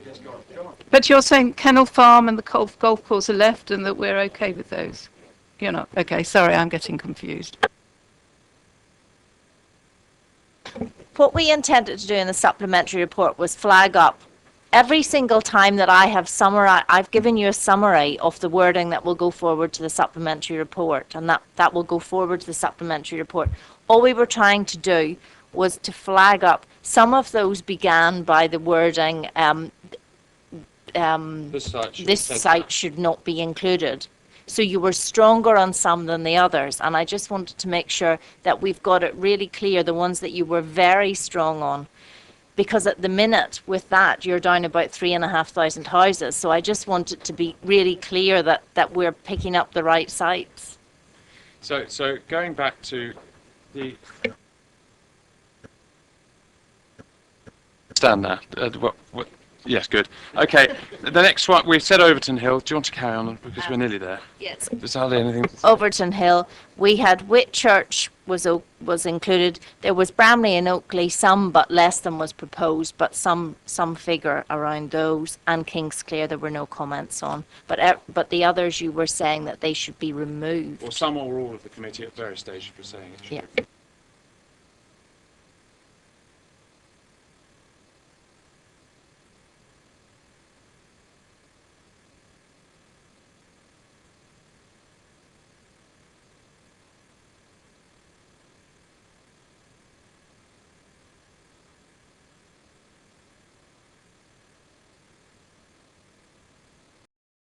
Yes, go on. But you're saying Kennel Farm and the golf course are left and that we're okay with those? You're not? Okay, sorry, I'm getting confused. What we intended to do in the supplementary report was flag up every single time that I have I've given you a summary of the wording that will go forward to the supplementary report, and that will go forward to the supplementary report. All we were trying to do was to flag up. Some of those began by the wording, this site should not be included. So you were stronger on some than the others, and I just wanted to make sure that we've got it really clear, the ones that you were very strong on. Because at the minute, with that, you're down about 3,500 houses. So I just want it to be really clear that we're picking up the right sites. So going back to the. Stand there. Yes, good. Okay, the next one, we've said Overton Hill. Do you want to carry on because we're nearly there? Yes. There's hardly anything. Overton Hill, we had Whitchurch was included. There was Bramley and Oakley, some but less than was proposed, but some figure around those. And Kingsclear, there were no comments on. But the others, you were saying that they should be removed. Or some or all of the committee at various stages were saying it should Yeah. be.